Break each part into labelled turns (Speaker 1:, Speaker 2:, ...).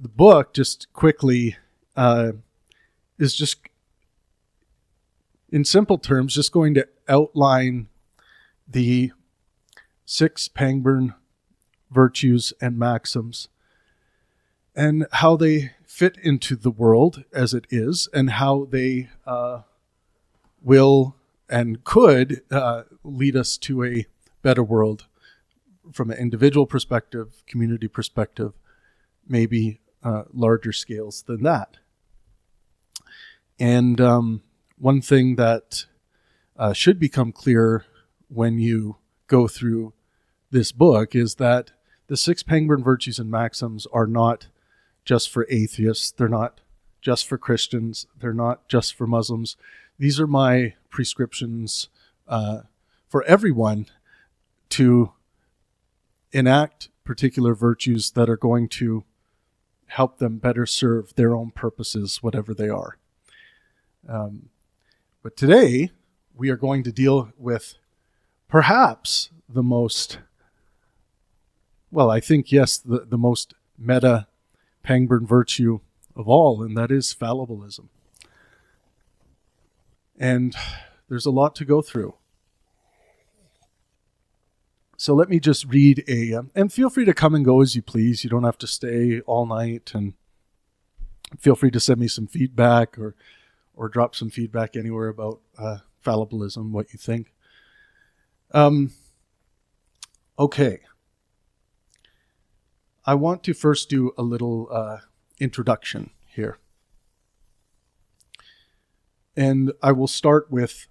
Speaker 1: the book, just quickly, is just, in simple terms, just going to outline the 6 Pangburn virtues and maxims and how they fit into the world as it is, and how they will and could lead us to a better world from an individual perspective, community perspective, maybe larger scales than that. And one thing that should become clear when you go through this book is that the 6 Pangburn virtues and maxims are not just for atheists. They're not just for Christians. They're not just for Muslims. These are my prescriptions for everyone to enact particular virtues that are going to help them better serve their own purposes, whatever they are. But today, we are going to deal with perhaps the most, well, I think, yes, the most meta Pangburn virtue of all, and that is fallibilism. And there's a lot to go through. So let me just read and feel free to come and go as you please. You don't have to stay all night, and feel free to send me some feedback or drop some feedback anywhere about fallibilism, what you think. Okay. I want to first do a little introduction here. And I will start with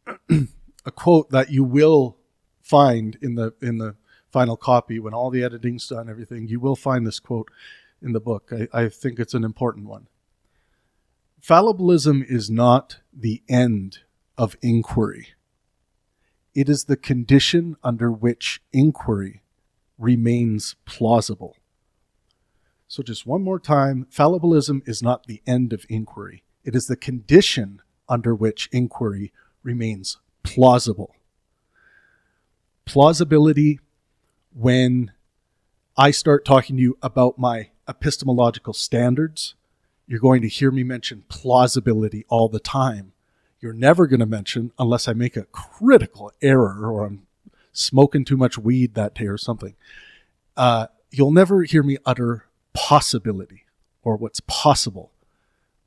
Speaker 1: a quote that you will find in the final copy. When all the editing's done, everything, you will find this quote in the book. I think it's an important one. Fallibilism is not the end of inquiry. It is the condition under which inquiry remains plausible. So just one more time, fallibilism is not the end of inquiry. It is the condition under which inquiry remains plausible. Plausibility, when I start talking to you about my epistemological standards, you're going to hear me mention plausibility all the time. You're never going to mention, unless I make a critical error or I'm smoking too much weed that day or something, you'll never hear me utter possibility or what's possible.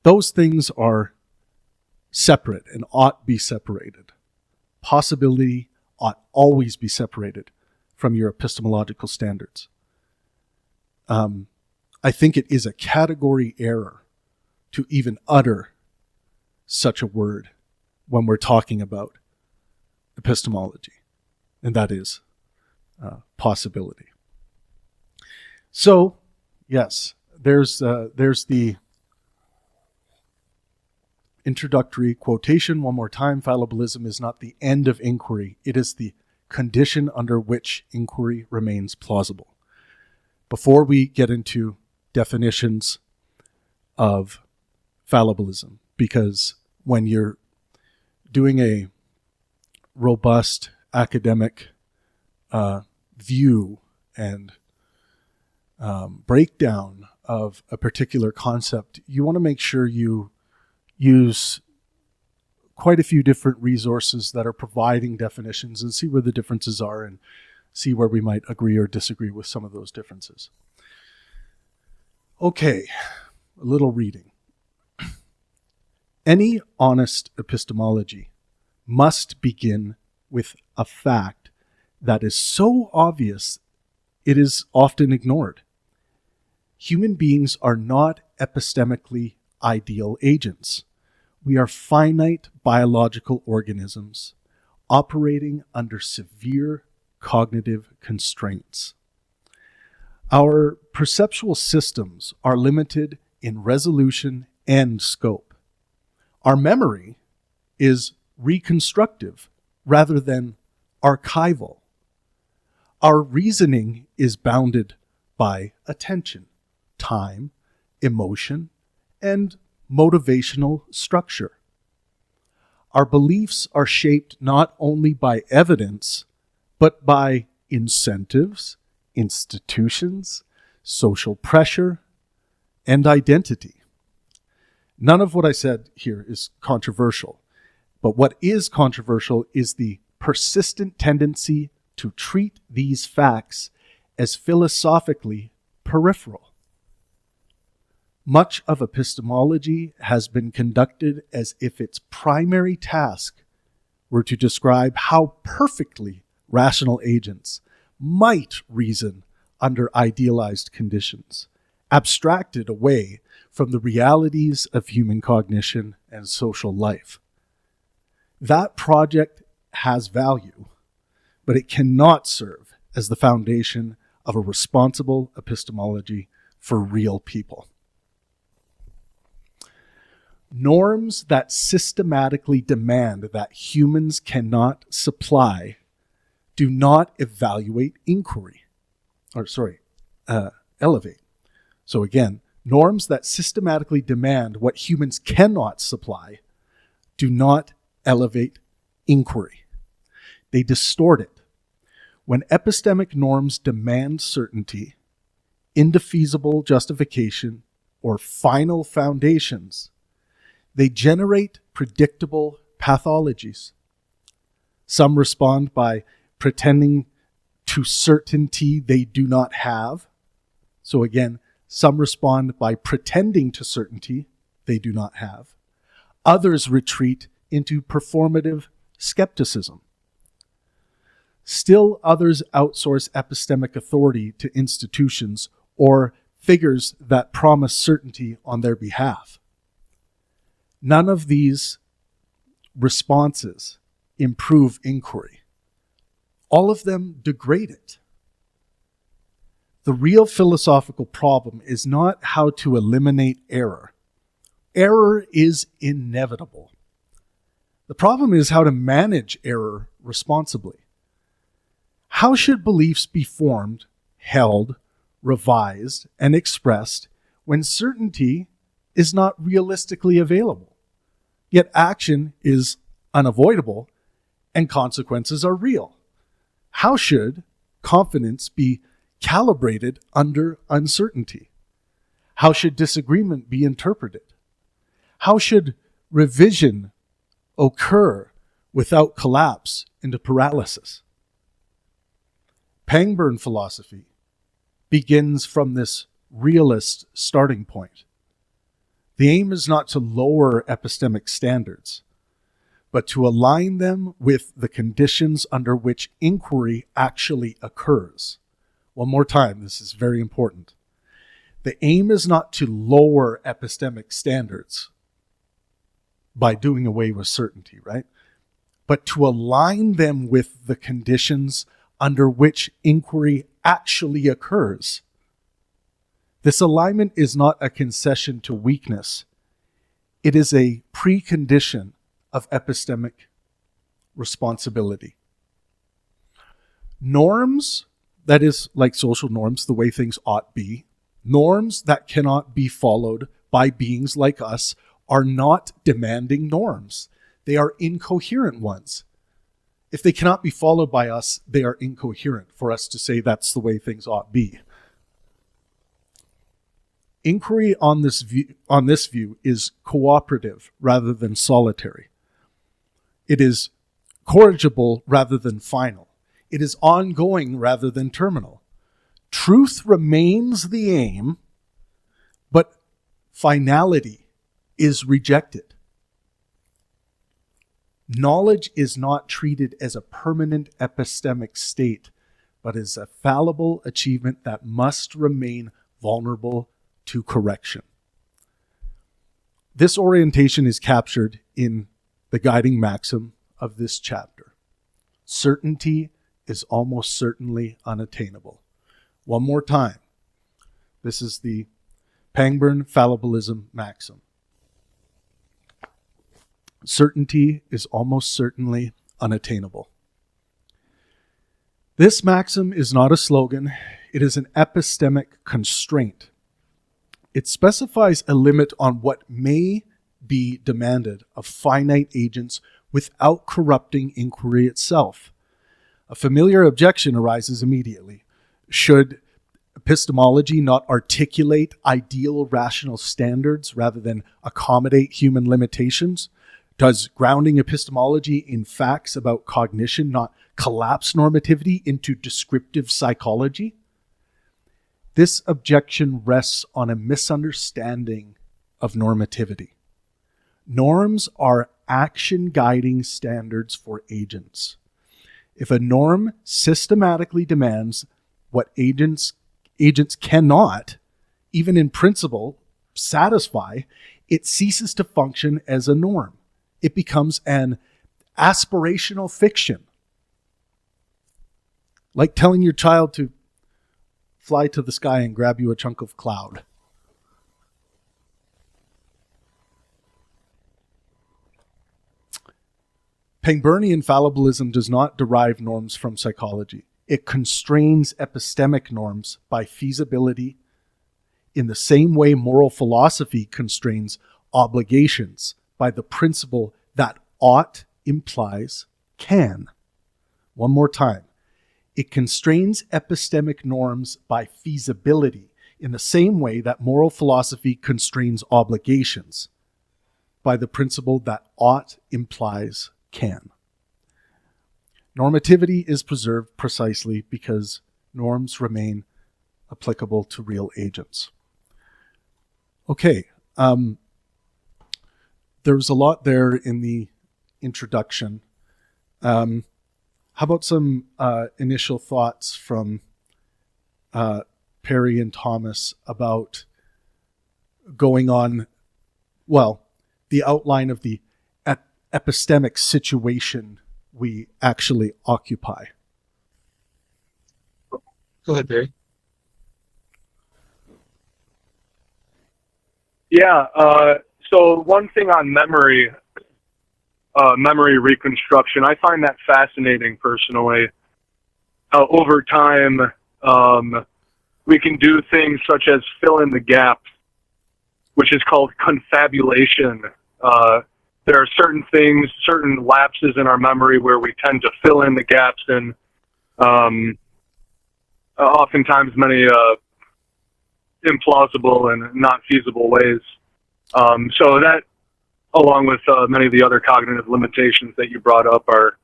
Speaker 1: Those things are separate and ought be separated. Possibility ought always be separated from your epistemological standards. I think it is a category error to even utter such a word when we're talking about epistemology, and that is possibility. So, yes, there's the introductory quotation one more time. Fallibilism is not the end of inquiry. It is the condition under which inquiry remains plausible. Before we get into definitions of fallibilism, because when you're doing a robust academic view and breakdown of a particular concept, you want to make sure you use quite a few different resources that are providing definitions and see where the differences are and see where we might agree or disagree with some of those differences. Okay, a little reading. Any honest epistemology must begin with a fact that is so obvious it is often ignored. Human beings are not epistemically ideal agents. We are finite biological organisms operating under severe cognitive constraints. Our perceptual systems are limited in resolution and scope. Our memory is reconstructive rather than archival. Our reasoning is bounded by attention, time, emotion, and motivational structure. Our beliefs are shaped not only by evidence, but by incentives, institutions, social pressure, and identity. None of what I said here is controversial, but what is controversial is the persistent tendency to treat these facts as philosophically peripheral. Much of epistemology has been conducted as if its primary task were to describe how perfectly rational agents might reason under idealized conditions, abstracted away from the realities of human cognition and social life. That project has value, but it cannot serve as the foundation of a responsible epistemology for real people. Norms that systematically demand that humans cannot supply do not elevate. So again, norms that systematically demand what humans cannot supply do not elevate inquiry. They distort it. When epistemic norms demand certainty, indefeasible justification, or final foundations, they generate predictable pathologies. Some respond by pretending to certainty they do not have. So again, some respond by pretending to certainty they do not have. Others retreat into performative skepticism. Still others outsource epistemic authority to institutions or figures that promise certainty on their behalf. None of these responses improve inquiry. All of them degrade it. The real philosophical problem is not how to eliminate error. Error is inevitable. The problem is how to manage error responsibly. How should beliefs be formed, held, revised, and expressed when certainty is not realistically available? Yet action is unavoidable and consequences are real. How should confidence be calibrated under uncertainty? How should disagreement be interpreted? How should revision occur without collapse into paralysis? Pangburn philosophy begins from this realist starting point. The aim is not to lower epistemic standards, but to align them with the conditions under which inquiry actually occurs. One more time, this is very important. The aim is not to lower epistemic standards by doing away with certainty, right? But to align them with the conditions under which inquiry actually occurs. This alignment is not a concession to weakness. It is a precondition of epistemic responsibility. Norms, that is like social norms, the way things ought be, norms that cannot be followed by beings like us are not demanding norms. They are incoherent ones. If they cannot be followed by us, they are incoherent for us to say that's the way things ought be. Inquiry on this view is cooperative rather than solitary. It is corrigible rather than final. It is ongoing rather than terminal. Truth remains the aim, but finality is rejected. Knowledge is not treated as a permanent epistemic state, but as a fallible achievement that must remain vulnerable to correction. This orientation is captured in the guiding maxim of this chapter. Certainty is almost certainly unattainable. One more time. This is the Pangburn Fallibilism maxim. Certainty is almost certainly unattainable. This maxim is not a slogan. It is an epistemic constraint. It specifies a limit on what may be demanded of finite agents without corrupting inquiry itself. A familiar objection arises immediately. Should epistemology not articulate ideal rational standards rather than accommodate human limitations? Does grounding epistemology in facts about cognition not collapse normativity into descriptive psychology? This objection rests on a misunderstanding of normativity. Norms are action-guiding standards for agents. If a norm systematically demands what agents cannot, even in principle, satisfy, it ceases to function as a norm. It becomes an aspirational fiction. Like telling your child to fly to the sky and grab you a chunk of cloud. Pangburnian fallibilism does not derive norms from psychology. It constrains epistemic norms by feasibility in the same way moral philosophy constrains obligations by the principle that ought implies can. One more time. It constrains epistemic norms by feasibility in the same way that moral philosophy constrains obligations by the principle that ought implies can. Normativity is preserved precisely because norms remain applicable to real agents. Okay, there was a lot there in the introduction. How about some initial thoughts from Perry and Thomas about going on, well, the outline of the epistemic situation we actually occupy?
Speaker 2: Go ahead, Barry.
Speaker 3: Yeah, so one thing on memory reconstruction, I find that fascinating personally. Over time, we can do things such as fill in the gaps, which is called confabulation. There are certain things, certain lapses in our memory where we tend to fill in the gaps in oftentimes many implausible and not feasible ways. So that, along with many of the other cognitive limitations that you brought up, are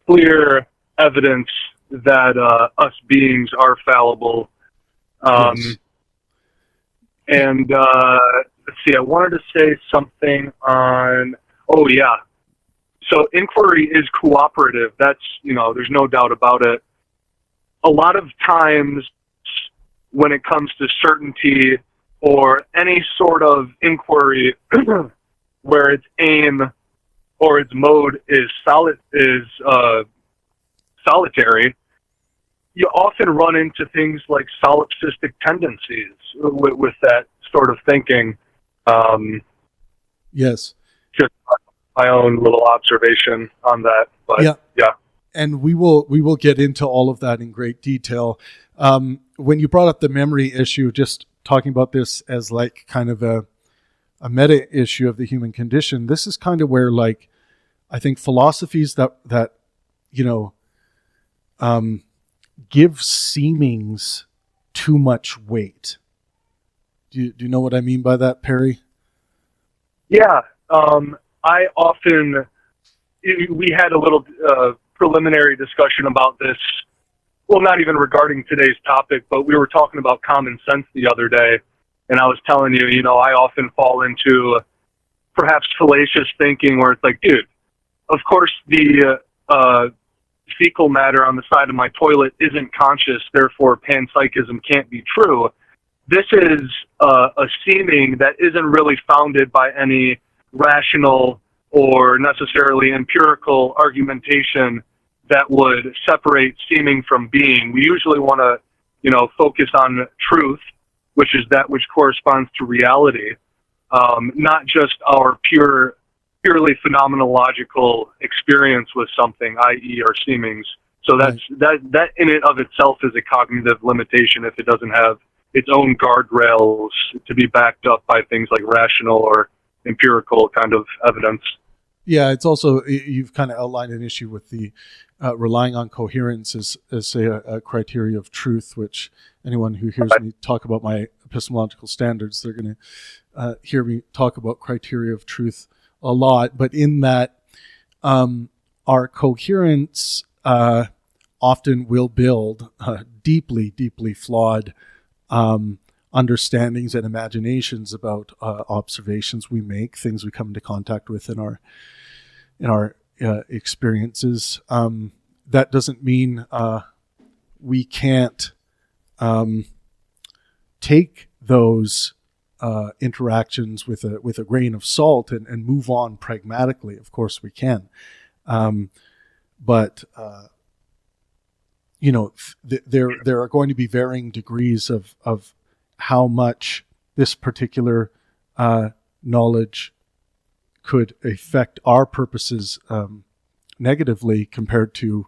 Speaker 3: clear evidence that us beings are fallible.
Speaker 1: Yes.
Speaker 3: And let's see, I wanted to say something on, oh yeah. So inquiry is cooperative. That's, there's no doubt about it. A lot of times when it comes to certainty or any sort of inquiry where its aim or its mode is solitary, you often run into things like solipsistic tendencies with that sort of thinking.
Speaker 1: Yes.
Speaker 3: Just my own little observation on that. But yeah.
Speaker 1: And we will get into all of that in great detail. When you brought up the memory issue, just talking about this as like kind of a meta issue of the human condition, this is kind of where, like, I think philosophies that give seemings too much weight. Do you know what I mean by that, Perry?
Speaker 3: Yeah. I often, we had a little preliminary discussion about this. Well, not even regarding today's topic, but we were talking about common sense the other day. And I was telling you, I often fall into perhaps fallacious thinking where it's like, dude, of course the fecal matter on the side of my toilet isn't conscious, therefore panpsychism can't be true. This is a seeming that isn't really founded by any rational or necessarily empirical argumentation that would separate seeming from being. We usually want to, focus on truth, which is that which corresponds to reality, not just our purely phenomenological experience with something, i.e. our seemings. So that in and of itself is a cognitive limitation if it doesn't have its own guardrails to be backed up by things like rational or empirical kind of evidence.
Speaker 1: Yeah, it's also, you've kind of outlined an issue with the relying on coherence as say a criteria of truth, which anyone who hears me talk about my epistemological standards, they're going to hear me talk about criteria of truth a lot. But in that, our coherence often will build deeply, deeply flawed understandings and imaginations about observations we make, things we come into contact with in our experiences. That doesn't mean we can't take those interactions with a grain of salt and move on pragmatically. Of course, we can, but there are going to be varying degrees of how much this particular knowledge could affect our purposes negatively compared to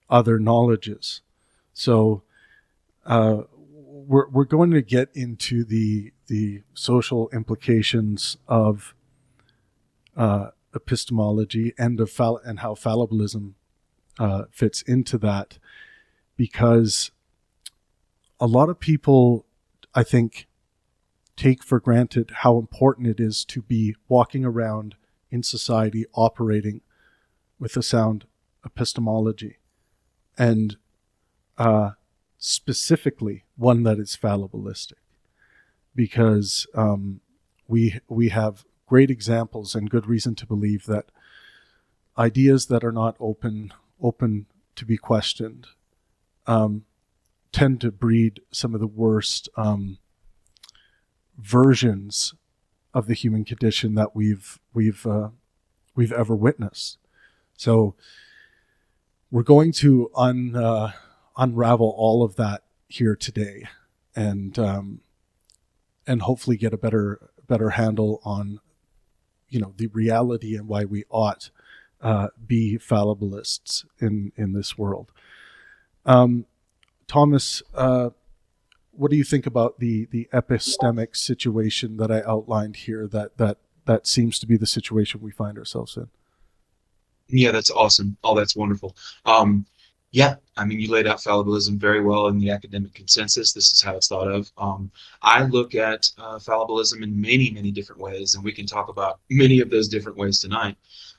Speaker 1: other knowledges. So we're going to get into the social implications of epistemology and how fallibilism fits into that, because a lot of people, I think, take for granted how important it is to be walking around in society operating with a sound epistemology, and specifically one that is fallibilistic, because we have great examples and good reason to believe that ideas that are not open to be questioned tend to breed some of the worst versions of the human condition that we've ever witnessed. So we're going to unravel all of that here today, and hopefully get a better handle on the reality and why we ought be fallibilists in this world. Thomas, what do you think about the epistemic situation that I outlined here? That seems to be the situation we find ourselves in.
Speaker 2: Yeah, that's awesome. Oh, that's wonderful. Yeah, I mean, you laid out fallibilism very well in the academic consensus. This is how it's thought of. I look at fallibilism in many, many different ways, and we can talk about many of those different ways tonight.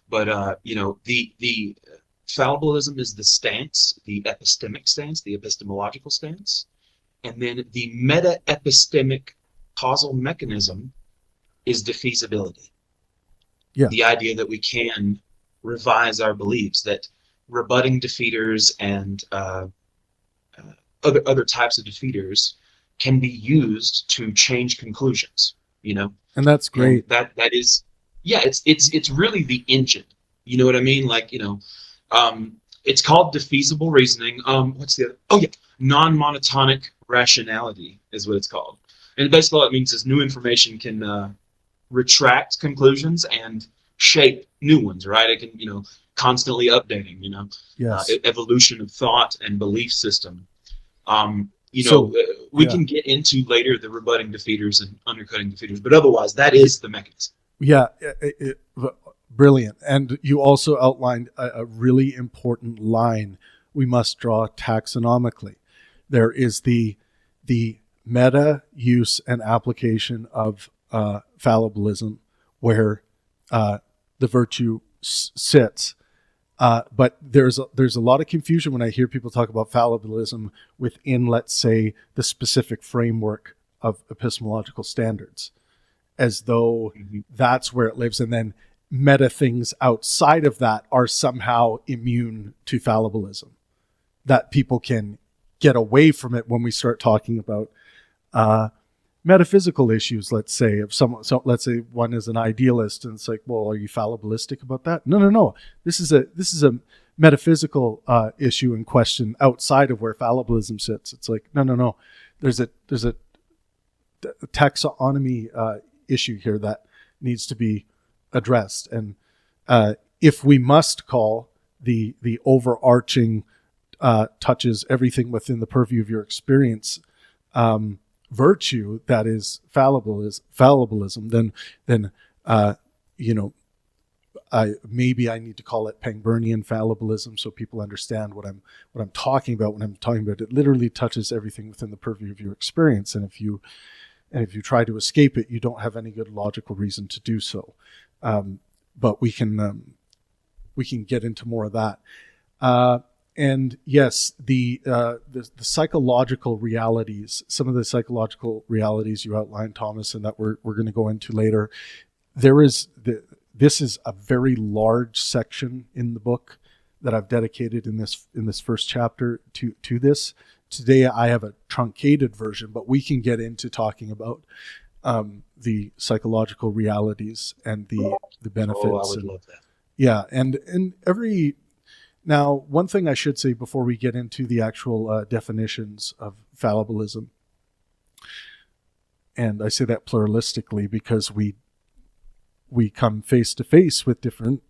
Speaker 2: But the fallibilism is the stance, the epistemic stance, the epistemological stance, and then the meta-epistemic causal mechanism is defeasibility.
Speaker 1: Yeah.
Speaker 2: The idea that we can revise our beliefs, that rebutting defeaters and other types of defeaters can be used to change conclusions.
Speaker 1: And that's great.
Speaker 2: And that is, yeah, it's really the engine. You know what I mean? Like, it's called defeasible reasoning. What's the other? Oh yeah, non-monotonic rationality is what it's called. And basically all it means is new information can retract conclusions and shape new ones, right? It can, constantly updating,
Speaker 1: Yes.
Speaker 2: Evolution of thought and belief system. We can get into later the rebutting defeaters and undercutting defeaters, but otherwise that is the mechanism.
Speaker 1: Yeah, brilliant. And you also outlined a really important line we must draw taxonomically. There is the meta use and application of fallibilism, where the virtue sits. But there's a lot of confusion when I hear people talk about fallibilism within, let's say, the specific framework of epistemological standards, as though that's where it lives, and then meta things outside of that are somehow immune to fallibilism, that people can get away from it when we start talking about metaphysical issues. Let's say let's say one is an idealist, and it's like, well, are you fallibilistic about that? No. This is a metaphysical issue and question outside of where fallibilism sits. It's like, no. There's a taxonomy issue here that needs to be addressed. And if we must call the overarching touches everything within the purview of your experience virtue that is fallibilism, then maybe I need to call it Pangburnian fallibilism so people understand what I'm talking about when I'm talking about it. It literally touches everything within the purview of your experience, and if you try to escape it, you don't have any good logical reason to do so. But we can get into more of that. And yes, the psychological realities, some of the psychological realities you outlined, Thomas, and that we're going to go into later. This is a very large section in the book that I've dedicated in this first chapter to this. Today I have a truncated version, but we can get into talking about the psychological realities and the benefits.
Speaker 2: Oh, I would love that.
Speaker 1: Yeah, and now one thing I should say before we get into the actual definitions of fallibilism, and I say that pluralistically because we come face to face with different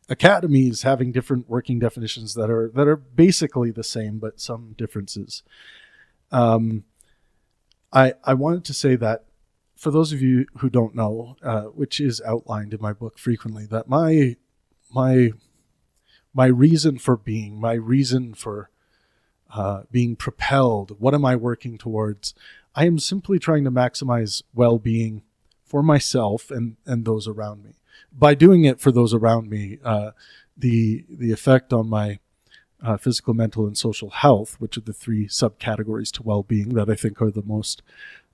Speaker 1: academies having different working definitions that are basically the same, but some differences. I wanted to say that for those of you who don't know, which is outlined in my book frequently, that my reason for being, my reason for being propelled, what am I working towards? I am simply trying to maximize well-being for myself and those around me. By doing it for those around me, the effect on my physical, mental, and social health, which are the three subcategories to well-being that I think are the most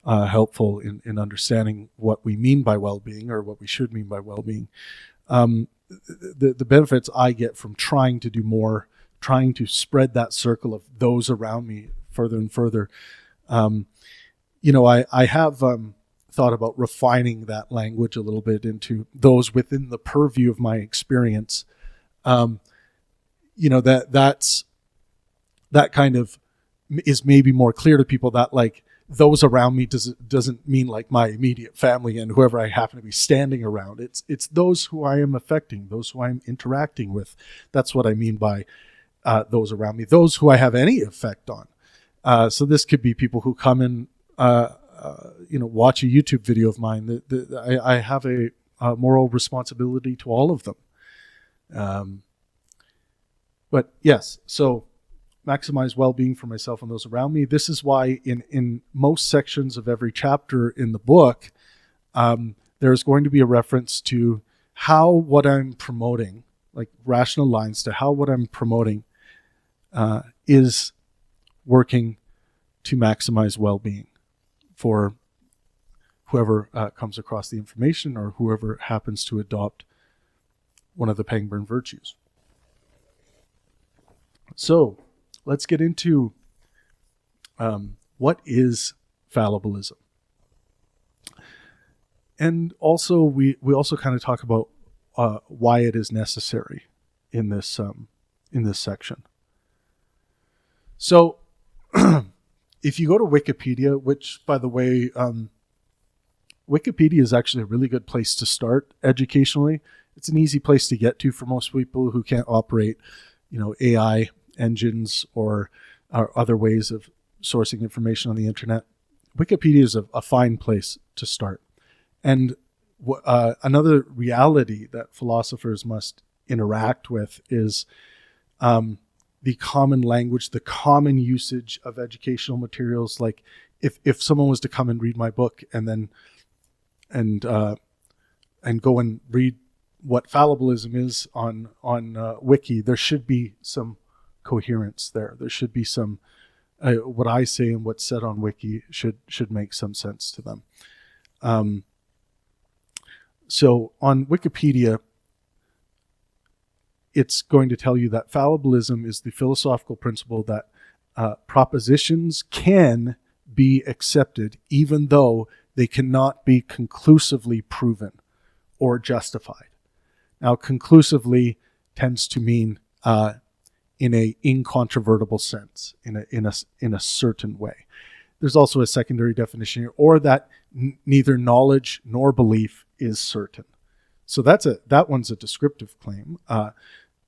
Speaker 1: helpful in understanding what we mean by well-being, or what we should mean by well-being. The benefits I get from trying to do more, trying to spread that circle of those around me further and further. I have thought about refining that language a little bit into those within the purview of my experience. That's that kind of is maybe more clear to people, that like those around me doesn't mean like my immediate family and whoever I happen to be standing around. It's those who I am affecting, those who I'm interacting with. That's what I mean by those around me, those who I have any effect on. So this could be people who come and watch a YouTube video of mine. I have a moral responsibility to all of them. But yes, so maximize well-being for myself and those around me. This is why in most sections of every chapter in the book, there's going to be a reference to how what I'm promoting, like rational lines to how what I'm promoting is working to maximize well-being for whoever comes across the information, or whoever happens to adopt one of the Pangburn virtues. So let's get into what is fallibilism. And also we also kind of talk about why it is necessary in this section. So if you go to Wikipedia, which by the way, Wikipedia is actually a really good place to start educationally. It's an easy place to get to for most people who can't operate, AI engines or other ways of sourcing information on the internet. Wikipedia is a fine place to start. And another reality that philosophers must interact with is the common language, the common usage of educational materials. Like if someone was to come and read my book and then go and read what fallibilism is on Wiki, there should be some coherence there. There should be some what I say and what's said on Wiki should make some sense to them. So on Wikipedia, it's going to tell you that fallibilism is the philosophical principle that propositions can be accepted even though they cannot be conclusively proven or justified. Now, conclusively tends to mean in a incontrovertible sense, in a certain way. There's also a secondary definition here, or that neither knowledge nor belief is certain. So that one's a descriptive claim.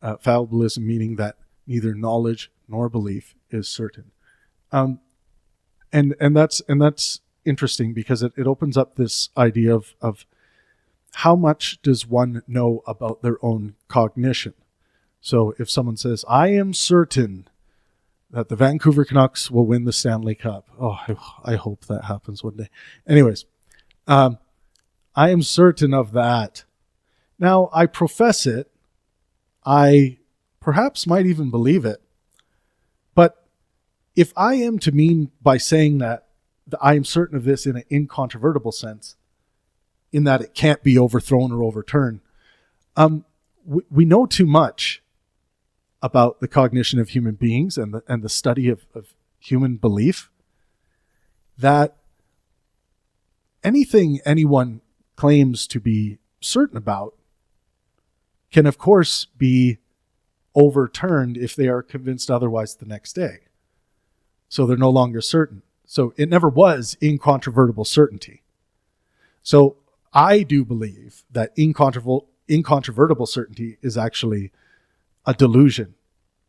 Speaker 1: Fallibilism meaning that neither knowledge nor belief is certain. And that's interesting because it opens up this idea of how much does one know about their own cognition? So if someone says, I am certain that the Vancouver Canucks will win the Stanley Cup. Oh, I hope that happens one day. Anyways, I am certain of that. Now, I profess it. I perhaps might even believe it. But if I am to mean by saying that I am certain of this in an incontrovertible sense, in that it can't be overthrown or overturned, we know too much about the cognition of human beings and the study of human belief, that anything anyone claims to be certain about can, of course, be overturned if they are convinced otherwise the next day. So they're no longer certain. So it never was incontrovertible certainty. So I do believe that incontrovertible certainty is actually a delusion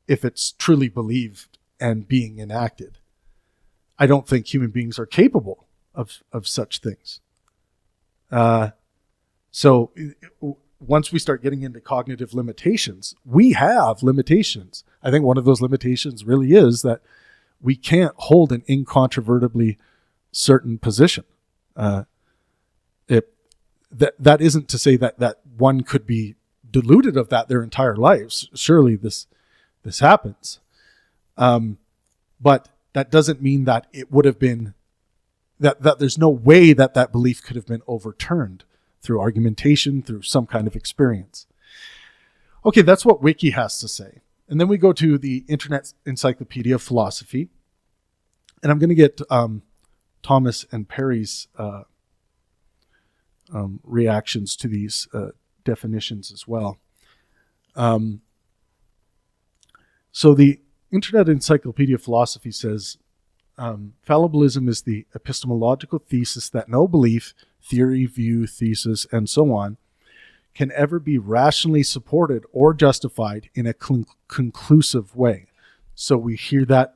Speaker 1: if it's truly believed and being enacted. I don't think human beings are capable of such things. So once we start getting into cognitive limitations, we have limitations. I think one of those limitations really is that we can't hold an incontrovertibly certain position. That isn't to say that one could be deluded of that their entire lives. Surely this happens. But that doesn't mean that it would have been, that there's no way that belief could have been overturned through argumentation, through some kind of experience. Okay, that's what Wiki has to say. And then we go to the Internet Encyclopedia of Philosophy. And I'm going to get Thomas and Perry's reactions to these definitions as well. So the Internet Encyclopedia of Philosophy says, fallibilism is the epistemological thesis that no belief, theory, view, thesis, and so on can ever be rationally supported or justified in a conclusive way. So we hear that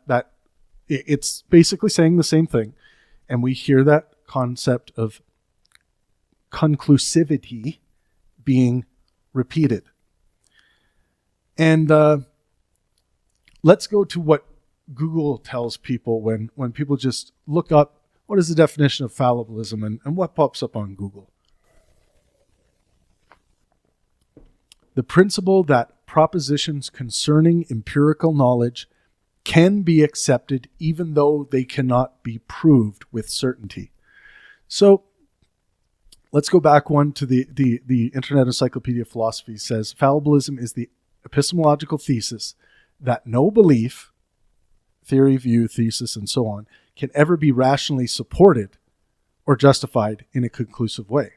Speaker 1: it's basically saying the same thing, and we hear that concept of conclusivity being repeated. And let's go to what Google tells people when people just look up what is the definition of fallibilism and what pops up on Google. The principle that propositions concerning empirical knowledge can be accepted even though they cannot be proved with certainty. So let's go back one to the Internet Encyclopedia of Philosophy. Says fallibilism is the epistemological thesis that no belief, theory, view, thesis, and so on, can ever be rationally supported or justified in a conclusive way.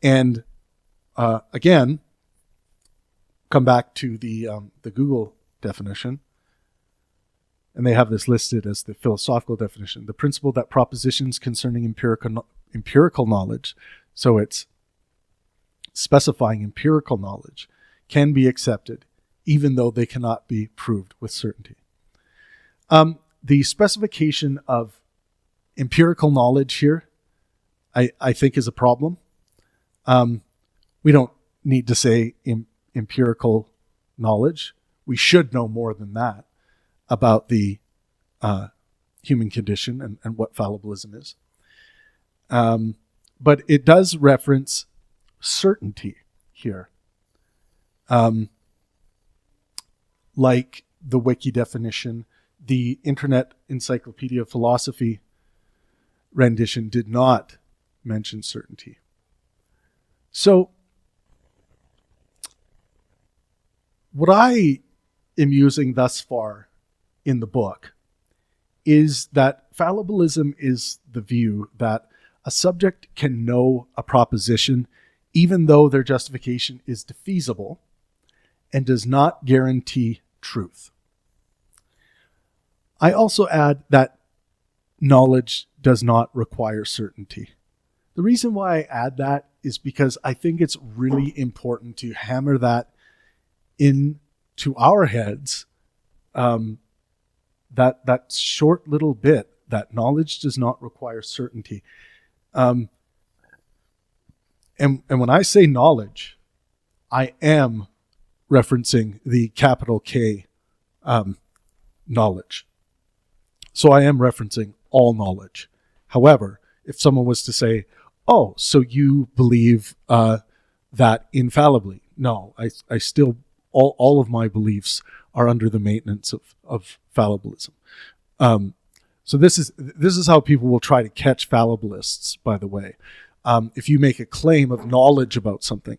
Speaker 1: And again, come back to the Google definition, and they have this listed as the philosophical definition: the principle that propositions concerning empirical knowledge, so it's specifying empirical knowledge, can be accepted even though they cannot be proved with certainty. The specification of empirical knowledge here, I think, is a problem. We don't need to say empirical knowledge. We should know more than that about the human condition and what fallibilism is. But it does reference certainty here. Like the wiki definition, the Internet Encyclopedia of Philosophy rendition did not mention certainty. So what I am using thus far in the book is that fallibilism is the view that a subject can know a proposition even though their justification is defeasible and does not guarantee truth. I also add that knowledge does not require certainty. The reason why I add that is because I think it's really important to hammer that into our heads, that short little bit, that knowledge does not require certainty. And when I say knowledge, I am referencing the capital K knowledge. So I am referencing all knowledge. However, if someone was to say, oh, so you believe that infallibly? No, I still, all of my beliefs are under the maintenance of fallibilism. So this is how people will try to catch fallibilists, by the way. If you make a claim of knowledge about something,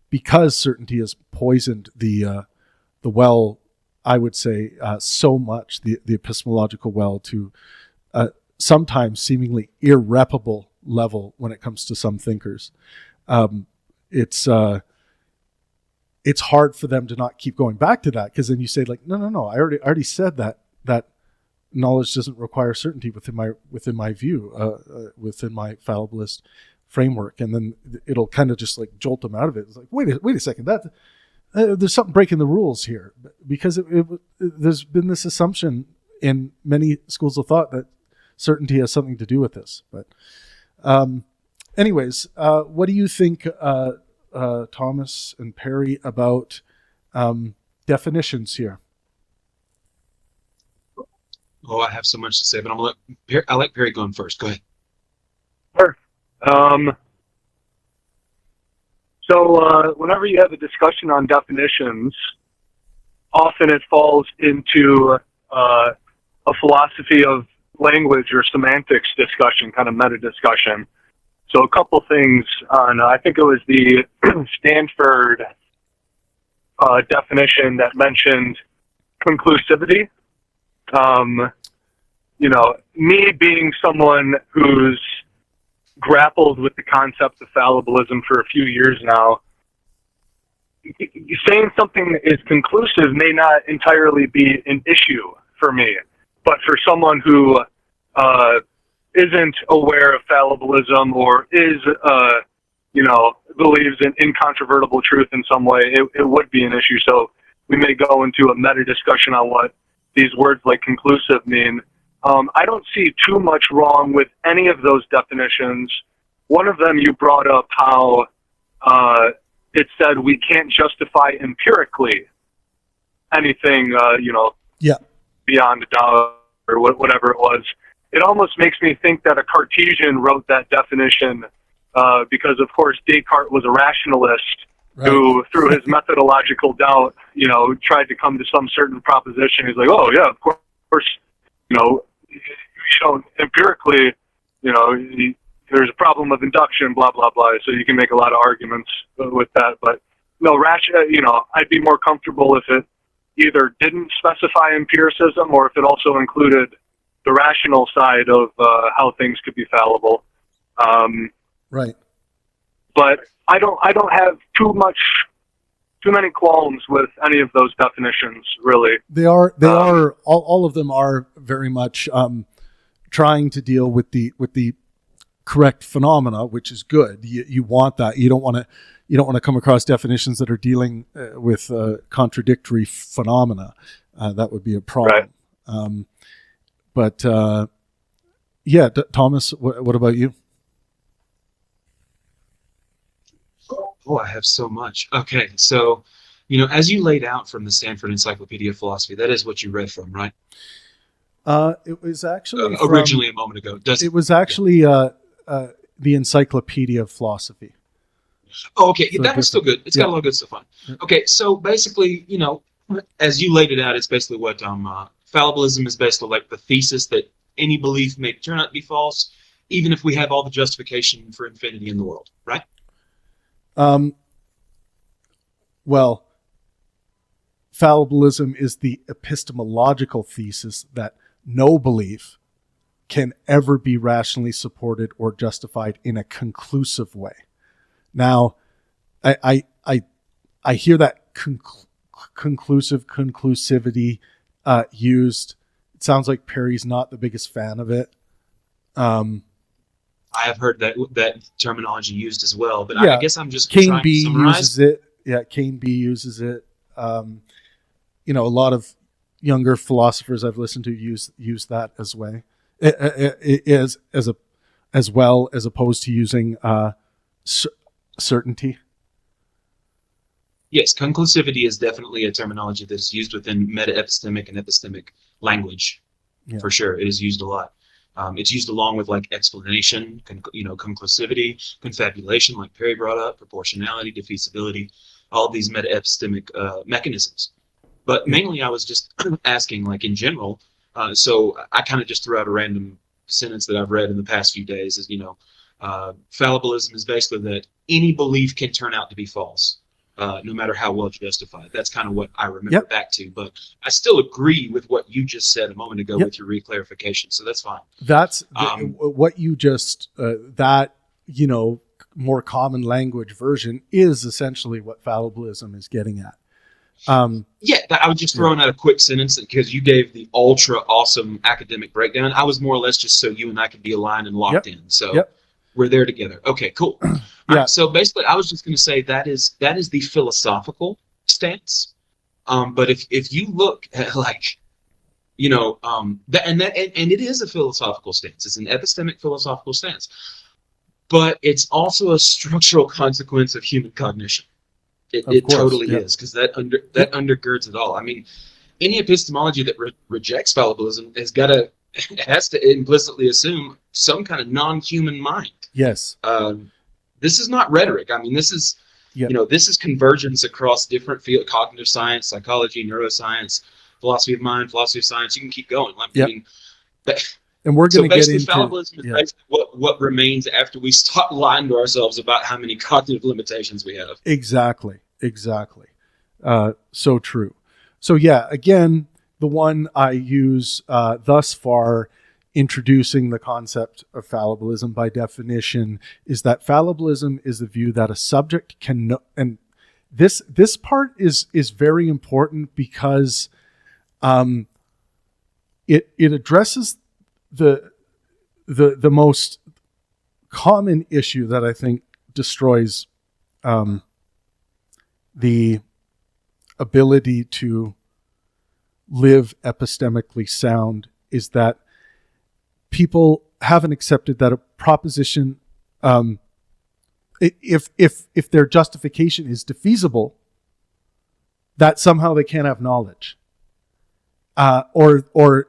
Speaker 1: because certainty has poisoned the well, I would say so much, the epistemological well, to sometimes seemingly irreparable level when it comes to some thinkers. It's hard for them to not keep going back to that, because then you say, like, no, I already said that knowledge doesn't require certainty within my view, within my fallibilist framework, and then it'll kind of just like jolt them out of it. It's like, wait a second, that there's something breaking the rules here, because there's been this assumption in many schools of thought that certainty has something to do with this. But anyways, what do you think, Thomas and Perry, about definitions here?
Speaker 2: Oh, I have so much to say, but I like Perry going first. Go ahead.
Speaker 3: Sure. So whenever you have a discussion on definitions, often it falls into a philosophy of language or semantics discussion, kind of meta discussion. So a couple things on, I think it was the Stanford definition that mentioned conclusivity. Me being someone who's grappled with the concept of fallibilism for a few years now, saying something is conclusive may not entirely be an issue for me, but for someone who isn't aware of fallibilism or is, believes in incontrovertible truth in some way, it would be an issue. So we may go into a meta discussion on what these words like conclusive mean. I don't see too much wrong with any of those definitions. One of them, you brought up how it said we can't justify empirically anything, beyond a doubt or whatever it was. It almost makes me think that a Cartesian wrote that definition because, of course, Descartes was a rationalist, right, who, through his methodological doubt, tried to come to some certain proposition. He's like, oh, yeah, of course, you don't empirically, there's a problem with induction, blah, blah, blah. So you can make a lot of arguments with that. But, I'd be more comfortable if it either didn't specify empiricism or if it also included the rational side of how things could be fallible.
Speaker 1: Right.
Speaker 3: But I don't have too many qualms with any of those definitions, really.
Speaker 1: They are all of them are very much trying to deal with the correct phenomena, which is good. You want that. You don't want to come across definitions that are dealing with contradictory phenomena. That would be a problem. Right. Thomas, what about you?
Speaker 2: Oh, I have so much. Okay, so, as you laid out from the Stanford Encyclopedia of Philosophy, that is what you read from, right?
Speaker 1: It was actually
Speaker 2: originally a moment ago.
Speaker 1: It was actually the Encyclopedia of Philosophy.
Speaker 2: Oh, okay. So that was still good. It's got a lot of good stuff on. Okay, so basically, as you laid it out, it's basically what fallibilism is basically like the thesis that any belief may turn out to be false, even if we have all the justification for infinity in the world, right?
Speaker 1: Well, fallibilism is the epistemological thesis that no belief can ever be rationally supported or justified in a conclusive way. Now, I hear that conclusivity used. It sounds like Perry's not the biggest fan of it.
Speaker 2: I have heard that terminology used as well, but I guess I'm just
Speaker 1: Kane
Speaker 2: trying
Speaker 1: B
Speaker 2: to summarize.
Speaker 1: Uses it. Yeah, Kane B uses it. A lot of younger philosophers I've listened to use that as well as opposed to using certainty?
Speaker 2: Yes, conclusivity is definitely a terminology that is used within meta-epistemic and epistemic language.
Speaker 1: Yeah.
Speaker 2: For sure, it is used a lot. It's used along with like explanation, conclusivity, confabulation, like Perry brought up, proportionality, defeasibility, all of these meta-epistemic mechanisms. But mainly, I was just asking, like in general. So I kind of just threw out a random sentence that I've read in the past few days. Is fallibilism is basically that any belief can turn out to be false. No matter how well justified. That's kind of what I remember back to. But I still agree with what you just said a moment ago with your reclarification. So that's fine.
Speaker 1: That's what you just, more common language version is essentially what fallibilism is getting at.
Speaker 2: I was just throwing out a quick sentence because you gave the ultra awesome academic breakdown. I was more or less just so you and I could be aligned and locked in. So we're there together. Okay, cool. Right, so basically, I was just going to say that is the philosophical stance. But if you look at and it is a philosophical stance. It's an epistemic philosophical stance, but it's also a structural consequence of human cognition. It totally is, because that undergirds it all. I mean, any epistemology that rejects fallibilism has to implicitly assume some kind of non-human mind.
Speaker 1: Yes.
Speaker 2: This is not rhetoric. I mean, this is this is convergence across different fields: cognitive science, psychology, neuroscience, philosophy of mind, philosophy of science. You can keep going. I mean,
Speaker 1: and we're going to get into
Speaker 2: fallibilism is basically what remains after we stop lying to ourselves about how many cognitive limitations we have.
Speaker 1: Exactly. So true. So again, the one I use thus far, introducing the concept of fallibilism by definition, is that fallibilism is the view that a subject can know, and this part is very important because it addresses the most common issue that I think destroys the ability to live epistemically sound, is that people haven't accepted that a proposition, if their justification is defeasible, that somehow they can't have knowledge, or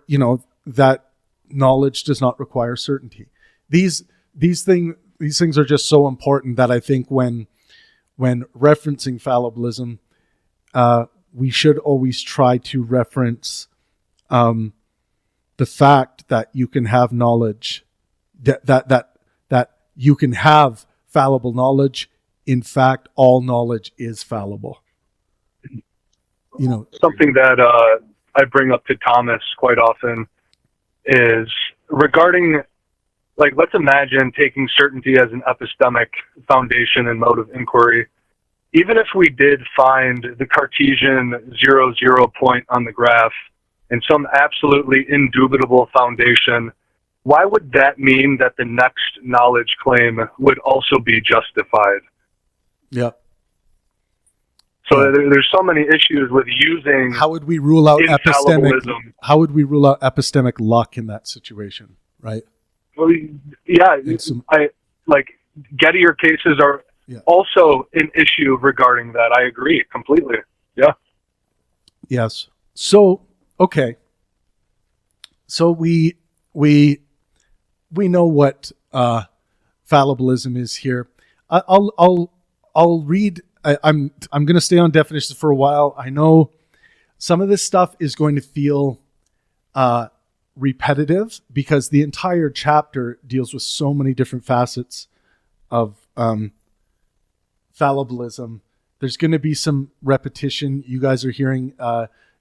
Speaker 1: that knowledge does not require certainty. These things are just so important that I think when referencing fallibilism, we should always try to reference the fact that you can have knowledge, that you can have fallible knowledge. In fact, all knowledge is fallible.
Speaker 3: Something that I bring up to Thomas quite often is regarding, let's imagine taking certainty as an epistemic foundation and mode of inquiry. Even if we did find the Cartesian 0 point on the graph and some absolutely indubitable foundation, why would that mean that the next knowledge claim would also be justified?
Speaker 1: Yeah.
Speaker 3: So there's so many issues with using.
Speaker 1: How would we rule out epistemic? How would we rule out epistemic luck in that situation? Right.
Speaker 3: Well, Gettier cases are also an issue regarding that. I agree completely. Yeah.
Speaker 1: Yes. So okay. So we know what fallibilism is here. I'll read. I'm going to stay on definitions for a while. I know some of this stuff is going to feel repetitive because the entire chapter deals with so many different facets of fallibilism. There's going to be some repetition. You guys are hearing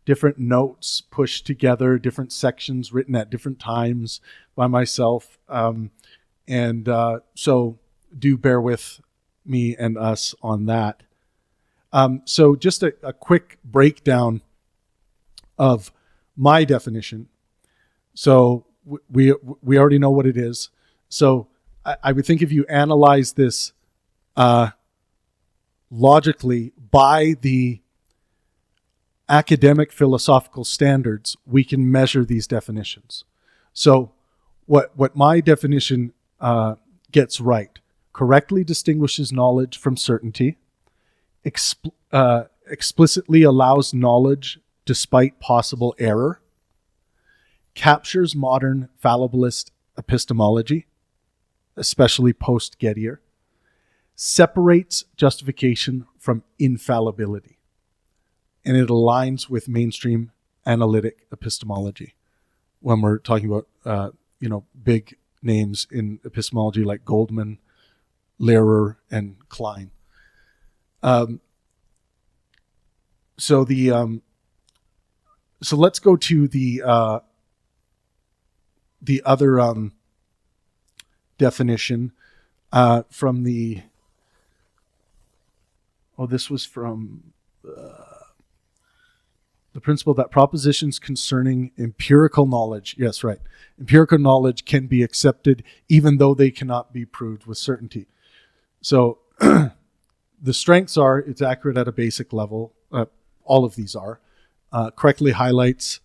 Speaker 1: different notes pushed together, different sections written at different times by myself. So do bear with me and us on that. So just a quick breakdown of my definition. So we already know what it is. So I would think if you analyze this logically by the academic philosophical standards, we can measure these definitions. So what my definition gets right: correctly distinguishes knowledge from certainty, explicitly allows knowledge despite possible error, captures modern fallibilist epistemology, especially post-Gettier, separates justification from infallibility, and it aligns with mainstream analytic epistemology when we're talking about big names in epistemology like Goldman, Lehrer, and Klein. So let's go to the other definition from the. This was from the principle that propositions concerning empirical knowledge. Yes, right. Empirical knowledge can be accepted even though they cannot be proved with certainty. So the strengths are it's accurate at a basic level. All of these are. Correctly highlights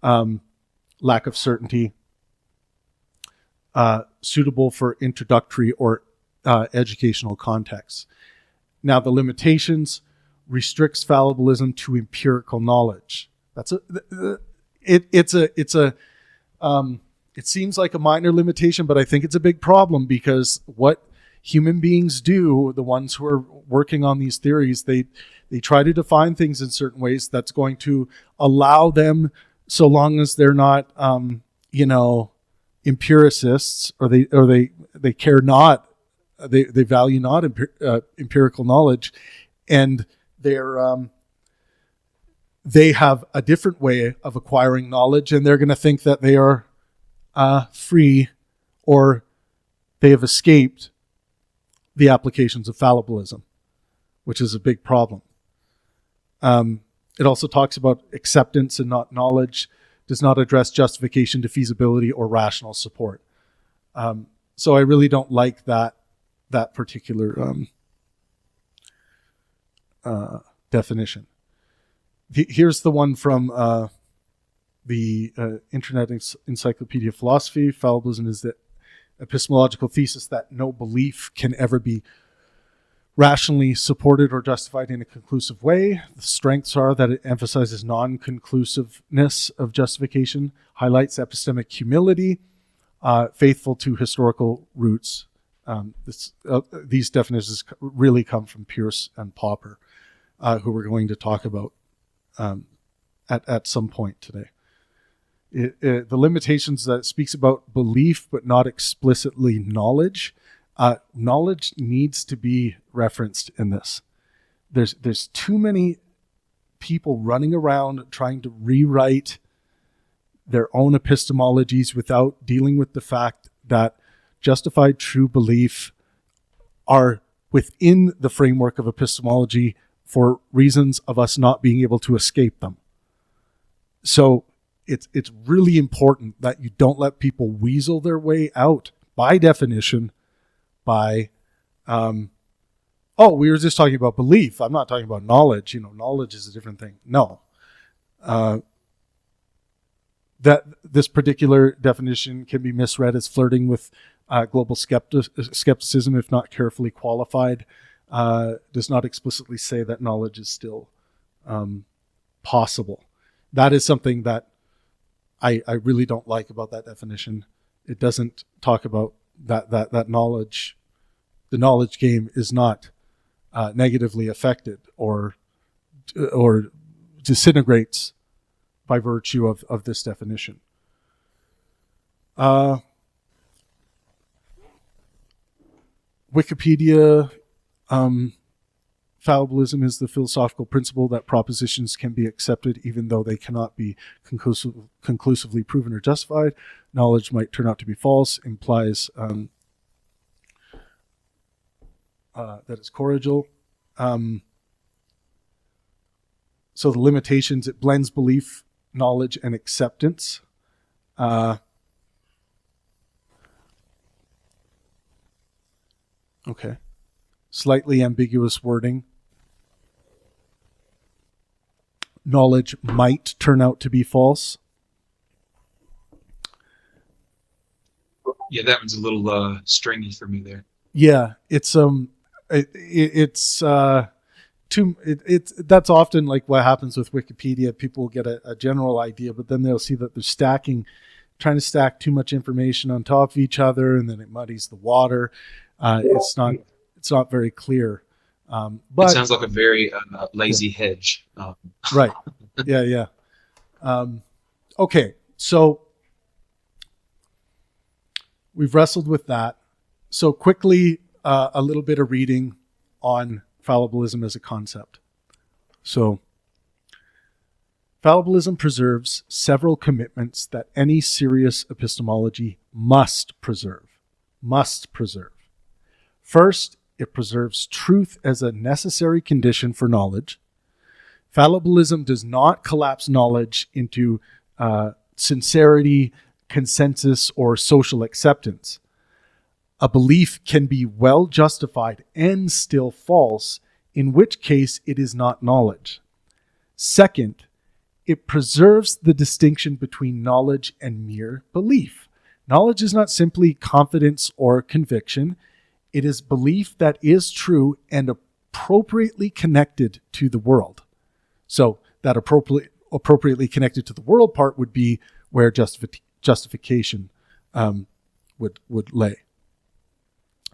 Speaker 1: lack of certainty. Suitable for introductory or educational contexts. Now, the limitations restricts fallibilism to empirical knowledge. It seems like a minor limitation, but I think it's a big problem because what human beings do, the ones who are working on these theories, they try to define things in certain ways that's going to allow them, so long as they're not, empiricists, or they care not, they value not empirical knowledge, and they have a different way of acquiring knowledge, and they're going to think that they are free, or they have escaped the applications of fallibilism, which is a big problem. It also talks about acceptance and not knowledge, does not address justification to feasibility or rational support. So I really don't like that particular definition. Here's the one from the Internet Encyclopedia of Philosophy. Fallibilism is the epistemological thesis that no belief can ever be rationally supported or justified in a conclusive way. The strengths are that it emphasizes non-conclusiveness of justification, highlights epistemic humility, faithful to historical roots. These definitions really come from Peirce and Popper, who we're going to talk about at some point today. The limitations that it speaks about belief but not explicitly knowledge. Knowledge needs to be referenced in this. There's too many people running around trying to rewrite their own epistemologies without dealing with the fact that justified true belief are within the framework of epistemology for reasons of us not being able to escape them. So it's really important that you don't let people weasel their way out, by definition, by we were just talking about belief. I'm not talking about knowledge. Knowledge is a different thing. No. That this particular definition can be misread as flirting with global skepticism if not carefully qualified. Does not explicitly say that knowledge is still possible. That is something that I really don't like about that definition. It doesn't talk about that knowledge. The knowledge game is not negatively affected or disintegrates by virtue of this definition. Wikipedia, fallibilism is the philosophical principle that propositions can be accepted even though they cannot be conclusively proven or justified. Knowledge might turn out to be false, implies that it's corrigal. So the limitations, it blends belief, knowledge, and acceptance. Okay. Slightly ambiguous wording. Knowledge might turn out to be false.
Speaker 2: Yeah, that one's a little stringy for me there.
Speaker 1: Yeah, it's that's often like what happens with Wikipedia. People will get a general idea, but then they'll see that they're trying to stack too much information on top of each other, and then it muddies the water. It's not very clear. But
Speaker 2: it sounds like a very lazy hedge.
Speaker 1: Right. Yeah. Okay. So we've wrestled with that. So quickly, a little bit of reading on fallibilism as a concept. So fallibilism preserves several commitments that any serious epistemology must preserve. First, it preserves truth as a necessary condition for knowledge. Fallibilism does not collapse knowledge into sincerity, consensus, or social acceptance. A belief can be well justified and still false, in which case it is not knowledge. Second, it preserves the distinction between knowledge and mere belief. Knowledge is not simply confidence or conviction. It is belief that is true and appropriately connected to the world. So that appropriately connected to the world part would be where justification would lay.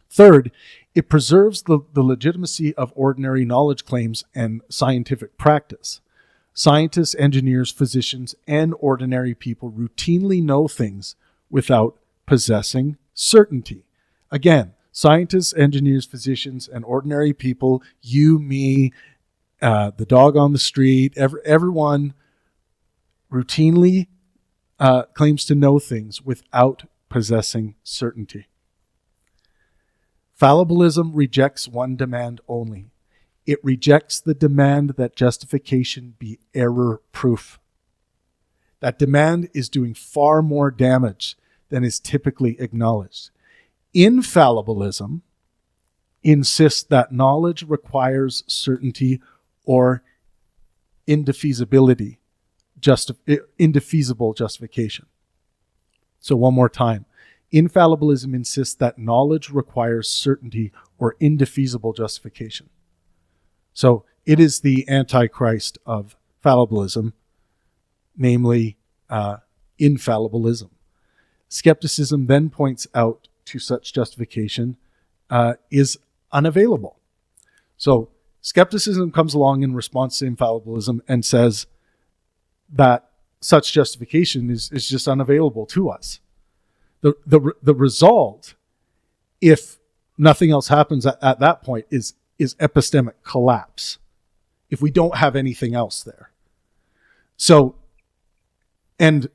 Speaker 1: Third, it preserves the legitimacy of ordinary knowledge claims and scientific practice. Scientists, engineers, physicians, and ordinary people routinely know things without possessing certainty. Again, scientists, engineers, physicians, and ordinary people, you, me, the dog on the street, everyone routinely claims to know things without possessing certainty. Fallibilism rejects one demand only. It rejects the demand that justification be error-proof. That demand is doing far more damage than is typically acknowledged. Infallibilism insists that knowledge requires certainty or indefeasible justification. So one more time. Infallibilism insists that knowledge requires certainty or indefeasible justification. So it is the antichrist of fallibilism, namely infallibilism. Skepticism then points out to such justification is unavailable. So skepticism comes along in response to infallibilism and says that such justification is just unavailable to us. The result, if nothing else happens at that point, is epistemic collapse. If we don't have anything else there. So, and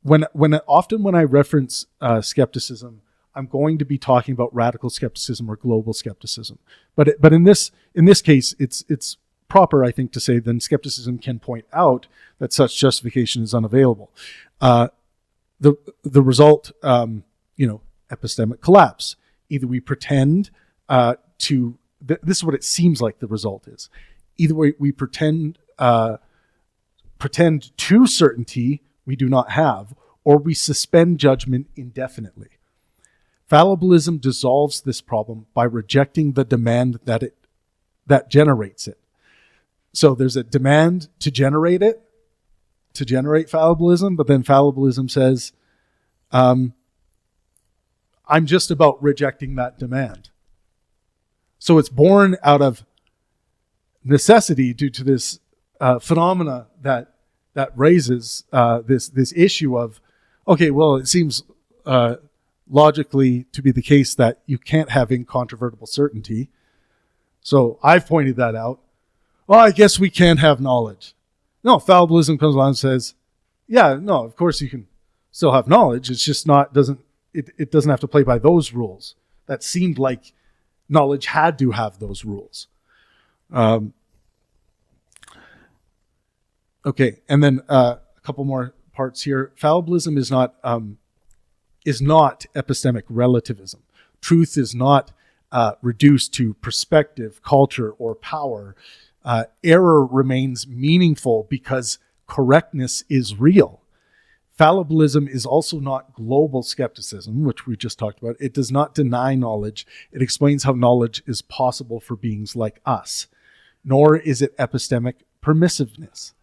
Speaker 1: when I reference skepticism, I'm going to be talking about radical skepticism or global skepticism. But in this case, it's proper, I think, to say then skepticism can point out that such justification is unavailable. The result, epistemic collapse. Either we pretend this is what it seems like the result is. Either we pretend to certainty we do not have, or we suspend judgment indefinitely. Fallibilism dissolves this problem by rejecting the demand that generates it. So there's a demand to generate it, to generate fallibilism, but then fallibilism says, I'm just about rejecting that demand. So it's born out of necessity due to this phenomena that raises this issue of, okay, well, it seems logically to be the case that you can't have incontrovertible certainty. So I've pointed that out. Well, I guess we can't have knowledge. No, fallibilism comes along and says, yeah, no, of course you can still have knowledge. It's just it doesn't have to play by those rules. That seemed like knowledge had to have those rules. Okay, and then a couple more parts here. Fallibilism is not epistemic relativism. Truth is not reduced to perspective, culture, or power. Error remains meaningful because correctness is real. Fallibilism is also not global skepticism, which we just talked about. It does not deny knowledge. It explains how knowledge is possible for beings like us. Nor is it epistemic permissiveness.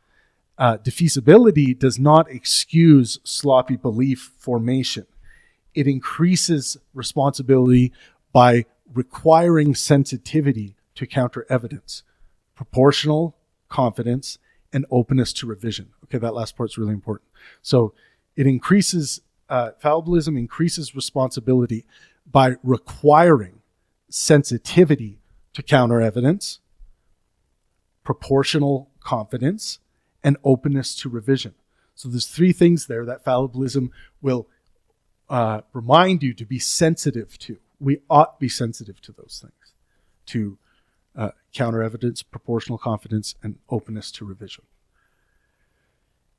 Speaker 1: Defeasibility does not excuse sloppy belief formation. It increases responsibility by requiring sensitivity to counter evidence, proportional confidence, and openness to revision. Okay, that last part's really important. So it increases, fallibilism increases responsibility by requiring sensitivity to counter evidence, proportional confidence, and openness to revision. So there's three things there that fallibilism will remind you to be sensitive to. We ought to be sensitive to those things, to counter evidence, proportional confidence, and openness to revision.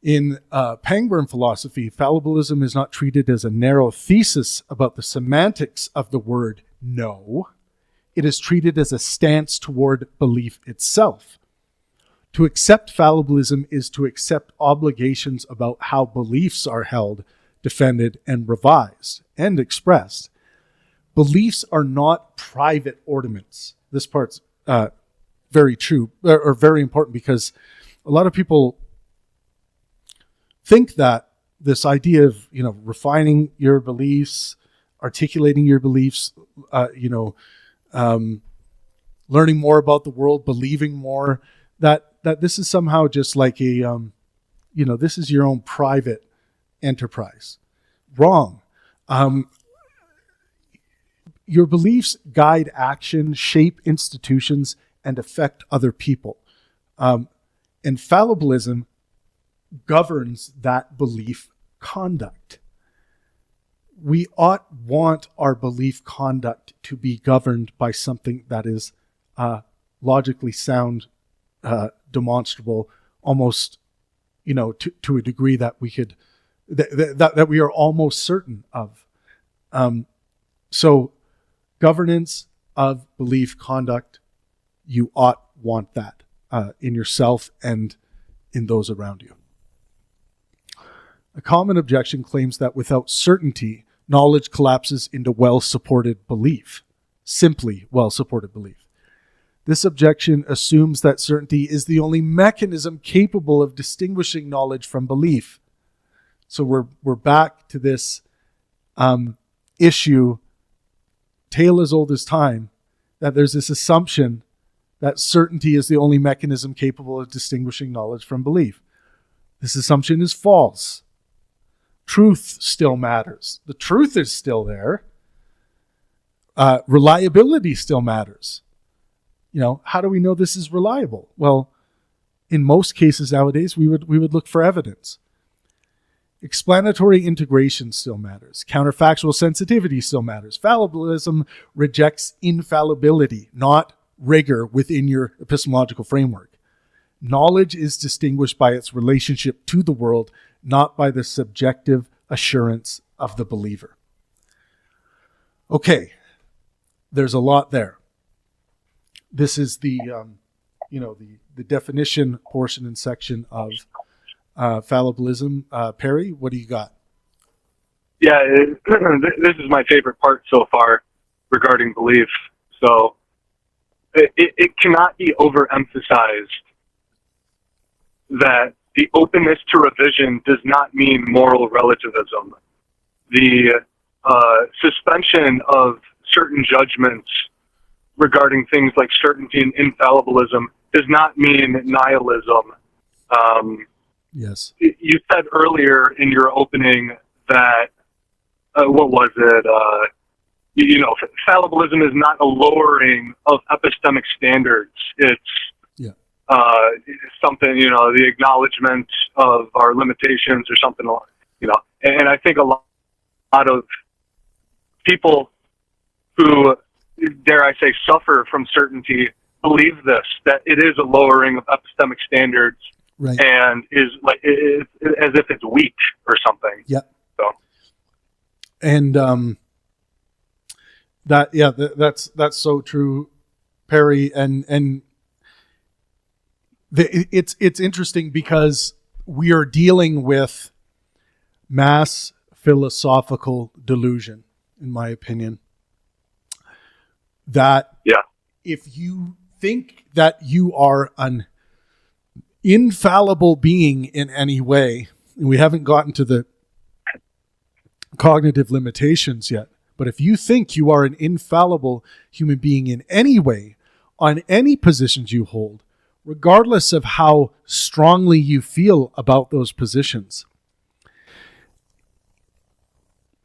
Speaker 1: In Pangburn philosophy, fallibilism is not treated as a narrow thesis about the semantics of the word know. It is treated as a stance toward belief itself. To accept fallibilism is to accept obligations about how beliefs are held, defended, and revised, and expressed. Beliefs are not private ornaments. This part's very true, or very important, because a lot of people think that this idea of, refining your beliefs, articulating your beliefs, learning more about the world, believing more, that this is somehow just like a, this is your own private enterprise. Wrong. Your beliefs guide action, shape institutions, and affect other people. And fallibilism governs that belief conduct. We ought want our belief conduct to be governed by something that is logically sound, demonstrable, almost, to a degree that we could, that we are almost certain of. So governance of belief conduct, you ought want that in yourself and in those around you. A common objection claims that without certainty, knowledge collapses into well-supported belief, simply well-supported belief. This objection assumes that certainty is the only mechanism capable of distinguishing knowledge from belief. So we're back to this issue, tale as old as time, that there's this assumption that certainty is the only mechanism capable of distinguishing knowledge from belief. This assumption is false. Truth still matters. The truth is still there. Reliability still matters. How do we know this is reliable? Well, in most cases nowadays, we would look for evidence. Explanatory integration still matters. Counterfactual sensitivity still matters. Fallibilism rejects infallibility, not rigor within your epistemological framework. Knowledge is distinguished by its relationship to the world, not by the subjective assurance of the believer. Okay, there's a lot there. This is the definition portion and section of fallibilism. Perry, what do you got?
Speaker 3: Yeah, this is my favorite part so far regarding belief. So it cannot be overemphasized that the openness to revision does not mean moral relativism. The suspension of certain judgments regarding things like certainty and infallibilism does not mean nihilism.
Speaker 1: Yes.
Speaker 3: You said earlier in your opening that, what was it? Fallibilism is not a lowering of epistemic standards. It's something, the acknowledgement of our limitations or something, and I think a lot of people who, dare I say, suffer from certainty believe this, that it is a lowering of epistemic standards,
Speaker 1: right,
Speaker 3: and is like as if it's weak or something.
Speaker 1: Yeah.
Speaker 3: So.
Speaker 1: And that's so true, Perry, and it's interesting because we are dealing with mass philosophical delusion, in my opinion. That if you think that you are an infallible being in any way, and we haven't gotten to the cognitive limitations yet, but if you think you are an infallible human being in any way, on any positions you hold, regardless of how strongly you feel about those positions,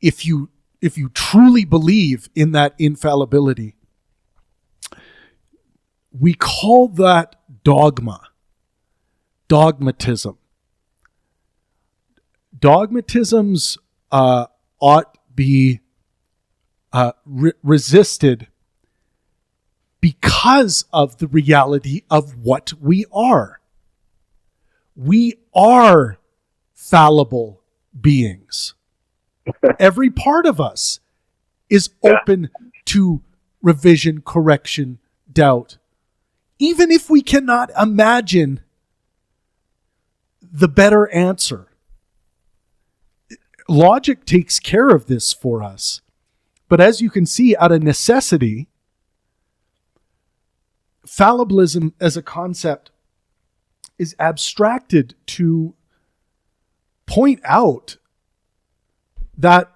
Speaker 1: if you truly believe in that infallibility, we call that dogmatism. Dogmatisms ought be resisted because of the reality of what we are. We are fallible beings. Every part of us is open to revision, correction, doubt. Even if we cannot imagine the better answer. Logic takes care of this for us. But as you can see, out of necessity, fallibilism as a concept is abstracted to point out that,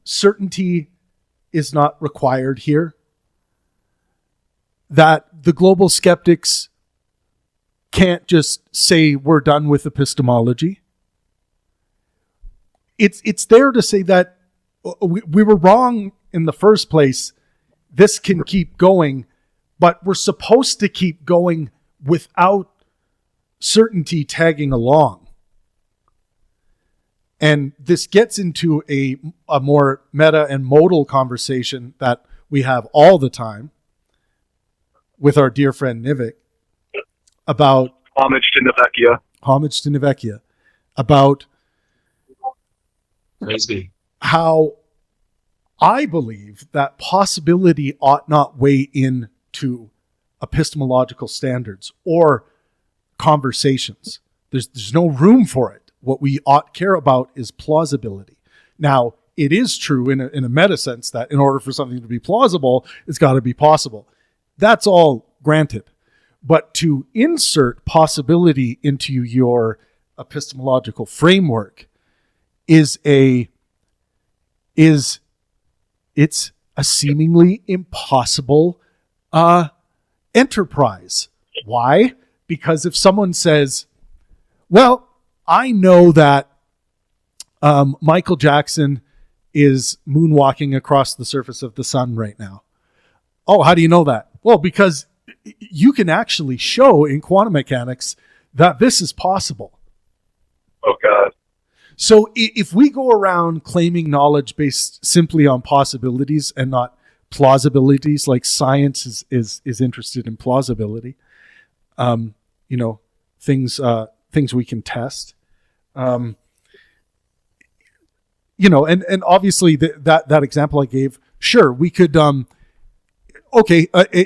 Speaker 1: certainty is not required here. That the global skeptics can't just say we're done with epistemology. It's there to say that we were wrong in the first place. This can keep going, but we're supposed to keep going without certainty tagging along. And this gets into a more meta and modal conversation that we have all the time with our dear friend Nivek about
Speaker 3: homage to Nivecchia, about how I believe that possibility ought not weigh into epistemological standards or conversations. There's no room for it. What we ought care about is plausibility. Now, it is true in a meta sense that in order for something to be plausible, it's got to be possible. That's all granted. But to insert possibility into your epistemological framework it's a seemingly impossible enterprise. Why? Because if someone says, well, I know that Michael Jackson is moonwalking across the surface of the sun right now. Oh, how do you know that? Well, because you can actually show in quantum mechanics that this is possible. Oh, God.
Speaker 1: So if we go around claiming knowledge based simply on possibilities and not plausibilities, like science is interested in plausibility, things we can test, and obviously that example I gave, sure, we could,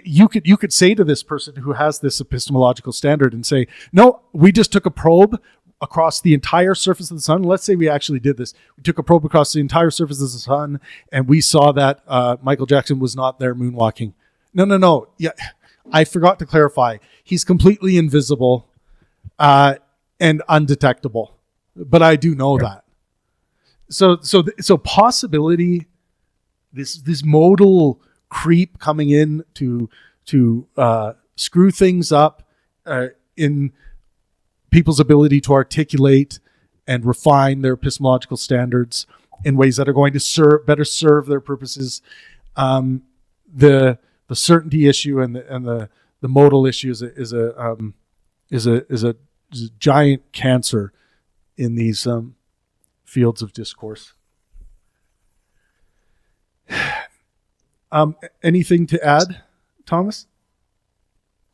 Speaker 1: you could say to this person who has this epistemological standard and say, no, we just took a probe across the entire surface of the sun. Let's say we actually did this. We took a probe across the entire surface of the sun and we saw that Michael Jackson was not there moonwalking. No. Yeah, I forgot to clarify. He's completely invisible and undetectable. But I do know that. So possibility, this modal creep coming in to screw things up in people's ability to articulate and refine their epistemological standards in ways that are going to better serve their purposes. The certainty issue and the modal issue is a giant cancer in these fields of discourse. Anything to add, Thomas?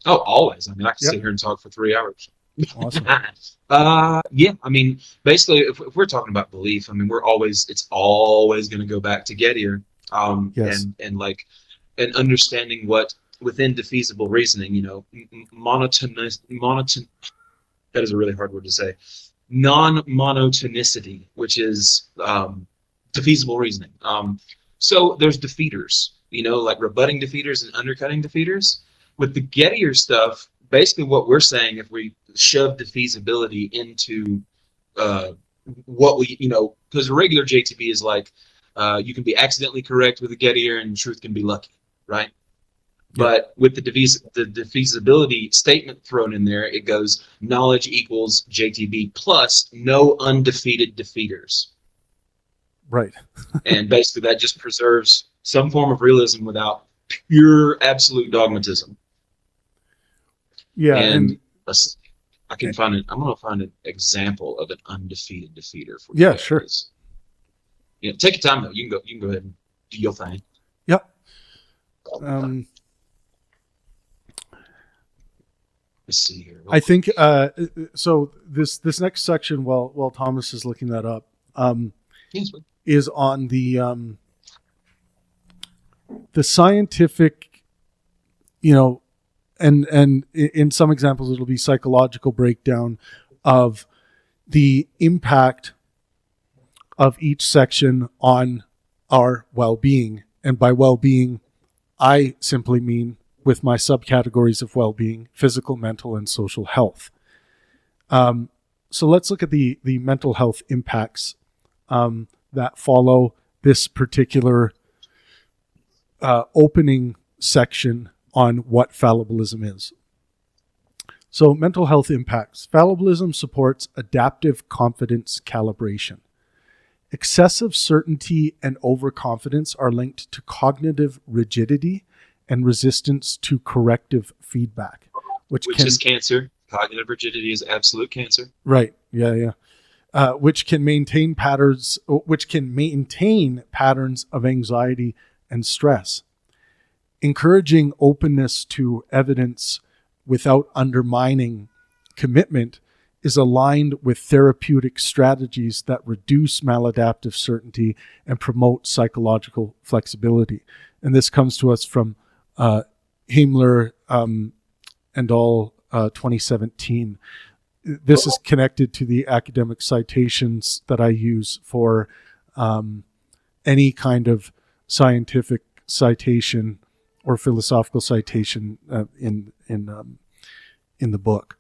Speaker 2: Oh, always. I mean, I can sit here and talk for 3 hours.
Speaker 1: Awesome.
Speaker 2: Basically, if we're talking about belief, I mean, it's always going to go back to Gettier,
Speaker 1: yes.
Speaker 2: and understanding what within defeasible reasoning, monotonous, that is a really hard word to say. non-monotonicity, which is defeasible reasoning. So there's defeaters, like rebutting defeaters and undercutting defeaters. With the Gettier stuff, basically what we're saying, if we shove defeasibility into what we, because a regular JTB is like, you can be accidentally correct with a Gettier and truth can be lucky, right? But with the defeasibility statement thrown in there, it goes knowledge equals JTB plus no undefeated defeaters.
Speaker 1: Right.
Speaker 2: And basically that just preserves some form of realism without pure absolute dogmatism.
Speaker 1: Yeah.
Speaker 2: And I can find it. I'm going to find an example of an undefeated defeater for you.
Speaker 1: Yeah,
Speaker 2: guys.
Speaker 1: sure.
Speaker 2: Take your time though. You can go ahead and do your thing.
Speaker 1: Yep.
Speaker 2: Let's see here.
Speaker 1: I think so. This next section, while Thomas is looking that up, is on the scientific, and in some examples it'll be psychological breakdown of the impact of each section on our well-being, and by well-being, I simply mean, with my subcategories of well-being, physical, mental, and social health. So let's look at the mental health impacts that follow this particular opening section on what fallibilism is. So mental health impacts. Fallibilism supports adaptive confidence calibration. Excessive certainty and overconfidence are linked to cognitive rigidity and resistance to corrective feedback, which is
Speaker 2: cancer. Cognitive rigidity is absolute cancer.
Speaker 1: Right. Yeah. Which can maintain patterns of anxiety and stress. Encouraging openness to evidence without undermining commitment is aligned with therapeutic strategies that reduce maladaptive certainty and promote psychological flexibility. And this comes to us from Himmler and all 2017. This is connected to the academic citations that I use for any kind of scientific citation or philosophical citation in the book.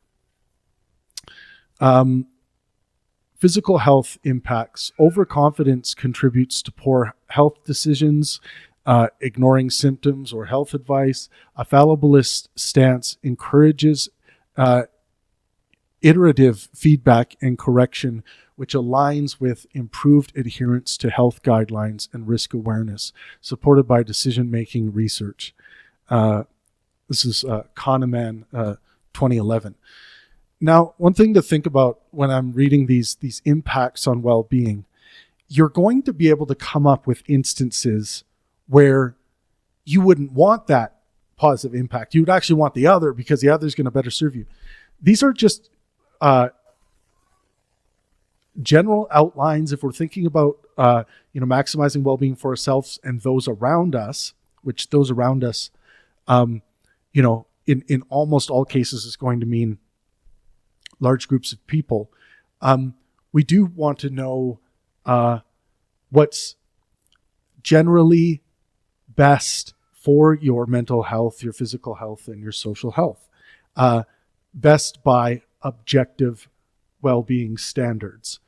Speaker 1: Physical health impacts. Overconfidence contributes to poor health decisions, ignoring symptoms or health advice. A fallibilist stance encourages iterative feedback and correction, which aligns with improved adherence to health guidelines and risk awareness, supported by decision-making research. This is Kahneman, 2011. Now, one thing to think about when I'm reading these impacts on well-being, you're going to be able to come up with instances where you wouldn't want that positive impact. You would actually want the other because the other is going to better serve you. These are just general outlines. If we're thinking about maximizing well-being for ourselves and those around us, which those around us, in almost all cases is going to mean large groups of people. We do want to know what's generally best for your mental health, your physical health, and your social health. Best by objective well-being standards.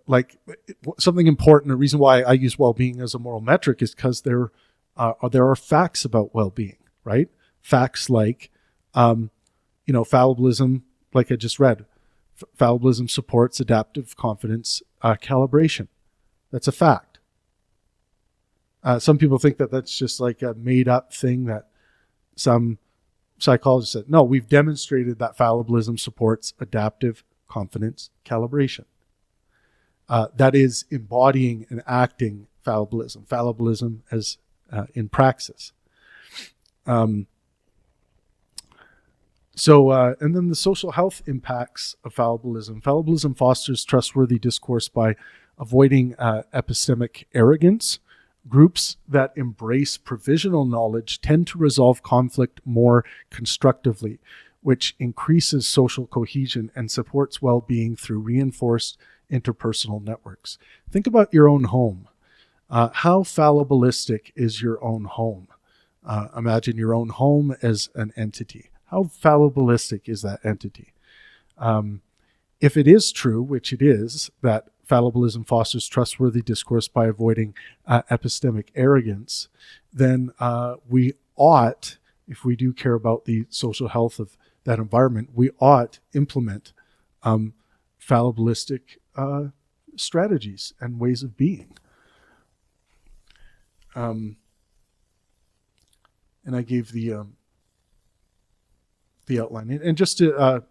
Speaker 1: Like something important, a reason why I use well-being as a moral metric is because there are facts about well-being, right? Facts like, fallibilism, like I just read, fallibilism supports adaptive confidence calibration. That's a fact. Some people think that that's just like a made-up thing that some psychologist said. No, we've demonstrated that fallibilism supports adaptive confidence calibration. That is embodying and acting fallibilism. Fallibilism as in praxis. And then the social health impacts of fallibilism. Fallibilism fosters trustworthy discourse by avoiding epistemic arrogance. Groups that embrace provisional knowledge tend to resolve conflict more constructively, which increases social cohesion and supports well-being through reinforced interpersonal networks. Think about your own home. How fallibilistic is your own home? Imagine your own home as an entity. How fallibilistic is that entity? If it is true, which it is, that fallibilism fosters trustworthy discourse by avoiding epistemic arrogance, then we ought, if we do care about the social health of that environment, we ought implement fallibilistic strategies and ways of being. And I gave the outline. And just to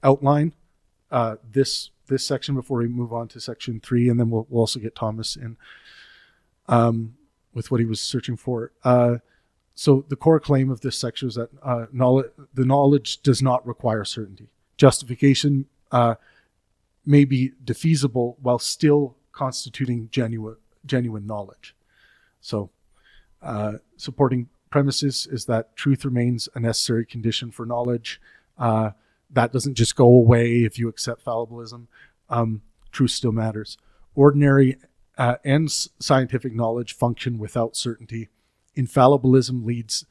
Speaker 1: outline this section before we move on to section 3, and then we'll also get Thomas in with what he was searching for. So the core claim of this section is that the knowledge does not require certainty. Justification may be defeasible while still constituting genuine knowledge. So supporting premises is that truth remains a necessary condition for knowledge. That doesn't just go away if you accept fallibilism. Truth still matters. Ordinary and scientific knowledge function without certainty. Infallibilism leads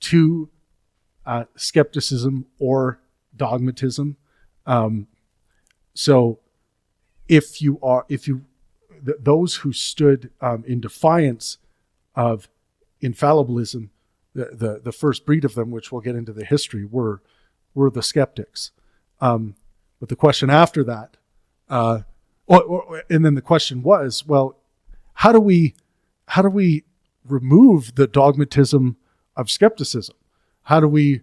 Speaker 1: to skepticism or dogmatism. So those who stood in defiance of infallibilism, the first breed of them, which we'll get into the history, were the skeptics. But the question after that, and then the question was, well, how do we remove the dogmatism of skepticism? How do we,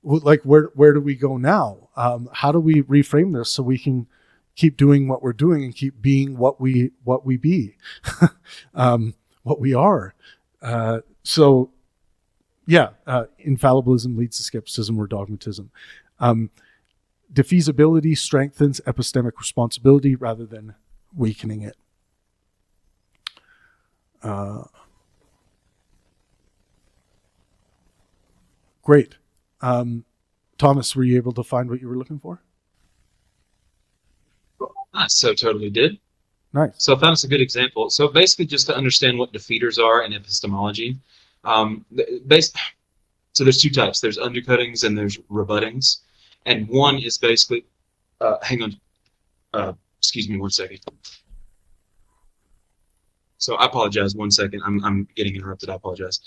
Speaker 1: where do we go now? How do we reframe this so we can keep doing what we're doing and keep being what we be, what we are? Infallibilism leads to skepticism or dogmatism. Defeasibility strengthens epistemic responsibility rather than weakening it. Great. Thomas, were you able to find what you were looking for?
Speaker 2: I so totally did.
Speaker 1: Nice.
Speaker 2: So I found us a good example. So basically, just to understand what defeaters are in epistemology, so there's two types. There's undercuttings and there's rebuttings. And one is basically, hang on, excuse me 1 second. So I apologize 1 second. I'm getting interrupted. I apologize.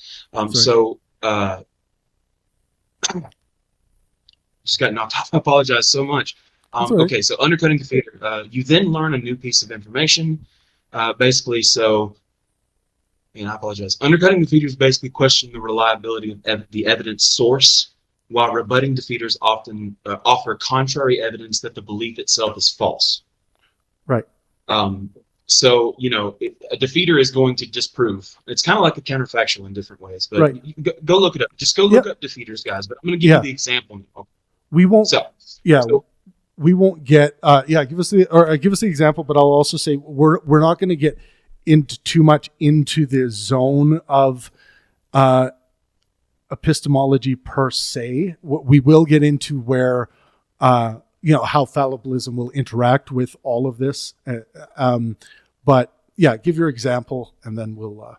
Speaker 2: Just got knocked off. I apologize so much. Okay, so undercutting defeater. You then learn a new piece of information. Basically, I apologize. Undercutting defeaters basically question the reliability of the evidence source, while rebutting defeaters often offer contrary evidence that the belief itself is false.
Speaker 1: Right.
Speaker 2: So, a defeater is going to disprove. It's kind of like a counterfactual in different ways, but
Speaker 1: right.
Speaker 2: You can go look it up. Just go look up defeaters, guys. But I'm going to give you the example.
Speaker 1: We won't. We won't get. Give us the example. But I'll also say we're not going to get into too much into the zone of epistemology per se. We will get into where how fallibilism will interact with all of this. But give your example, and then we'll.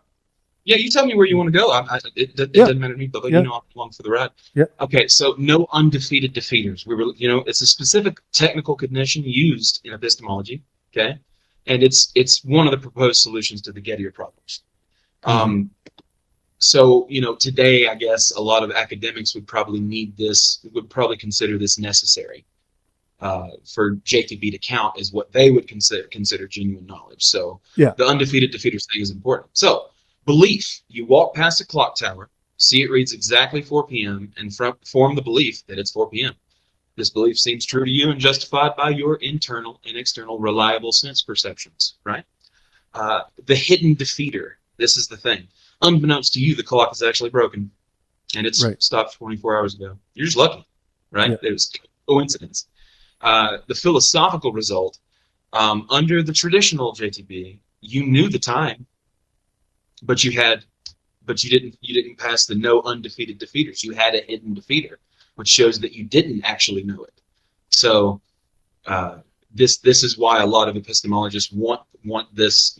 Speaker 2: You tell me where you want to go. It doesn't matter to me, but I'm along for the ride.
Speaker 1: Yeah.
Speaker 2: Okay, so no undefeated defeaters. It's a specific technical condition used in epistemology. Okay, and it's one of the proposed solutions to the Gettier problems. Mm-hmm. So today, I guess a lot of academics would probably consider this necessary for JTB to count as what they would consider genuine knowledge. So the undefeated defeaters thing is important. So belief: you walk past a clock tower, see it reads exactly 4 p.m., and form the belief that it's 4 p.m. This belief seems true to you and justified by your internal and external reliable sense perceptions, right? The hidden defeater: this is the thing. Unbeknownst to you, the clock is actually broken, and it's stopped 24 hours ago. You're just lucky, right? It was coincidence. The philosophical result: under the traditional JTB, you knew the time, but you didn't pass the no undefeated defeaters. You had a hidden defeater. which shows that you didn't actually know it. So this is why a lot of epistemologists want this,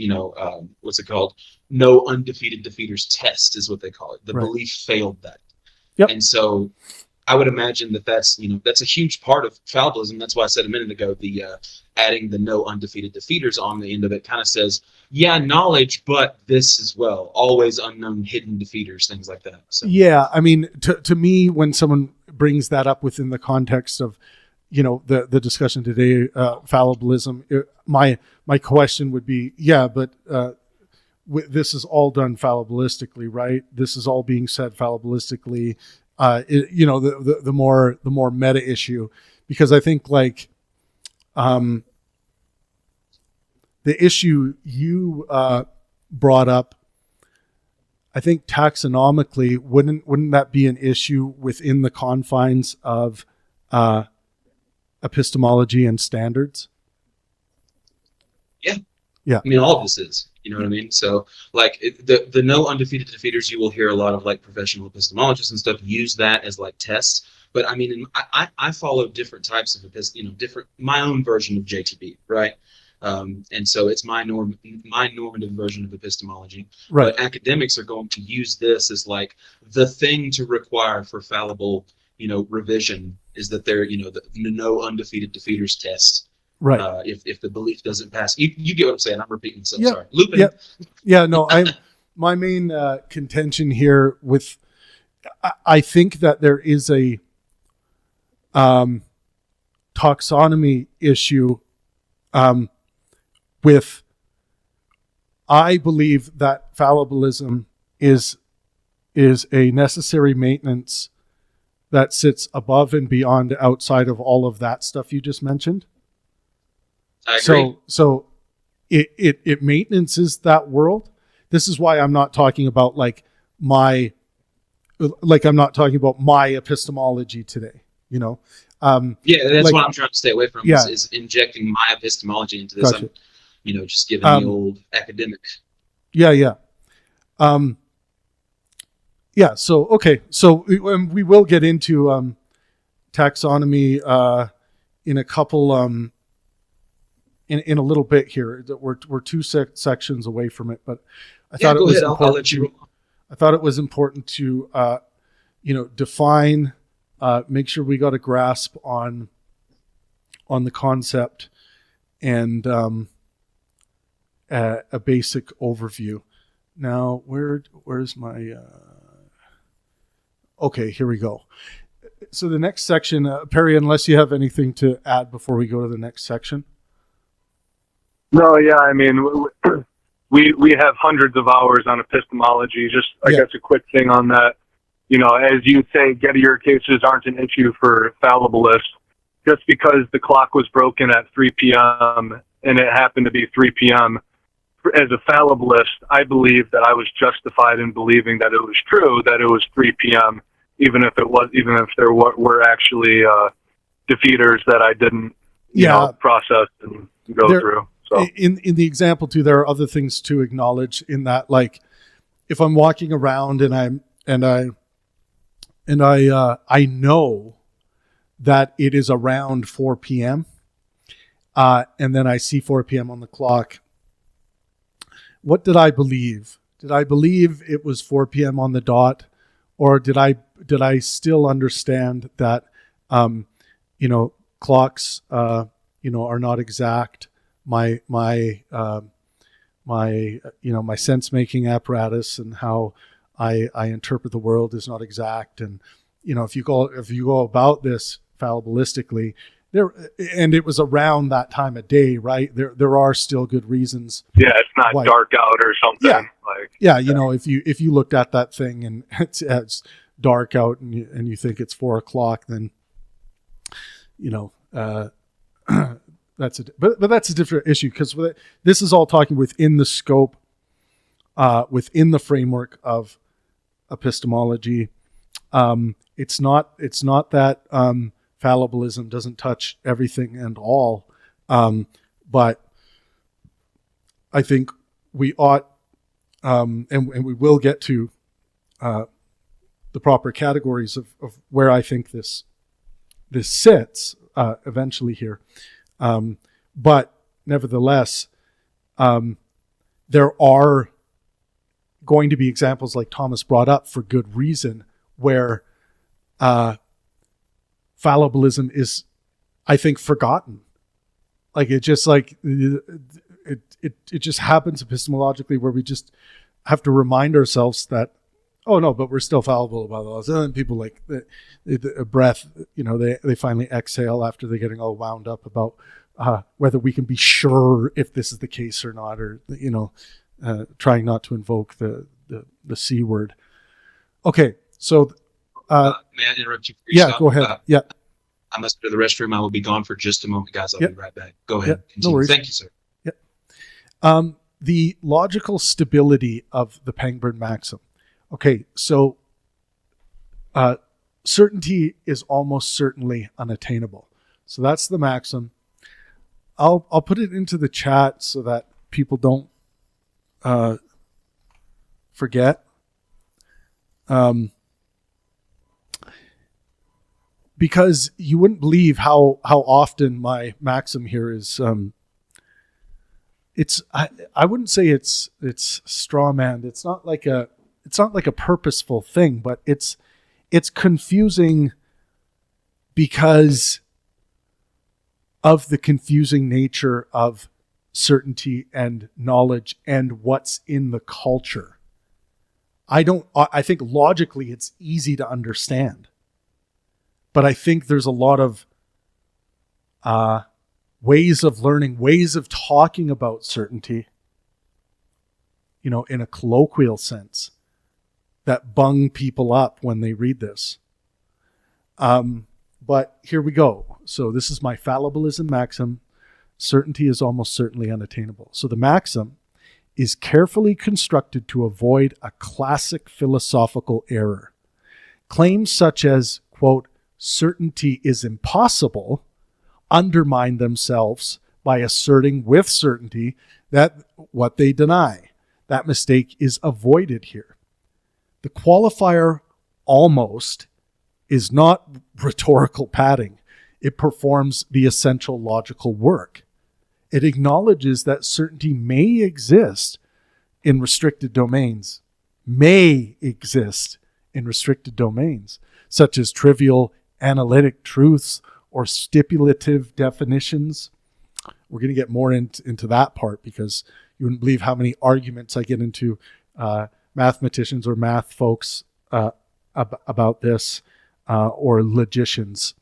Speaker 2: what's it called? No undefeated defeaters test is what they call it. The
Speaker 1: Right.
Speaker 2: belief failed that.
Speaker 1: Yep.
Speaker 2: And so I would imagine that's a huge part of fallibilism. That's why I said a minute ago, the adding the no undefeated defeaters on the end of it kind of says, yeah, knowledge, but this as well, always unknown hidden defeaters, things like that. So.
Speaker 1: Yeah, I mean, to me, when someone brings that up within the context of, the discussion today, fallibilism, my question would be, yeah, but this is all done fallibilistically, right? This is all being said fallibilistically. The more meta issue, because I think the issue you brought up, I think taxonomically, wouldn't that be an issue within the confines of epistemology and standards? Yeah.
Speaker 2: I mean, all of this is, you know what I mean? So the no undefeated defeaters, you will hear a lot of professional epistemologists and stuff use that as tests. But I mean, I follow different types of my own version of JTB, right? And so it's my normative version of epistemology.
Speaker 1: Right.
Speaker 2: But academics are going to use this as the thing to require for fallible, revision is that they're, the no undefeated defeaters test.
Speaker 1: Right.
Speaker 2: If the belief doesn't pass, you get what I'm saying. I'm repeating myself.
Speaker 1: Yeah.
Speaker 2: Sorry. Looping.
Speaker 1: Yeah. No. My main contention here I think that there is a taxonomy issue with. I believe that fallibilism is a necessary maintenance that sits above and beyond, outside of all of that stuff you just mentioned.
Speaker 2: I agree.
Speaker 1: So it maintenances that world. This is why I'm not talking about my epistemology today,
Speaker 2: Yeah, that's what I'm trying to stay away from is injecting my epistemology into this.
Speaker 1: Gotcha.
Speaker 2: I'm, just giving the old academic.
Speaker 1: Yeah. Yeah. So, okay. So we will get into taxonomy in a couple in a little bit here. We're two sections away from it, but I thought it was important.
Speaker 2: I'll let you roll.
Speaker 1: I thought it was important to define, make sure we got a grasp on the concept and a basic overview. Now, where's my okay, here we go. So the next section, Perry, unless you have anything to add before we go to the next section.
Speaker 3: No, yeah, I mean, we have hundreds of hours on epistemology. Just, I guess, a quick thing on that. As you say, Gettier cases aren't an issue for fallibilists. Just because the clock was broken at 3 p.m. and it happened to be 3 p.m., as a fallibilist, I believe that I was justified in believing that it was true that it was 3 p.m., even if there were actually defeaters that I didn't process and go through. So
Speaker 1: in the example too, there are other things to acknowledge in that, if I'm walking around and I know that it is around 4 p.m. And then I see 4 p.m. on the clock. What did I believe? Did I believe it was 4 p.m. on the dot, or did I still understand that clocks are not exact? My sense making apparatus and how I interpret the world is not exact. And if you go about this fallibilistically, and it was around that time of day, right? There are still good reasons.
Speaker 3: Yeah, it's not dark out or something.
Speaker 1: If you looked at that thing and it's dark out and you think it's 4 o'clock, then that's a different issue, because this is all talking within the scope, within the framework of epistemology. It's not that fallibilism doesn't touch everything and all, but I think we ought, and we will get to the proper categories of where I think this sits eventually here. But nevertheless, there are going to be examples like Thomas brought up for good reason where fallibilism is, I think, forgotten. Like it just like it just happens epistemologically where we just have to remind ourselves that, oh no, but we're still fallible about laws. And then people like a breath, they finally exhale after they're getting all wound up about whether we can be sure if this is the case or not, or trying not to invoke the C word. Okay, so
Speaker 2: may I interrupt you?
Speaker 1: Yeah, go ahead. Yeah.
Speaker 2: I must go to the restroom. I will be gone for just a moment, guys. I'll be right back. Go ahead.
Speaker 1: No worries.
Speaker 2: Thank you, sir.
Speaker 1: Yeah. The logical stability of the Pangburn maxim. Okay, so certainty is almost certainly unattainable. So that's the maxim. I'll put it into the chat so that people don't forget. Because you wouldn't believe how often my maxim here is. I wouldn't say it's straw man. It's not like a purposeful thing, but it's confusing because of the confusing nature of certainty and knowledge and what's in the culture. I think logically it's easy to understand. But I think there's a lot of ways of learning, ways of talking about certainty, in a colloquial sense, that bung people up when they read this. But here we go. So this is my fallibilism maxim. Certainty is almost certainly unattainable. So the maxim is carefully constructed to avoid a classic philosophical error. Claims such as, quote, certainty is impossible, undermine themselves by asserting with certainty that what they deny. That mistake is avoided here. The qualifier almost is not rhetorical padding. It performs the essential logical work. It acknowledges that certainty may exist in restricted domains, such as trivial analytic truths or stipulative definitions. We're going to get more into that part because you wouldn't believe how many arguments I get into mathematicians or math folks about this or logicians.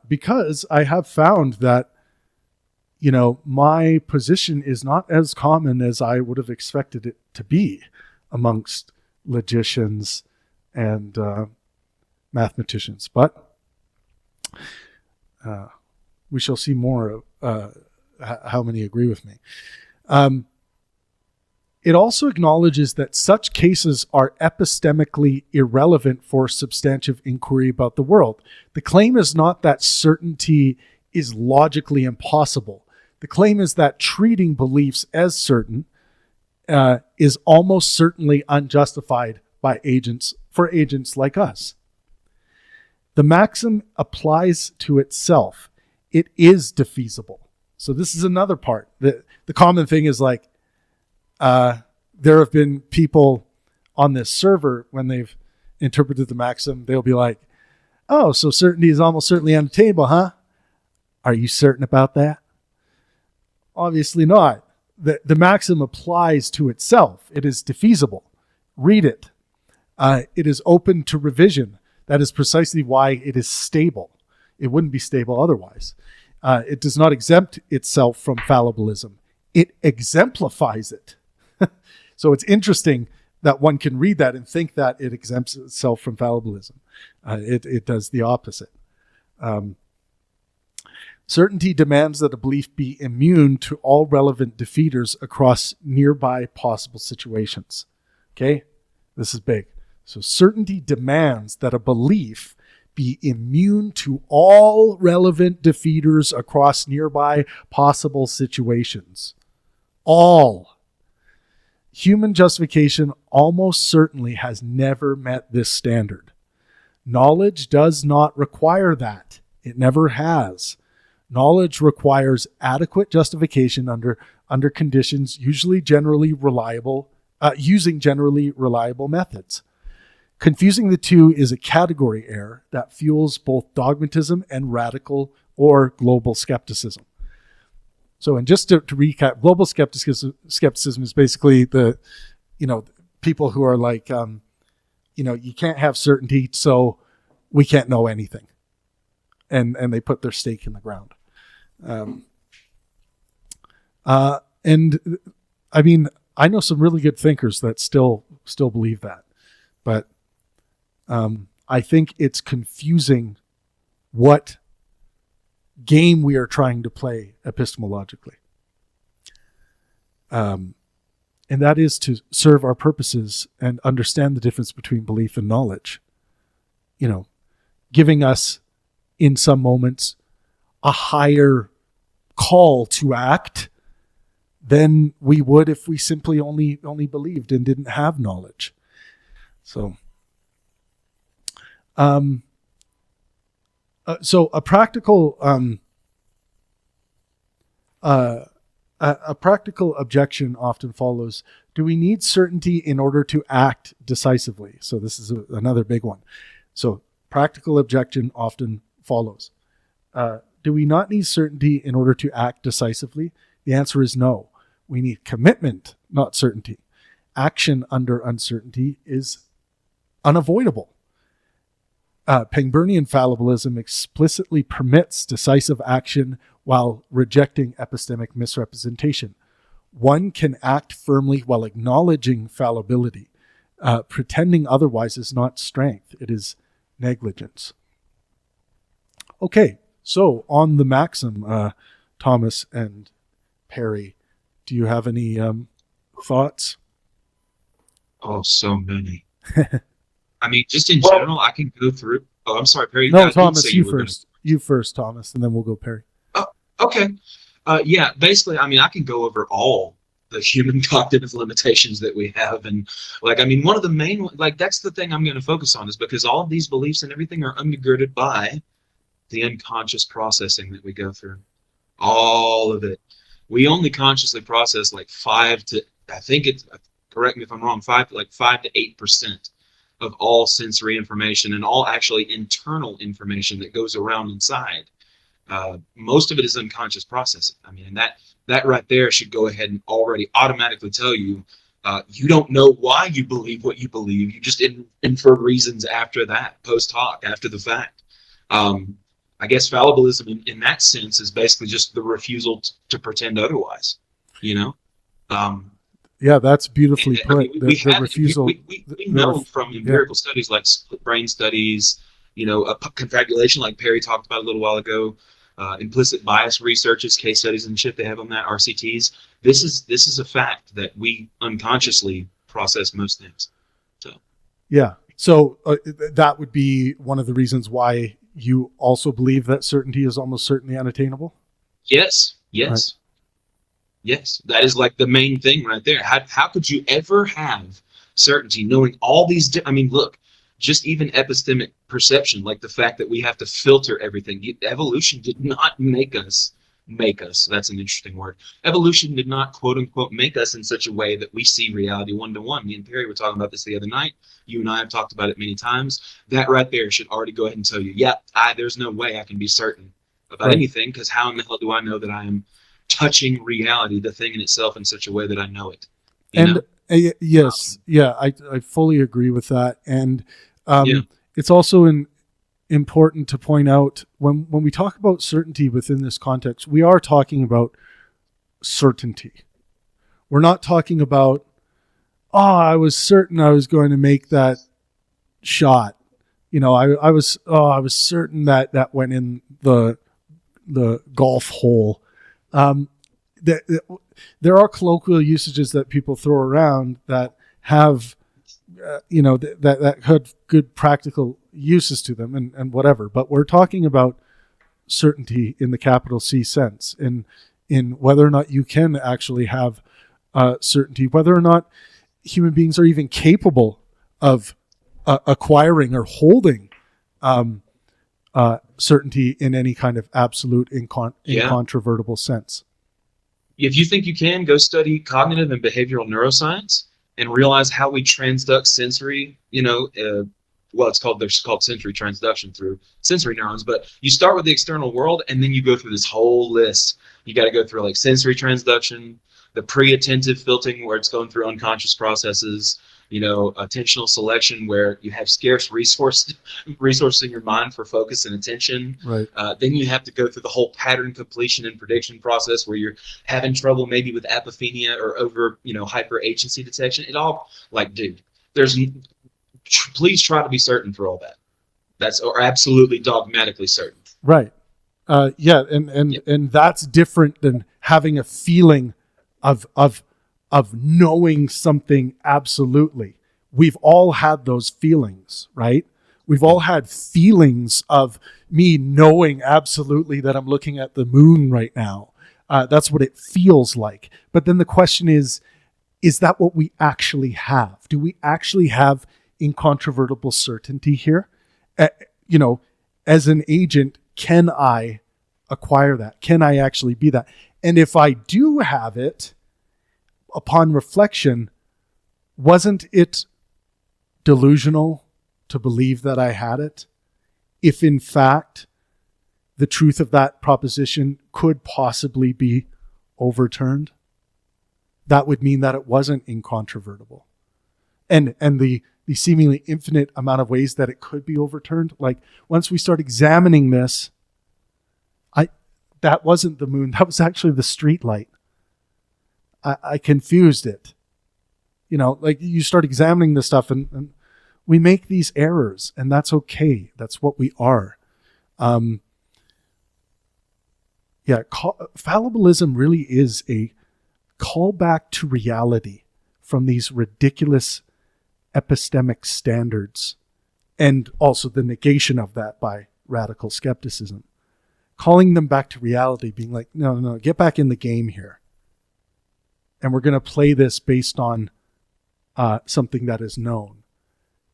Speaker 1: Because I have found that, my position is not as common as I would have expected it to be amongst logicians and mathematicians, but we shall see more of how many agree with me. It also acknowledges that such cases are epistemically irrelevant for substantive inquiry about the world. The claim is not that certainty is logically impossible. The claim is that treating beliefs as certain is almost certainly unjustified by agents like us. The maxim applies to itself. It is defeasible. So this is another part. The common thing is like, there have been people on this server, when they've interpreted the maxim, they'll be like, oh, so certainty is almost certainly unattainable, huh? Are you certain about that? Obviously not. The maxim applies to itself. It is defeasible. Read it. It is open to revision. That is precisely why it is stable. It wouldn't be stable otherwise. It does not exempt itself from fallibilism. It exemplifies it. So it's interesting that one can read that and think that it exempts itself from fallibilism. It does the opposite. Certainty demands that a belief be immune to all relevant defeaters across nearby possible situations. Okay? This is big. So certainty demands that a belief be immune to all relevant defeaters across nearby possible situations. All. Human justification almost certainly has never met this standard. Knowledge does not require that. It never has. Knowledge requires adequate justification under conditions usually generally reliable, using generally reliable methods. Confusing the two is a category error that fuels both dogmatism and radical or global skepticism. So, and just to recap, global skepticism is basically the, people who are like, you can't have certainty, so we can't know anything. And they put their stake in the ground. And I mean, I know some really good thinkers that still believe that, but I think it's confusing what game we are trying to play epistemologically. And that is to serve our purposes and understand the difference between belief and knowledge. Giving us, in some moments, a higher call to act than we would if we simply only believed and didn't have knowledge. So, so a practical objection often follows: do we need certainty in order to act decisively? So this is another big one. So practical objection often follows. Do we not need certainty in order to act decisively? The answer is no. We need commitment, not certainty. Action under uncertainty is unavoidable. Pangburnian fallibilism explicitly permits decisive action while rejecting epistemic misrepresentation. One can act firmly while acknowledging fallibility. Pretending otherwise is not strength, it is negligence. Okay, so on the maxim, Thomas and Perry, do you have any thoughts?
Speaker 2: Oh, so many. I mean, just in general, I can go through. Oh, I'm sorry, Perry.
Speaker 1: No, Thomas, you first. You first, Thomas, and then we'll go Perry.
Speaker 2: Oh, okay. Yeah, basically, I mean, I can go over all the human cognitive limitations that we have. And, one of the main, that's the thing I'm going to focus on, is because all of these beliefs and everything are undergirded by the unconscious processing that we go through. All of it. We only consciously process correct me if I'm wrong, 5 to 8% of all sensory information and all actually internal information that goes around inside. Most of it is unconscious processing. I mean, and that right there should go ahead and already automatically tell you, you don't know why you believe what you believe. You just infer reasons after that, post hoc, after the fact. I guess fallibilism in that sense is basically just the refusal to pretend otherwise,
Speaker 1: Yeah, that's beautifully put.
Speaker 2: We know from empirical studies like split brain studies, a confabulation like Perry talked about a little while ago, implicit bias researches, case studies and shit they have on that, RCTs. This is a fact that we unconsciously process most things. So
Speaker 1: yeah, so that would be one of the reasons why you also believe that certainty is almost certainly unattainable? Yes.
Speaker 2: Right. Yes, that is the main thing right there. How could you ever have certainty knowing all these look, just even epistemic perception, like the fact that we have to filter everything. Evolution did not make us. That's an interesting word. Evolution did not, quote unquote, make us in such a way that we see reality one-to-one. Me and Perry were talking about this the other night. You and I have talked about it many times. That right there should already go ahead and tell you, there's no way I can be certain about anything, because how in the hell do I know that I am touching reality, the thing in itself, in such a way that I know it?
Speaker 1: Yes, I fully agree with that. And it's also important to point out when we talk about certainty within this context, we are talking about certainty. We're not talking about, I was certain I was going to make that shot. I was certain that went in the golf hole. There are colloquial usages that people throw around that have, that had good practical uses to them and whatever. But we're talking about certainty in the capital C sense, in whether or not you can actually have certainty, whether or not human beings are even capable of acquiring or holding certainty in any kind of absolute, incontrovertible sense.
Speaker 2: If you think you can, go study cognitive and behavioral neuroscience and realize how we transduct sensory, there's called sensory transduction through sensory neurons, but you start with the external world and then you go through this whole list. You got to go through like sensory transduction, the pre-attentive filtering where it's going through unconscious processes, attentional selection where you have scarce resources in your mind for focus and attention.
Speaker 1: Right.
Speaker 2: Then you have to go through the whole pattern completion and prediction process where you're having trouble maybe with apophenia or over, hyper agency detection. It all please try to be certain for all that. Or absolutely dogmatically certain.
Speaker 1: Right. And that's different than having a feeling of knowing something absolutely. We've all had those feelings, right? We've all had feelings of me knowing absolutely that I'm looking at the moon right now. That's what it feels like. But then the question is that what we actually have? Do we actually have incontrovertible certainty here? As an agent, can I acquire that? Can I actually be that? And if I do have it, upon reflection, wasn't it delusional to believe that I had it? If in fact the truth of that proposition could possibly be overturned, that would mean that it wasn't incontrovertible. And the seemingly infinite amount of ways that it could be overturned, like once we start examining this, that wasn't the moon, that was actually the street light. I confused it. Like you start examining this stuff and we make these errors, and that's okay. That's what we are. Fallibilism really is a callback to reality from these ridiculous epistemic standards, and also the negation of that by radical skepticism. Calling them back to reality, being like, no, get back in the game here. And we're going to play this based on something that is known.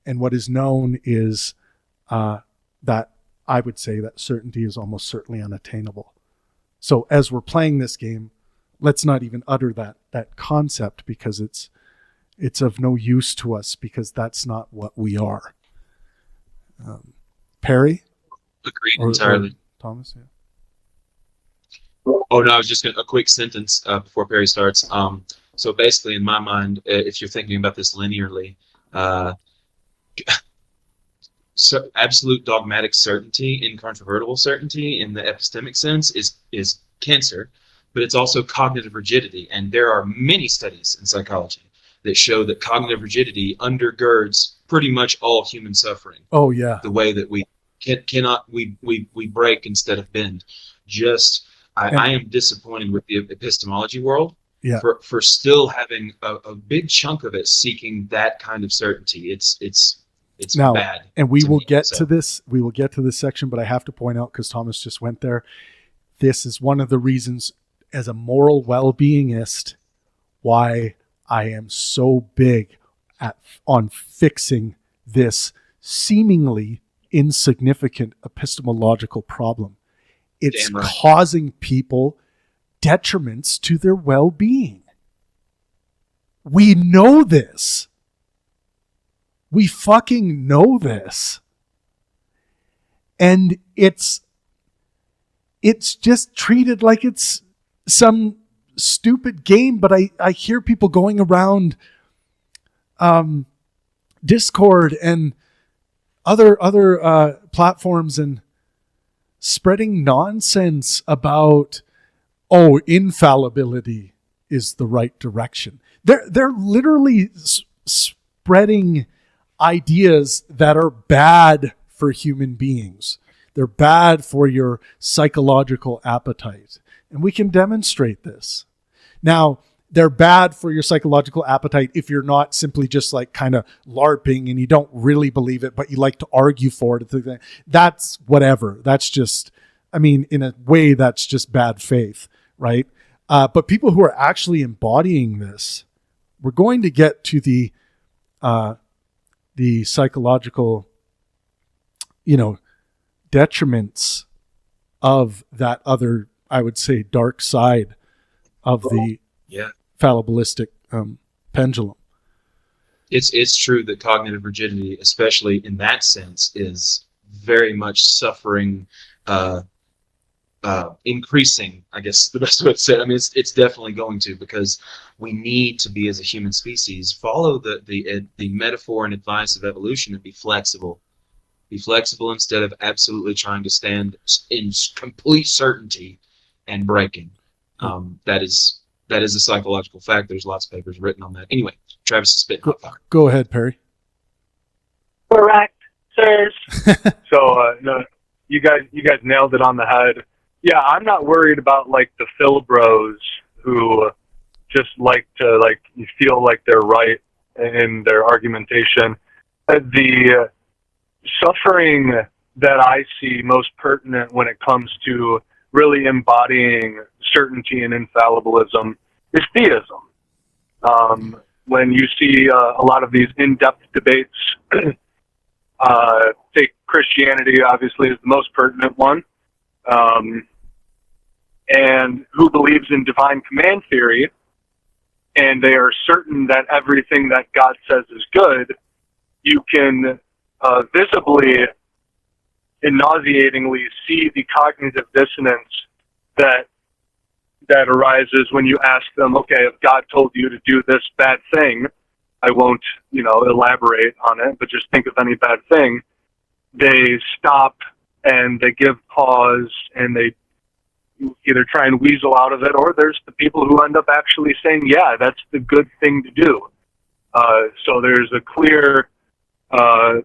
Speaker 1: And what is known is that I would say that certainty is almost certainly unattainable. So as we're playing this game, let's not even utter that concept, because it's of no use to us, because that's not what we are. Perry?
Speaker 2: Agreed entirely.
Speaker 1: Or Thomas, yeah.
Speaker 2: Oh, no, I was just going to, a quick sentence before Perry starts. So basically, in my mind, if you're thinking about this linearly, so absolute dogmatic certainty, incontrovertible certainty in the epistemic sense is cancer, but it's also cognitive rigidity. And there are many studies in psychology that show that cognitive rigidity undergirds pretty much all human suffering.
Speaker 1: Oh, yeah.
Speaker 2: The way that we we break instead of bend. I am disappointed with the epistemology world for still having a big chunk of it seeking that kind of certainty. It's now, bad.
Speaker 1: And we will get to this. We will get to this section, but I have to point out, because Thomas just went there, this is one of the reasons, as a moral well-beingist, why I am so big on fixing this seemingly insignificant epistemological problem. It's causing people detriments to their well-being. We know this. We fucking know this. And it's just treated like it's some stupid game, but I hear people going around Discord and other platforms and spreading nonsense about, infallibility is the right direction. They're literally spreading ideas that are bad for human beings. They're bad for your psychological appetite. And we can demonstrate this. Now, they're bad for your psychological appetite if you're not simply just like kind of LARPing and you don't really believe it, but you like to argue for it. That's whatever. That's just, in a way, that's just bad faith, right? But people who are actually embodying this, we're going to get to the psychological detriments of that other, I would say, dark side of the fallibilistic pendulum.
Speaker 2: It's true that cognitive rigidity, especially in that sense, is very much suffering, increasing, I guess the best way to say it. I mean, it's definitely going to, because we need to be, as a human species, follow the metaphor and advice of evolution and be flexible. Be flexible instead of absolutely trying to stand in complete certainty and breaking. That is a psychological fact. There's lots of papers written on that. Anyway, Travis is spitting hot fire.
Speaker 1: Go ahead, Perry.
Speaker 3: Correct, sirs. So no, you guys nailed it on the head. Yeah, I'm not worried about like the Phil bros who just like to you feel like they're right in their argumentation. The suffering that I see most pertinent when it comes to really embodying certainty and infallibilism is theism. When you see a lot of these in-depth debates, take Christianity obviously is the most pertinent one, and who believes in divine command theory, and they are certain that everything that God says is good, you can visibly and nauseatingly see the cognitive dissonance that arises when you ask them, okay, if God told you to do this bad thing, I won't, elaborate on it, but just think of any bad thing. They stop and they give pause and they either try and weasel out of it, or there's the people who end up actually saying, yeah, that's the good thing to do. So there's a clear, I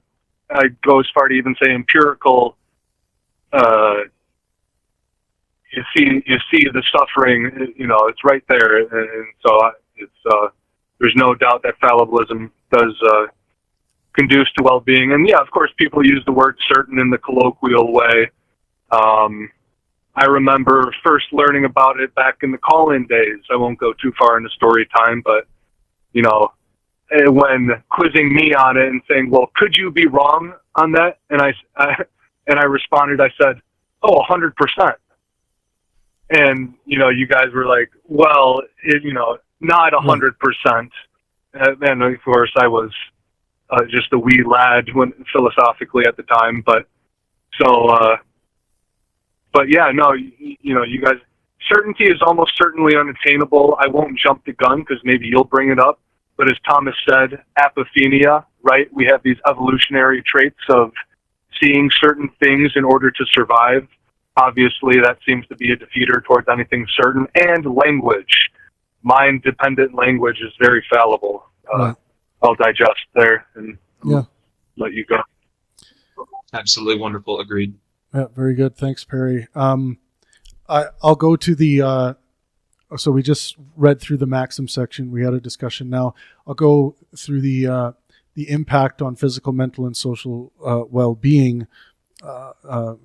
Speaker 3: go as far to even say empirical, you see the suffering, it's right there. And so there's no doubt that fallibilism does conduce to well-being. And yeah, of course, people use the word certain in the colloquial way. I remember first learning about it back in the call-in days. I won't go too far into story time, but, when quizzing me on it and saying, well, could you be wrong on that? And I responded, I said, 100%. And, you guys were like, well, not 100%. And of course I was just a wee lad philosophically at the time. But yeah, no, you guys, certainty is almost certainly unattainable. I won't jump the gun because maybe you'll bring it up. But as Thomas said, apophenia, right? We have these evolutionary traits of seeing certain things in order to survive. Obviously, that seems to be a defeater towards anything certain. And language. Mind-dependent language is very fallible.
Speaker 1: Right.
Speaker 3: I'll digest there and let you go.
Speaker 2: Absolutely wonderful. Agreed.
Speaker 1: Yeah, very good. Thanks, Perry. I'll go to the... So we just read through the maxim section. We had a discussion. Now I'll go through the impact on physical, mental, and social well-being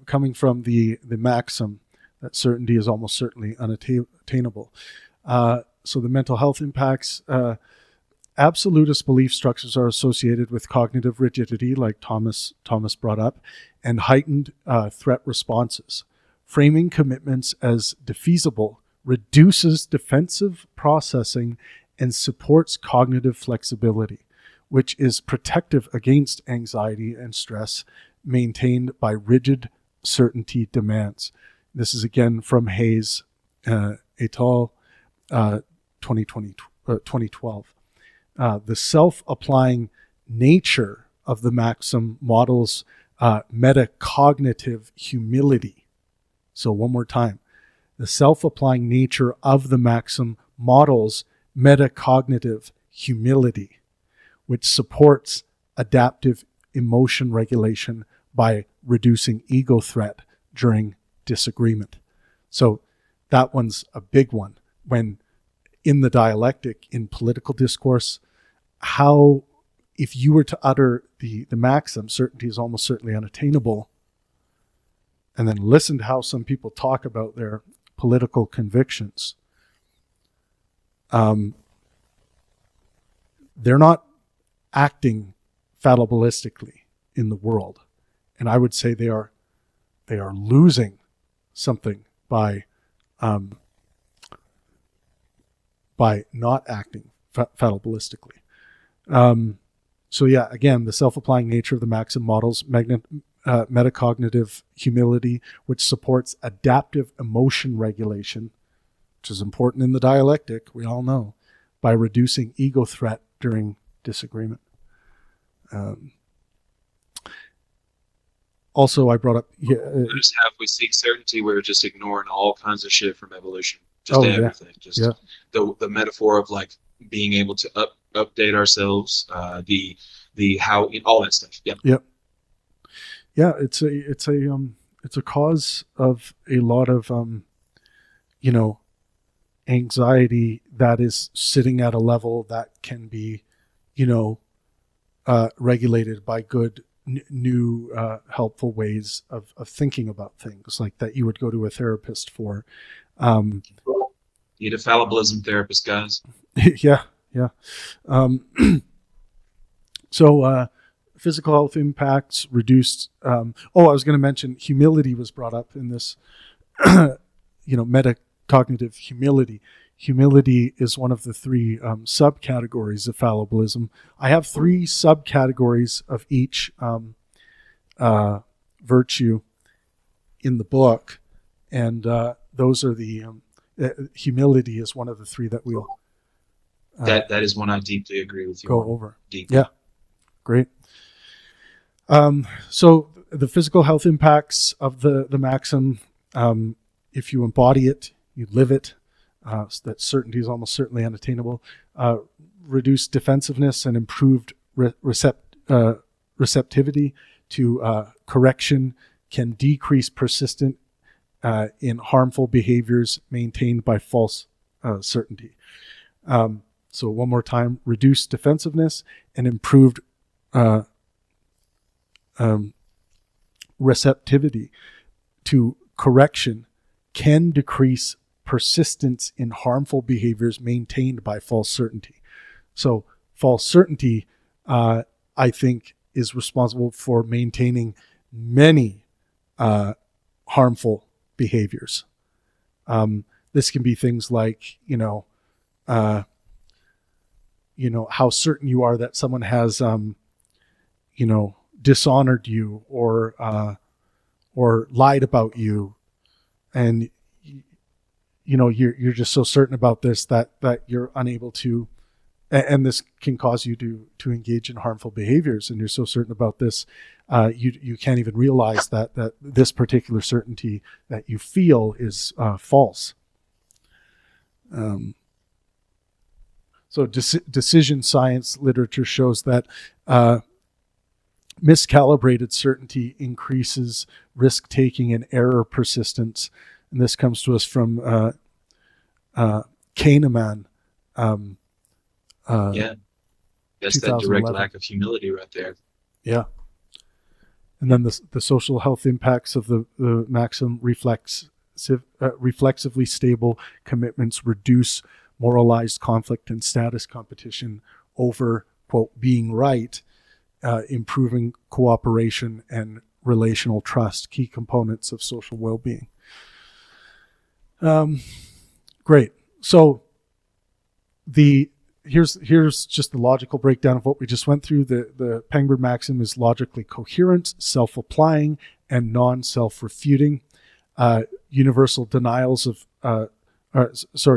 Speaker 1: coming from the maxim that certainty is almost certainly unattainable. So the mental health impacts. Absolutist belief structures are associated with cognitive rigidity, like Thomas brought up, and heightened threat responses. Framing commitments as defeasible reduces defensive processing and supports cognitive flexibility, which is protective against anxiety and stress maintained by rigid certainty demands. This is again from Hayes et al., 2012. The self-applying nature of the maxim models metacognitive humility. So one more time. The self-applying nature of the maxim models metacognitive humility, which supports adaptive emotion regulation by reducing ego threat during disagreement. So that one's a big one. When in the dialectic, in political discourse, how, if you were to utter the maxim, certainty is almost certainly unattainable, and then listen to how some people talk about their political convictions, they're not acting fallibilistically in the world. And I would say they are losing something by not acting fallibilistically. So yeah, again, the self-applying nature of the maxim models metacognitive humility, which supports adaptive emotion regulation, which is important in the dialectic, we all know, by reducing ego threat during disagreement. Also, I brought up...
Speaker 2: Just have we seek certainty, we're just ignoring all kinds of shit from evolution. Just everything. Yeah. Just the metaphor of like being able to update ourselves, the how, all that stuff. Yep.
Speaker 1: Yep. Yeah, it's a cause of a lot of anxiety that is sitting at a level that can be, regulated by good new helpful ways of thinking about things, like that you would go to a therapist for.
Speaker 2: Need a fallibilism therapist, guys.
Speaker 1: Yeah. So physical health impacts, reduced. I was going to mention humility was brought up in this. Metacognitive humility. Humility is one of the three subcategories of fallibilism. I have three subcategories of each virtue in the book, and those are the humility is one of the three that we'll
Speaker 2: that is one I deeply agree with you
Speaker 1: go
Speaker 2: on.
Speaker 1: over.
Speaker 2: Deeply.
Speaker 1: Yeah, great. So the physical health impacts of the maxim, if you embody it, you live it, that certainty is almost certainly unattainable. Reduced defensiveness and improved receptivity to correction can decrease persistent in harmful behaviors maintained by false certainty. So one more time, reduced defensiveness and improved receptivity to correction can decrease persistence in harmful behaviors maintained by false certainty. So false certainty, I think, is responsible for maintaining many harmful behaviors. This can be things like, how certain you are that someone has, dishonored you or lied about you, and you're just so certain about this that you're unable to, and this can cause you to engage in harmful behaviors, and you're so certain about this, you can't even realize that this particular certainty that you feel is false. So decision science literature shows that miscalibrated certainty increases risk-taking and error persistence. And this comes to us from Kahneman.
Speaker 2: That's that direct lack of humility right there.
Speaker 1: Yeah. And then the social health impacts of the maxim reflexively stable commitments reduce moralized conflict and status competition over, quote, being right, improving cooperation and relational trust, key components of social well-being. Great. So here's just the logical breakdown of what we just went through. The Pangburn maxim is logically coherent, self-applying, and non-self-refuting. Universal denials of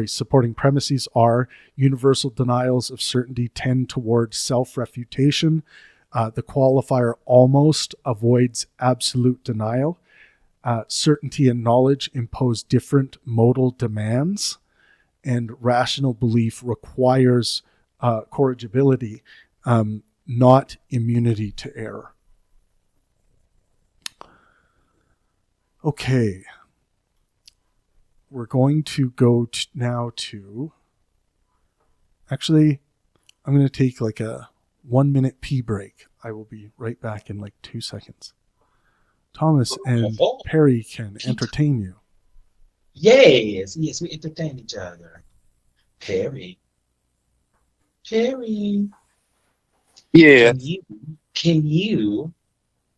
Speaker 1: supporting premises are universal denials of certainty tend towards self-refutation. The qualifier almost avoids absolute denial. Certainty and knowledge impose different modal demands, and rational belief requires corrigibility, not immunity to error. Okay. We're going to go now to... Actually, I'm going to take like a 1-minute pee break. I will be right back in like 2 seconds. Thomas and Perry can entertain you.
Speaker 2: Yes, we entertain each other. Perry.
Speaker 3: Yeah.
Speaker 2: Can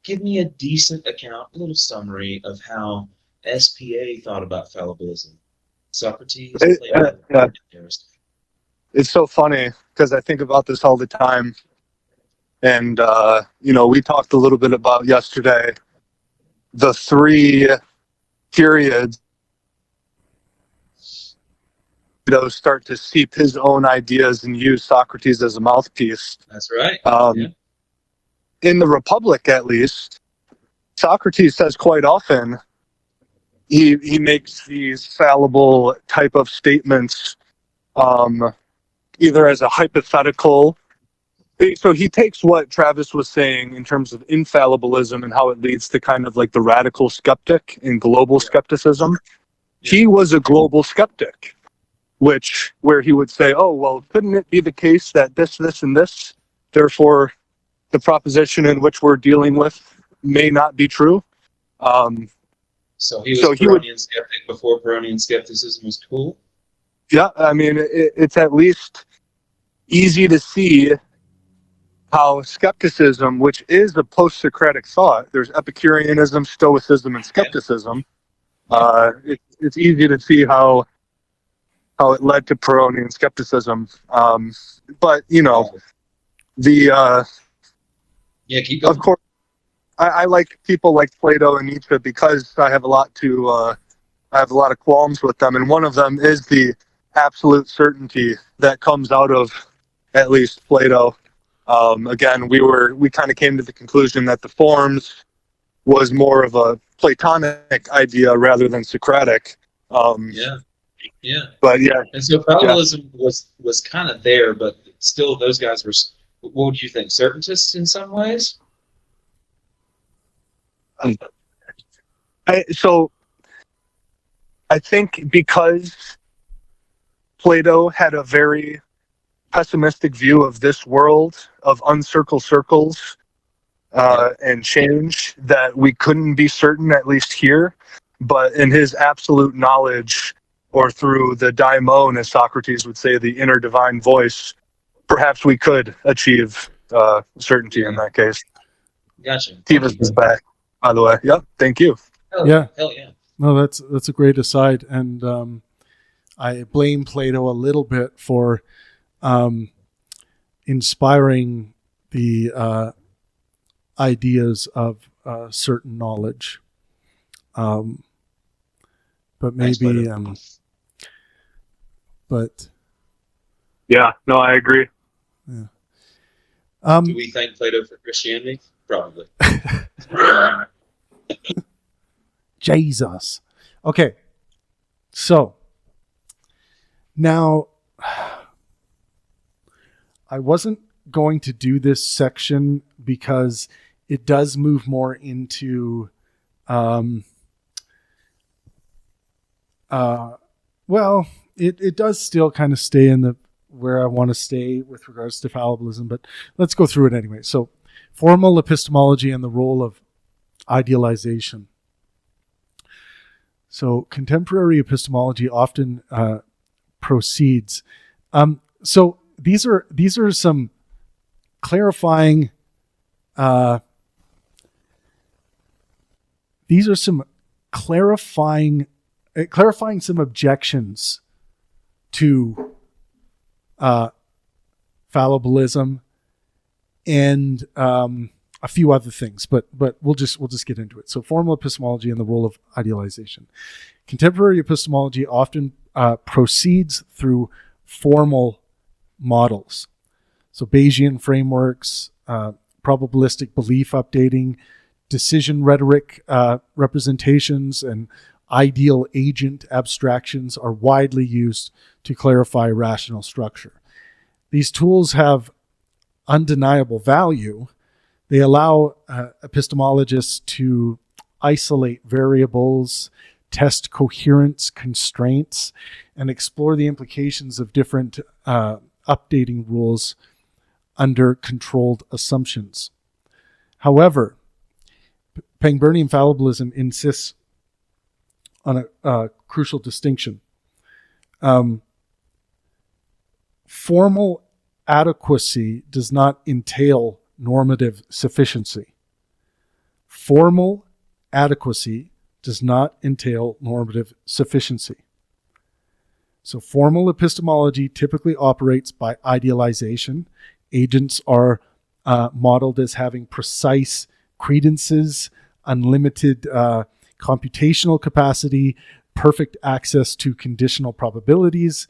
Speaker 2: give me a decent account, a little summary of how SPA thought about fallibilism. Socrates, Plato,
Speaker 3: Yeah.
Speaker 2: Aristotle.
Speaker 3: It's so funny because I think about this all the time. And, we talked a little bit about yesterday the three periods start to seep his own ideas and use Socrates as a mouthpiece.
Speaker 2: That's right.
Speaker 3: In the Republic, at least, Socrates says quite often he makes these fallible type of statements, either as a hypothetical. So he takes what Travis was saying in terms of infallibilism and how it leads to kind of like the radical skeptic and global skepticism.
Speaker 2: Yeah.
Speaker 3: He was a global skeptic, where he would say, oh, well, couldn't it be the case that this, and this, therefore the proposition in which we're dealing with may not be true?
Speaker 2: So he was Pyrrhonian skeptic before Pyrrhonian skepticism was cool?
Speaker 3: Yeah, I mean, it's at least easy to see how skepticism, which is a post-Socratic thought, there's Epicureanism, Stoicism, and skepticism. It's easy to see how it led to Pyrrhonian skepticism. But
Speaker 2: keep going.
Speaker 3: Of course, I like people like Plato and Nietzsche because I have a lot of qualms with them, and one of them is the absolute certainty that comes out of at least Plato. Again, we kind of came to the conclusion that the forms was more of a Platonic idea rather than Socratic.
Speaker 2: Yeah.
Speaker 3: But yeah.
Speaker 2: And so fallibilism was kind of there, but still those guys were, what would you think, certaintists in some ways?
Speaker 3: I think because Plato had a very pessimistic view of this world, of uncircled circles and change, that we couldn't be certain, at least here. But in his absolute knowledge, or through the daimon, as Socrates would say, the inner divine voice, perhaps we could achieve certainty in that case.
Speaker 2: Gotcha.
Speaker 3: Tivas is back, by the way. Yep, thank you.
Speaker 2: Hell yeah.
Speaker 1: No, that's a great aside, and I blame Plato a little bit for inspiring the ideas of certain knowledge. But maybe, but
Speaker 3: yeah, no, I agree.
Speaker 1: Yeah.
Speaker 2: Do we thank Plato for Christianity? Probably.
Speaker 1: Jesus. Okay. So now I wasn't going to do this section because it does move more into it does still kind of stay in the where I want to stay with regards to fallibilism, but let's go through it anyway. So formal epistemology and the role of idealization. So contemporary epistemology often proceeds. So these are some clarifying. Clarifying some objections to fallibilism and a few other things, but we'll just get into it. So formal epistemology and the role of idealization. Contemporary epistemology often proceeds through formal models. So Bayesian frameworks, probabilistic belief updating, decision rhetoric representations, and ideal agent abstractions are widely used to clarify rational structure. These tools have undeniable value. They allow epistemologists to isolate variables, test coherence constraints, and explore the implications of different updating rules under controlled assumptions. However, Pangburnian fallibilism insists on a crucial distinction. Formal adequacy does not entail normative sufficiency. Formal adequacy does not entail normative sufficiency. So formal epistemology typically operates by idealization. Agents are modeled as having precise credences, unlimited computational capacity, perfect access to conditional probabilities,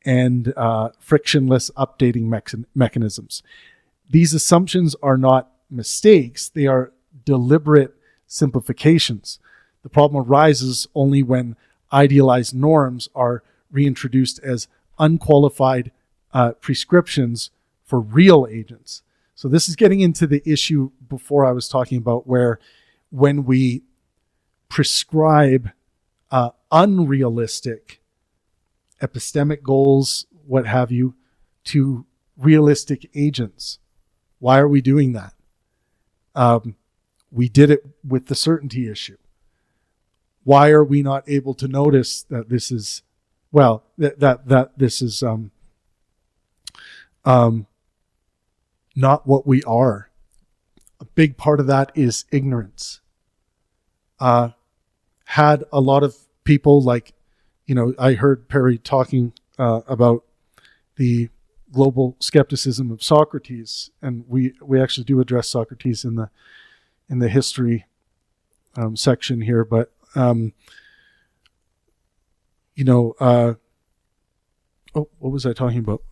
Speaker 1: and frictionless updating mechanisms. These assumptions are not mistakes, they are deliberate simplifications. The problem arises only when idealized norms are reintroduced as unqualified prescriptions for real agents. So this is getting into the issue before I was talking about, where when we prescribe unrealistic epistemic goals, what have you, to realistic agents. Why are we doing that? We did it with the certainty issue. Why are we not able to notice that this is, well, that this is not what we are? A big part of that is ignorance. Had a lot of people, like, I heard Perry talking about the global skepticism of Socrates, and we actually do address Socrates in the history section here, but what was I talking about?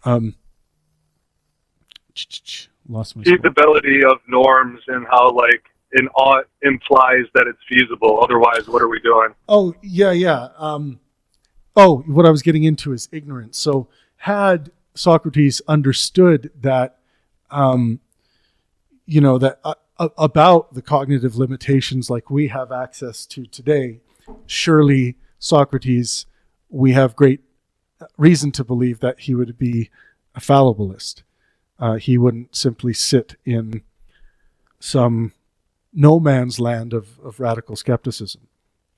Speaker 1: Lost my spot.
Speaker 3: Feasibility of norms and how, like, an ought implies that it's feasible. Otherwise, what are we doing?
Speaker 1: Oh, yeah. What I was getting into is ignorance. So had Socrates understood that, about the cognitive limitations like we have access to today, surely Socrates, we have great reason to believe that he would be a fallibilist. He wouldn't simply sit in some no man's land of radical skepticism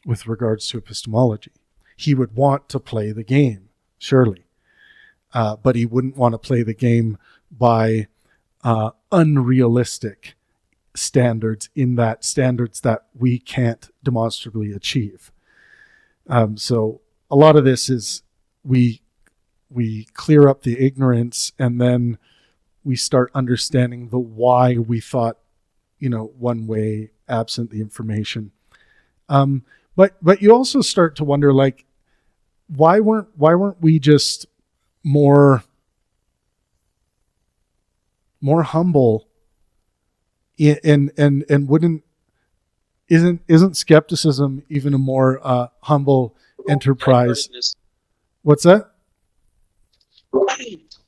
Speaker 1: with regards to epistemology. He would want to play the game, surely. But he wouldn't want to play the game by unrealistic standards, in that standards that we can't demonstrably achieve. So a lot of this is we clear up the ignorance, and then we start understanding the why we thought, one way, absent the information. But you also start to wonder, like, why weren't we just more humble, and isn't skepticism even a more humble enterprise? What's that?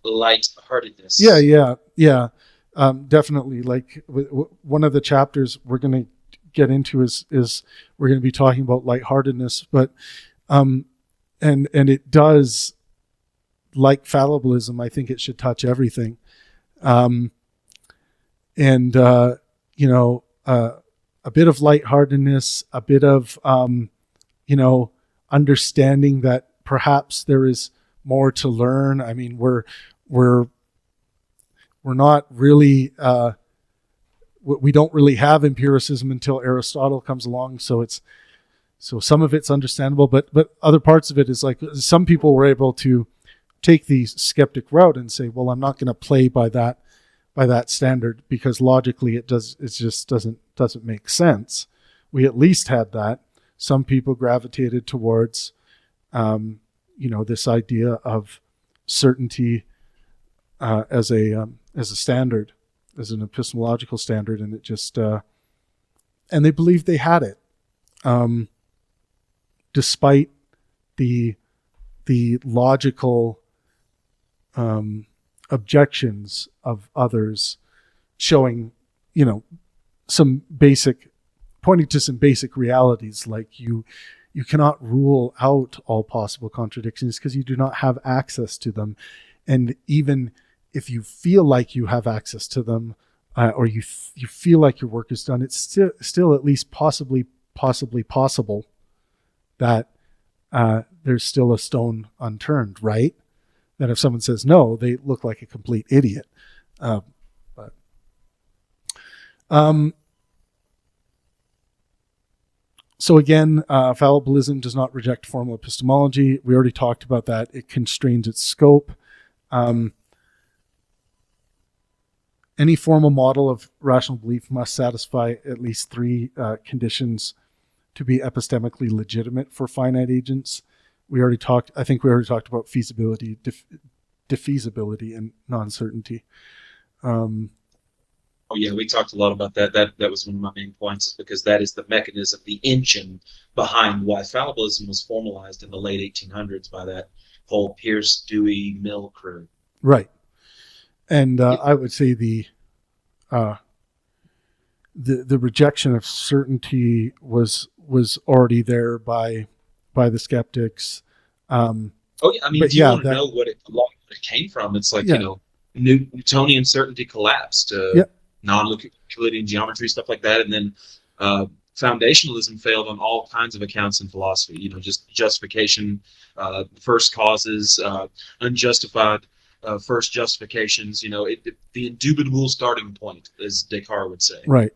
Speaker 2: Lightheartedness.
Speaker 1: Yeah. Definitely. Like one of the chapters we're going to get into is we're going to be talking about lightheartedness, but and it does, like fallibilism, I think it should touch everything. A bit of lightheartedness, a bit of understanding that perhaps there is more to learn. I mean, we're not really we don't really have empiricism until Aristotle comes along, so some of it's understandable, but other parts of it is like some people were able to take the skeptic route and say, well, I'm not going to play by that standard because logically it just doesn't make sense. We at least had that. Some people gravitated towards this idea of certainty as a standard, as an epistemological standard, and it just and they believed they had it, despite the logical objections of others showing, pointing to some basic realities, like you cannot rule out all possible contradictions because you do not have access to them. And even if you feel like you have access to them, or you feel like your work is done, it's still at least possibly possible that there's still a stone unturned, right? That if someone says no, they look like a complete idiot. So again, fallibilism does not reject formal epistemology. We already talked about that. It constrains its scope. Any formal model of rational belief must satisfy at least three conditions to be epistemically legitimate for finite agents. I think we already talked about feasibility, defeasibility, and non-certainty.
Speaker 2: Oh yeah, we talked a lot about that. That was one of my main points, because that is the mechanism, the engine behind why fallibilism was formalized in the late 1800s by that whole Pierce, Dewey, Mill crew.
Speaker 1: Right. And I would say the rejection of certainty was already there by the skeptics.
Speaker 2: Oh yeah, I mean, if you want to know what it came from, it's like, Newtonian certainty collapsed, non-Euclidean geometry, stuff like that, and then foundationalism failed on all kinds of accounts in philosophy. Just justification, first causes, unjustified first justifications. The indubitable starting point, as Descartes would say.
Speaker 1: Right.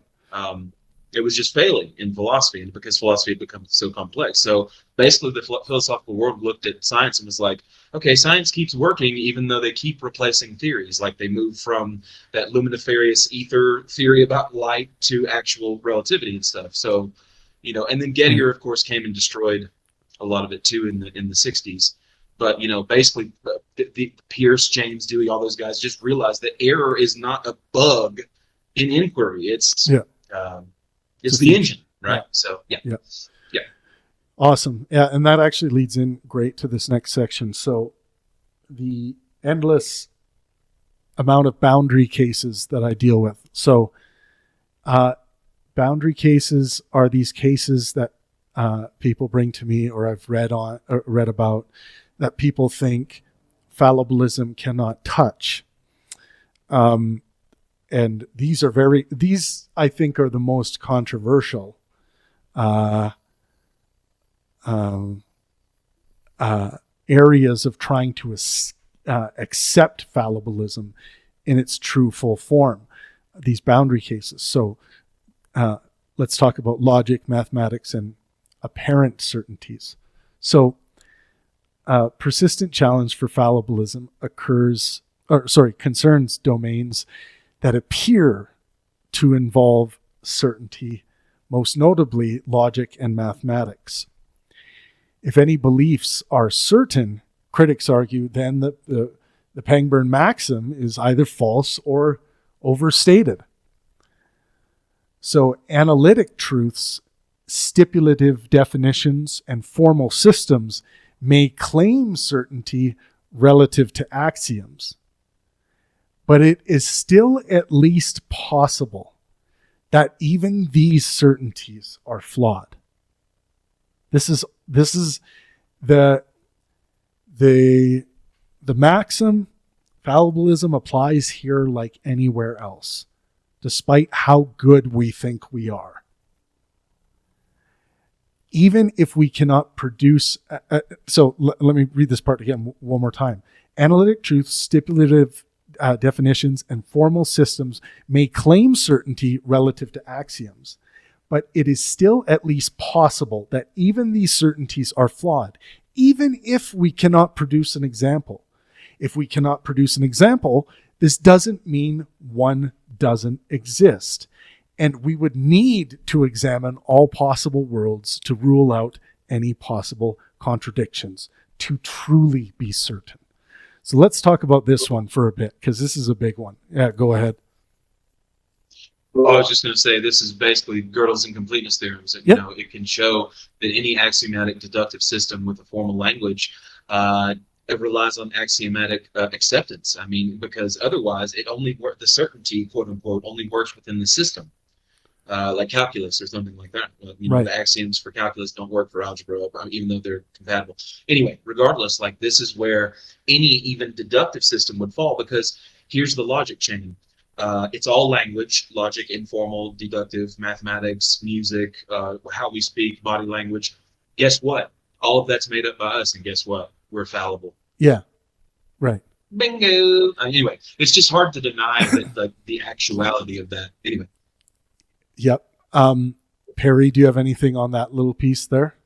Speaker 2: It was just failing in philosophy, and because philosophy had become so complex. So basically, the philosophical world looked at science and was like, okay, science keeps working even though they keep replacing theories. Like they moved from that luminiferous ether theory about light to actual relativity and stuff. So, and then Gettier, of course, came and destroyed a lot of it too in the 60s. But basically, the Pierce, James Dewey, all those guys just realized that error is not a bug in inquiry. It's the engine, right? Yeah. So yeah.
Speaker 1: Awesome. Yeah, and that actually leads in great to this next section. So the endless amount of boundary cases that I deal with. So boundary cases are these cases that people bring to me, or I've read about, that people think fallibilism cannot touch. And these I think are the most controversial areas of trying to accept fallibilism in its true full form, these boundary cases. So let's talk about logic, mathematics, and apparent certainties. So persistent challenge for fallibilism concerns domains that appear to involve certainty, most notably logic and mathematics. If any beliefs are certain, critics argue, then the Pangburn maxim is either false or overstated. So analytic truths, stipulative definitions, and formal systems may claim certainty relative to axioms, but it is still at least possible that even these certainties are flawed. This is the maxim. Fallibilism applies here like anywhere else, despite how good we think we are. Even if we cannot produce, let me read this part again one more time. Analytic truths, stipulative definitions, and formal systems may claim certainty relative to axioms, but it is still at least possible that even these certainties are flawed, even if we cannot produce an example. If we cannot produce an example, this doesn't mean one doesn't exist. And we would need to examine all possible worlds to rule out any possible contradictions to truly be certain. So let's talk about this one for a bit, because this is a big one. Yeah, go ahead.
Speaker 2: Well, I was just going to say, this is basically Gödel's incompleteness theorems. And, it can show that any axiomatic deductive system with a formal language it relies on axiomatic acceptance. I mean, because otherwise it only the certainty, quote unquote, only works within the system. Like calculus or something like that.
Speaker 1: Right.
Speaker 2: The axioms for calculus don't work for algebra, even though they're compatible. Anyway, regardless, this is where any even deductive system would fall, because here's the logic chain. It's all language, logic, informal, deductive, mathematics, music, how we speak, body language. Guess what? All of that's made up by us, and guess what? We're fallible.
Speaker 1: Yeah, right.
Speaker 2: Bingo. Anyway, it's just hard to deny that, the actuality of that. Anyway.
Speaker 1: Yep. Perry, do you have anything on that little piece there?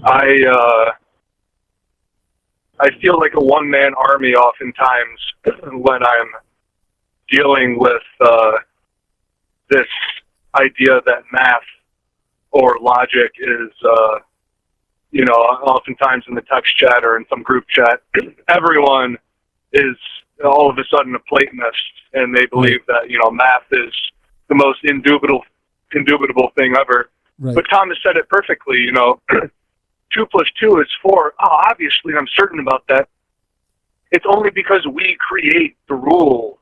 Speaker 3: I feel like a one-man army oftentimes when I'm dealing with this idea that math or logic is, oftentimes in the text chat or in some group chat, everyone is all of a sudden a Platonist, and they believe that, math is the most indubitable thing ever.
Speaker 1: Right.
Speaker 3: But Thomas said it perfectly, 2 plus 2 is 4. Oh, obviously, I'm certain about that. It's only because we create the rule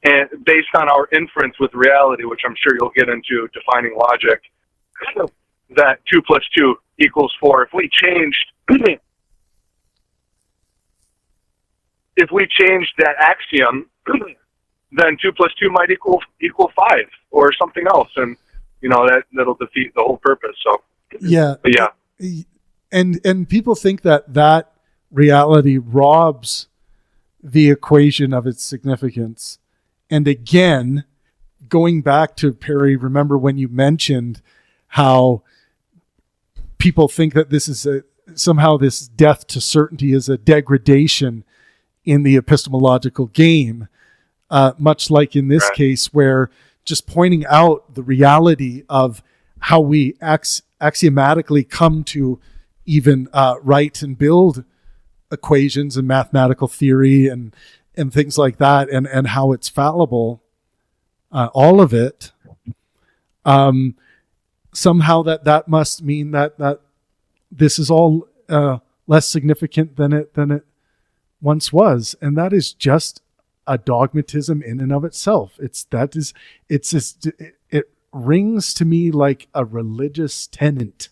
Speaker 3: and based on our inference with reality, which I'm sure you'll get into defining logic, that 2 plus 2 equals 4. If we changed that axiom, then 2 plus 2 might equal 5 or something else, and that'll defeat the whole purpose. So
Speaker 1: yeah. And people think that reality robs the equation of its significance. And again, going back to Perry, remember when you mentioned how people think that this is somehow this death to certainty is a degradation in the epistemological game, much like in this case, where just pointing out the reality of how we axiomatically come to even write and build equations and mathematical theory and things like that, and how it's fallible, all of it, somehow that must mean that this is all less significant than it once was, and that is just a dogmatism in and of itself. It rings to me like a religious tenant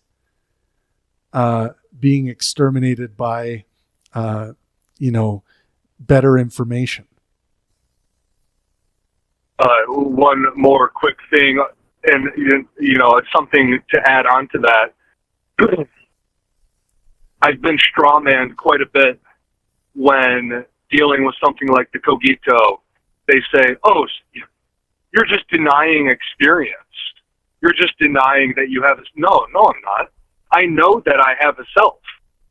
Speaker 1: being exterminated by better information.
Speaker 3: One more quick thing, and it's something to add on to that. I've been strawmanned quite a bit when dealing with something like the cogito. They say, "Oh, you're just denying experience. You're just denying that you have." No, I'm not. I know that I have a self.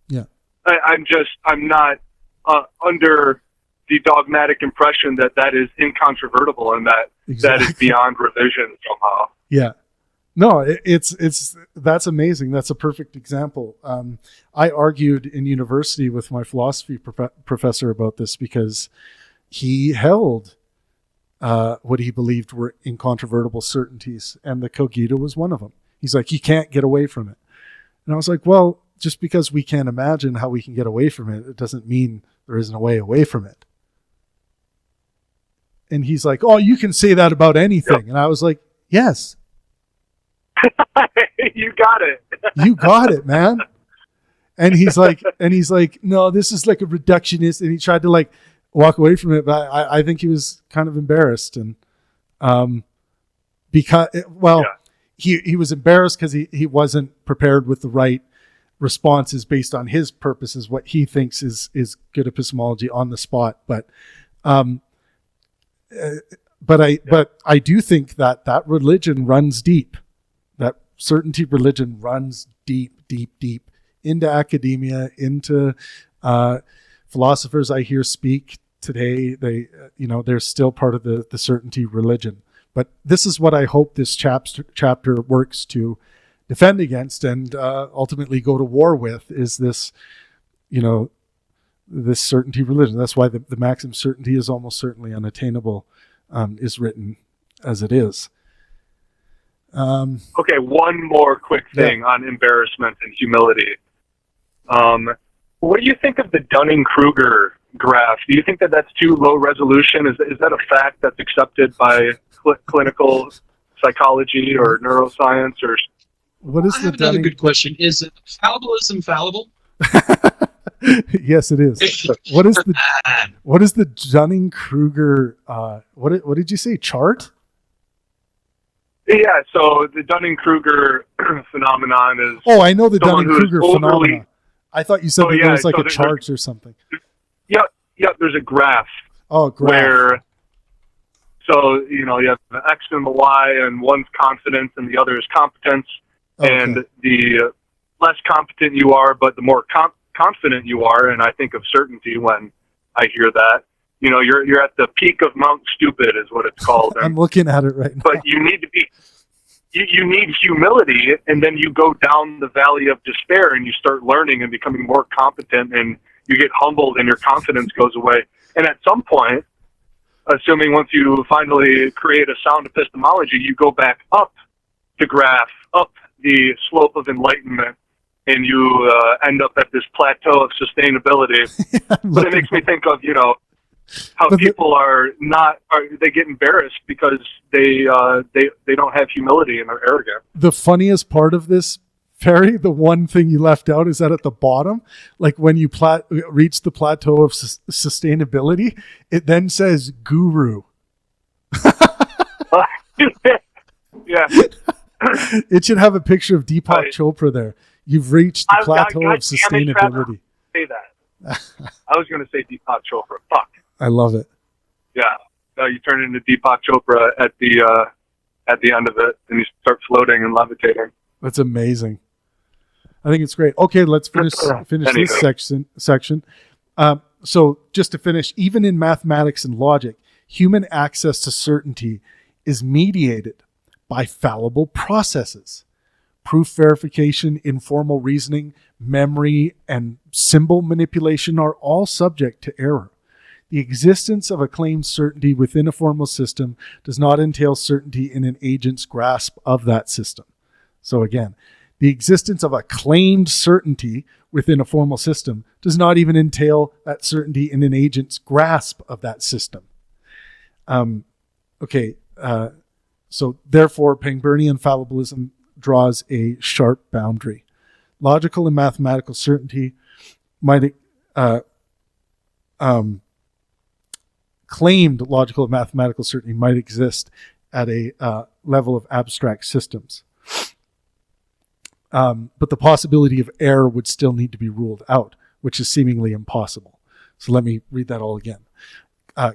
Speaker 1: Yeah.
Speaker 3: I'm not under the dogmatic impression that is incontrovertible and that is beyond revision somehow.
Speaker 1: Yeah. No, that's amazing. That's a perfect example. I argued in university with my philosophy professor about this because he held what he believed were incontrovertible certainties, and the cogito was one of them. He's like, you can't get away from it. And I was like, well, just because we can't imagine how we can get away from it, it doesn't mean there isn't a way away from it. And he's like, oh, you can say that about anything. Yep. And I was like, yes.
Speaker 3: You got it.
Speaker 1: You got it, man. And he's like, no, this is like a reductionist. And he tried to like walk away from it, but I think he was kind of embarrassed. And he was embarrassed because he wasn't prepared with the right responses based on his purposes, what he thinks is good epistemology on the spot. But I do think that religion runs deep. That certainty religion runs deep into academia, into philosophers I hear speak today. They're still part of the certainty religion. But this is what I hope this chapter works to defend against and ultimately go to war with, is this, this certainty religion. That's why the maxim certainty is almost certainly unattainable is written as it is.
Speaker 3: Okay, one more quick thing on embarrassment and humility. What do you think of the Dunning-Kruger graph? Do you think that that's too low resolution? Is that a fact that's accepted by clinical psychology or neuroscience? Or
Speaker 1: what is the
Speaker 2: another good question? Is fallibilism fallible?
Speaker 1: Yes, it is. What is the Dunning-Kruger? What did you say? Chart?
Speaker 3: Yeah. So the Dunning-Kruger phenomenon is.
Speaker 1: Oh, I know the Dunning-Kruger phenomenon. I thought you said there was like a chart or something.
Speaker 3: Yep. There's a graph.
Speaker 1: Oh, graph.
Speaker 3: Where. So, you know, you have the X and the Y, and one's confidence and the other is competence.
Speaker 1: Okay.
Speaker 3: And the less competent you are, but the more confident you are, and I think of certainty when I hear that. You know, you're at the peak of Mount Stupid is what it's called.
Speaker 1: I'm looking at it right now.
Speaker 3: But you need to be, you need humility, and then you go down the valley of despair, and you start learning and becoming more competent, and you get humbled, and your confidence goes away. And at some point, assuming once you finally create a sound epistemology, you go back up the graph, up the slope of enlightenment, and you end up at this plateau of sustainability. But it makes me think of, you know, how people they get embarrassed because they don't have humility and they're arrogant.
Speaker 1: The funniest part of this, Perry, the one thing you left out is that at the bottom, like when you reach the plateau of sustainability, it then says guru.
Speaker 3: Yeah.
Speaker 1: It should have a picture of Deepak Chopra there. You've reached the plateau of sustainability.
Speaker 3: Say that. I was going to say Deepak Chopra. Fuck.
Speaker 1: I love it.
Speaker 3: Yeah. No, you turn into Deepak Chopra at the end of it, and you start floating and levitating.
Speaker 1: That's amazing. I think it's great. Okay, let's finish this section. So just to finish, even in mathematics and logic, human access to certainty is mediated by fallible processes. Proof verification, informal reasoning, memory, and symbol manipulation are all subject to error. The existence of a claimed certainty within a formal system does not entail certainty in an agent's grasp of that system. So again, the existence of a claimed certainty within a formal system does not even entail that certainty in an agent's grasp of that system. So therefore, Pangburnian fallibilism draws a sharp boundary. Logical and mathematical certainty might claimed logical and mathematical certainty might exist at a level of abstract systems. But the possibility of error would still need to be ruled out, which is seemingly impossible. So let me read that all again.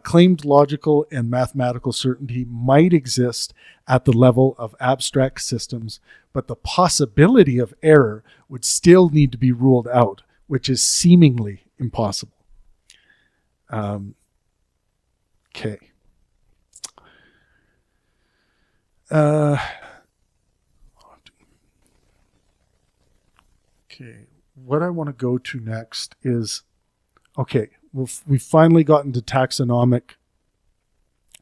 Speaker 1: Claimed logical and mathematical certainty might exist at the level of abstract systems, but the possibility of error would still need to be ruled out, which is seemingly impossible. Okay. Okay. What I want to go to next is, we've finally gotten to taxonomic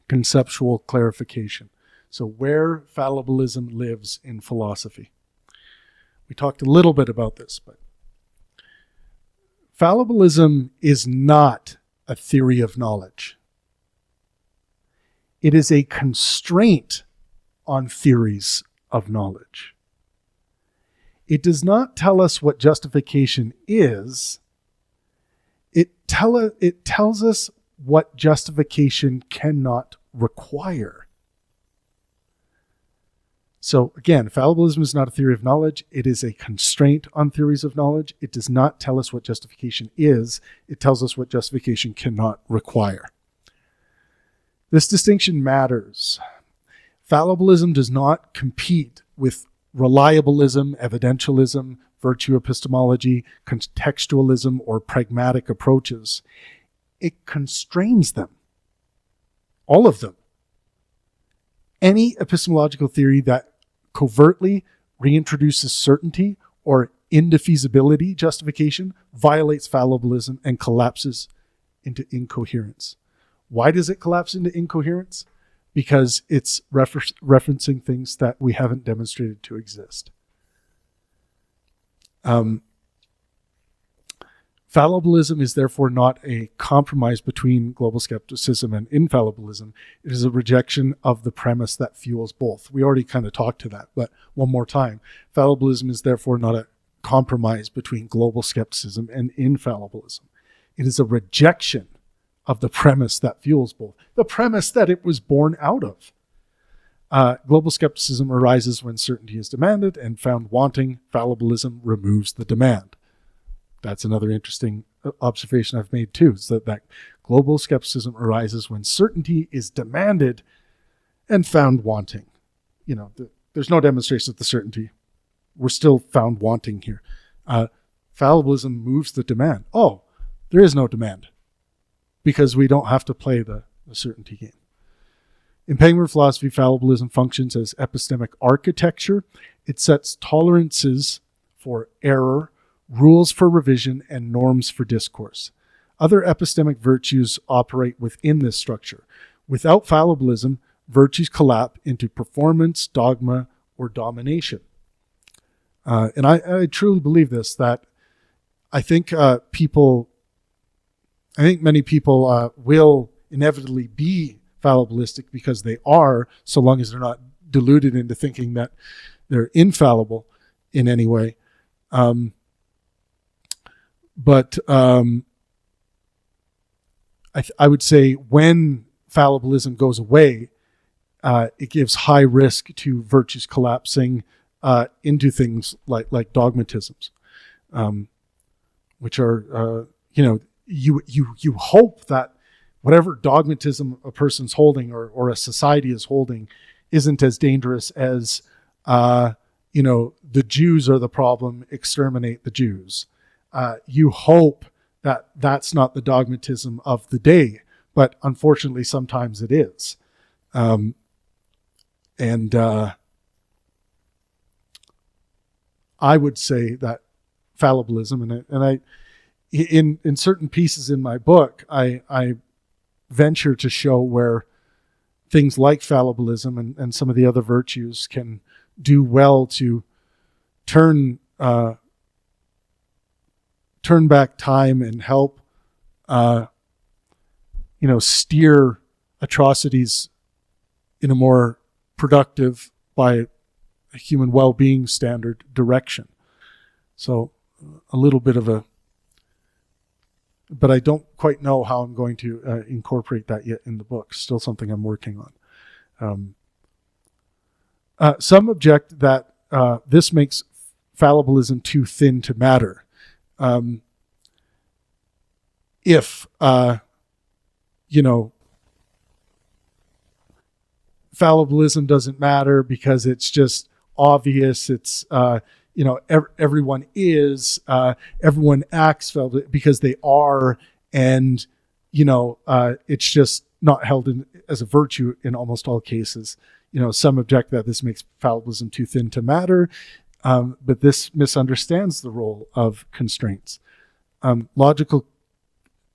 Speaker 1: conceptual clarification. So where fallibilism lives in philosophy. We talked a little bit about this, but fallibilism is not a theory of knowledge. It is a constraint on theories of knowledge. It does not tell us what justification is. It tells us what justification cannot require. So again, fallibilism is not a theory of knowledge. It is a constraint on theories of knowledge. It does not tell us what justification is. It tells us what justification cannot require. This distinction matters. Fallibilism does not compete with reliabilism, evidentialism, virtue epistemology, contextualism, or pragmatic approaches. It constrains them. All of them. Any epistemological theory that covertly reintroduces certainty or indefeasibility justification violates fallibilism and collapses into incoherence. Why does it collapse into incoherence? Because it's referencing things that we haven't demonstrated to exist. Fallibilism is therefore not a compromise between global skepticism and infallibilism. It is a rejection of the premise that fuels both. We already kind of talked to that, but one more time. Fallibilism is therefore not a compromise between global skepticism and infallibilism. It is a rejection of the premise that fuels both, the premise that it was born out of. Global skepticism arises when certainty is demanded, and found wanting, fallibilism removes the demand. That's another interesting observation I've made too, is that global skepticism arises when certainty is demanded, and found wanting. There's no demonstration of the certainty. We're still found wanting here. Fallibilism moves the demand. Oh, there is no demand because we don't have to play the certainty game. In Pangburn philosophy, fallibilism functions as epistemic architecture. It sets tolerances for error, rules for revision, and norms for discourse. Other epistemic virtues operate within this structure. Without fallibilism, virtues collapse into performance, dogma, or domination. And I truly believe this, that I think many people will inevitably be fallibilistic because they are, so long as they're not deluded into thinking that they're infallible in any way. But I would say when fallibilism goes away, it gives high risk to virtues collapsing into things like dogmatisms, which are you hope that whatever dogmatism a person's holding or a society is holding isn't as dangerous as the Jews are the problem, exterminate the Jews. You hope that that's not the dogmatism of the day, but unfortunately sometimes it is. I would say that fallibilism, and I in certain pieces in my book, I venture to show where things like fallibilism and some of the other virtues can do well to turn back time and help steer atrocities in a more productive, by a human well-being standard, direction. So a little bit of but I don't quite know how I'm going to incorporate that yet in the book. Still something I'm working on. Some object that this makes fallibilism too thin to matter. If fallibilism doesn't matter because it's just obvious, it's everyone acts because they are, and it's just not held as a virtue in almost all cases. Some object that this makes fallibilism too thin to matter, but this misunderstands the role of constraints.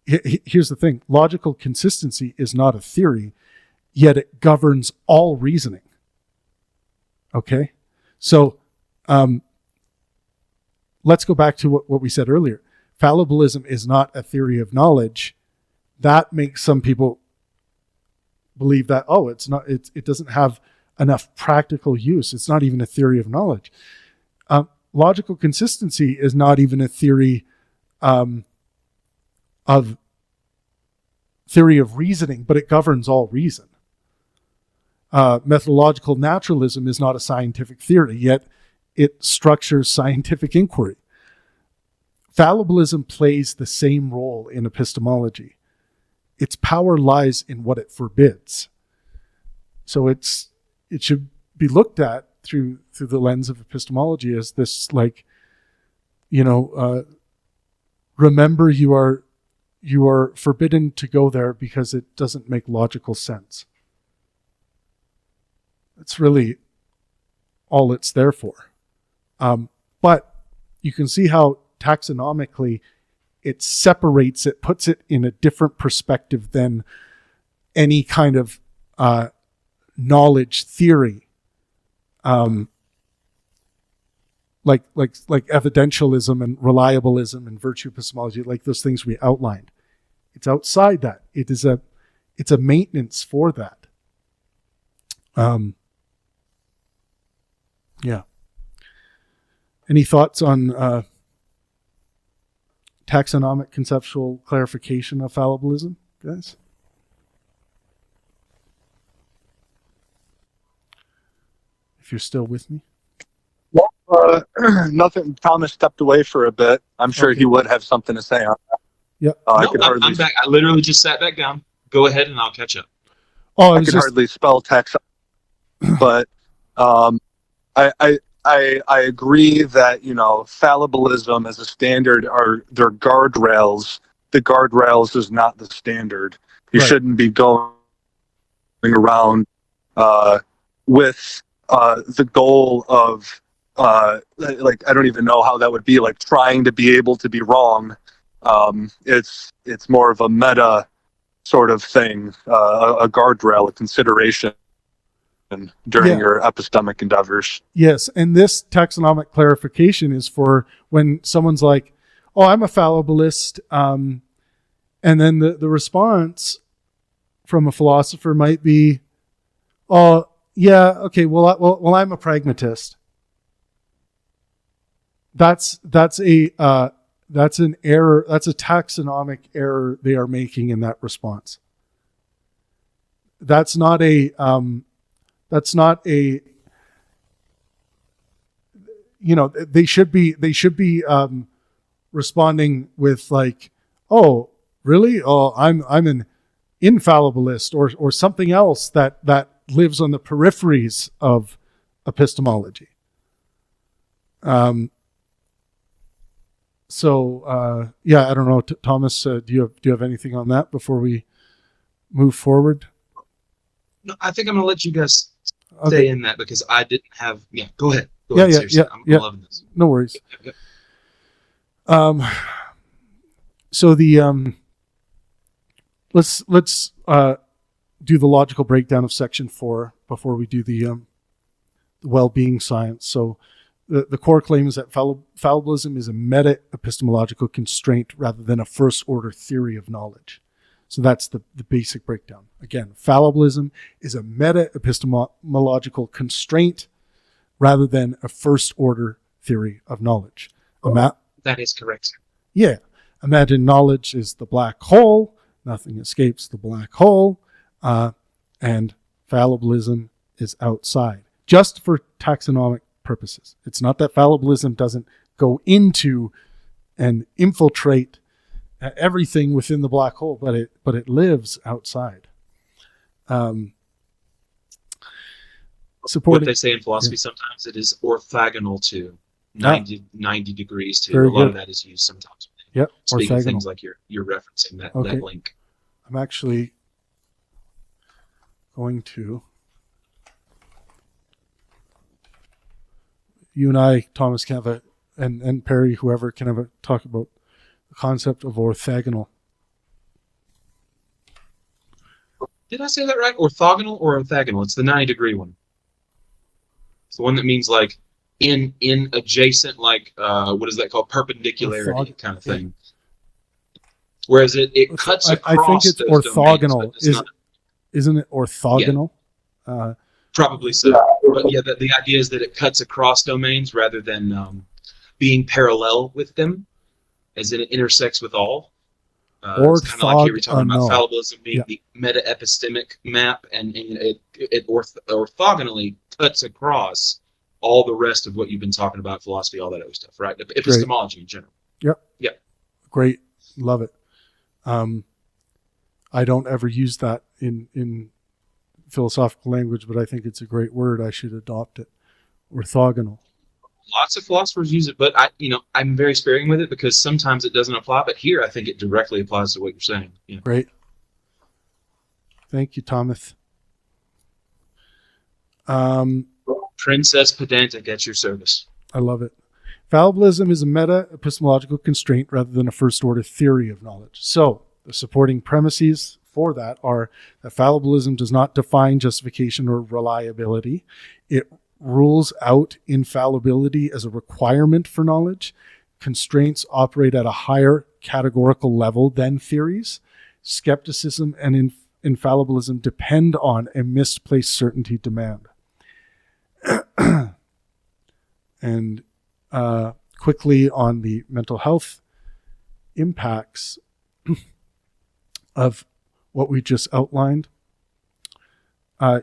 Speaker 1: Here's the thing: logical consistency is not a theory, yet it governs all reasoning. Okay, so let's go back to what we said earlier. Fallibilism is not a theory of knowledge. That makes some people believe that, it's not. It doesn't have enough practical use. It's not even a theory of knowledge. Logical consistency is not even a theory of reasoning, but it governs all reason. Methodological naturalism is not a scientific theory, yet it structures scientific inquiry. Fallibilism plays the same role in epistemology. Its power lies in what it forbids. So it should be looked at through the lens of epistemology as this, remember you are forbidden to go there because it doesn't make logical sense. That's really all it's there for. But you can see how taxonomically it separates it, puts it in a different perspective than any kind of knowledge theory. Like evidentialism and reliabilism and virtue epistemology, like those things we outlined. It's outside that. It's a maintenance for that. Yeah. Any thoughts on taxonomic conceptual clarification of fallibilism, guys? If you're still with me.
Speaker 3: Well, nothing. Thomas stepped away for a bit. I'm sure he would have something to say on that.
Speaker 1: Yeah.
Speaker 2: I'm back. I literally just sat back down. Go ahead and I'll catch up.
Speaker 3: I could hardly spell taxonomy but I agree that, fallibilism as a standard are their guardrails. The guardrails is not the standard. You
Speaker 1: Right.
Speaker 3: shouldn't be going around with the goal of I don't even know how that would be, like trying to be able to be wrong. It's more of a meta sort of thing, a guardrail, a consideration during your epistemic endeavors.
Speaker 1: Yes, and this taxonomic clarification is for when someone's like, "Oh, I'm a fallibilist," and then the response from a philosopher might be, "Oh, yeah, okay, well, I'm a pragmatist." That's an error. That's a taxonomic error they are making in that response. That's not a they should be responding with like, "Oh, really? Oh, I'm an infallibilist," or something else that lives on the peripheries of epistemology. So I don't know, Thomas. Do you have anything on that before we move forward?
Speaker 2: No, I think I'm going to let you guys stay in that because I didn't have. Yeah, go ahead. Go ahead, seriously. I'm loving this.
Speaker 1: No worries.
Speaker 2: Okay.
Speaker 1: So the let's do the logical breakdown of section 4 before we do the well-being science. So the core claim is that fallibilism is a meta-epistemological constraint rather than a first-order theory of knowledge. So that's the basic breakdown. Again, fallibilism is a meta-epistemological constraint rather than a first-order theory of knowledge.
Speaker 2: That is correct, sir.
Speaker 1: Yeah. Imagine knowledge is the black hole. Nothing escapes the black hole. And fallibilism is outside. Just for taxonomic purposes. It's not that fallibilism doesn't go into and infiltrate everything within the black hole, but it lives outside.
Speaker 2: What they say in philosophy, sometimes it is orthogonal to 90 degrees to. A lot of that is used sometimes.
Speaker 1: Yep.
Speaker 2: Speaking
Speaker 1: orthogonal.
Speaker 2: of things like you're referencing that link.
Speaker 1: I'm actually going to. You and I, Thomas, can have and Perry, whoever, can have a talk about the concept of orthogonal.
Speaker 2: Did I say that right? Orthogonal or orthogonal? It's the 90-degree one. It's the one that means like in adjacent, like what is that called? Perpendicularity kind of thing. Whereas it cuts across.
Speaker 1: I think it's
Speaker 2: those
Speaker 1: orthogonal.
Speaker 2: Domains,
Speaker 1: isn't it orthogonal?
Speaker 2: Yeah. Probably so. But yeah, the idea is that it cuts across domains rather than being parallel with them, as in it intersects with all. It's kind of like you were talking about fallibilism being the meta-epistemic map, and it orthogonally cuts across all the rest of what you've been talking about, philosophy, all that other stuff, right? Epistemology in general.
Speaker 1: Yep. Great. Love it. I don't ever use that in philosophical language, but I think it's a great word. I should adopt it. Orthogonal.
Speaker 2: Lots of philosophers use it, but I'm very sparing with it because sometimes it doesn't apply. But here, I think it directly applies to what you're saying. Yeah.
Speaker 1: Great. Thank you, Thomas.
Speaker 2: Princess Pedantic at your service.
Speaker 1: I love it. Fallibilism is a meta-epistemological constraint rather than a first-order theory of knowledge. So, the supporting premises for that are that fallibilism does not define justification or reliability. It rules out infallibility as a requirement for knowledge. Constraints operate at a higher categorical level than theories. Skepticism and infallibilism depend on a misplaced certainty demand. And quickly on the mental health impacts of what we just outlined.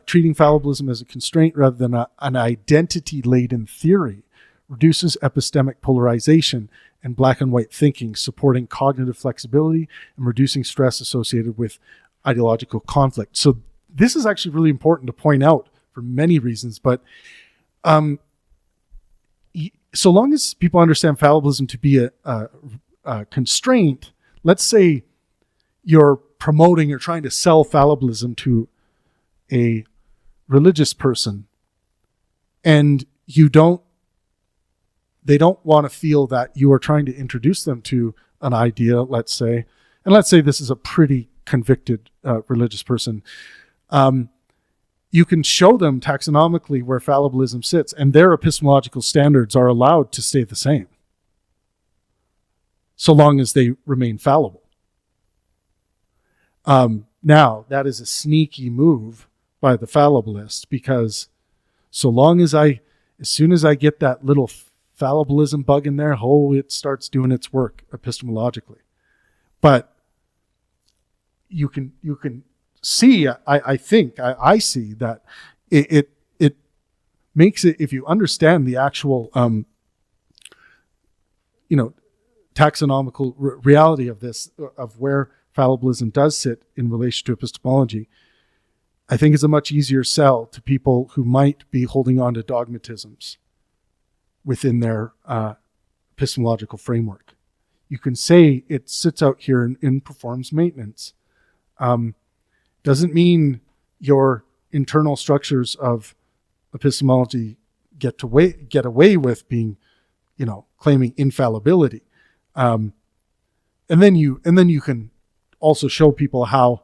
Speaker 1: Treating fallibilism as a constraint rather than an identity-laden theory reduces epistemic polarization and black and white thinking, supporting cognitive flexibility and reducing stress associated with ideological conflict. So this is actually really important to point out for many reasons. But so long as people understand fallibilism to be a constraint, let's say you're promoting or trying to sell fallibilism to a religious person, and they don't want to feel that you are trying to introduce them to an idea, let's say, and let's say this is a pretty convicted religious person. You can show them taxonomically where fallibilism sits, and their epistemological standards are allowed to stay the same, so long as they remain fallible. Now, that is a sneaky move by the fallibilist, because as soon as I get that little fallibilism bug in there, it starts doing its work epistemologically. But you can see, I see that it makes it, if you understand the actual taxonomical reality of this, of where fallibilism does sit in relation to epistemology, I think it's a much easier sell to people who might be holding on to dogmatisms within their epistemological framework. You can say it sits out here and performs maintenance. Doesn't mean your internal structures of epistemology get away with being, claiming infallibility. And then you can also show people how,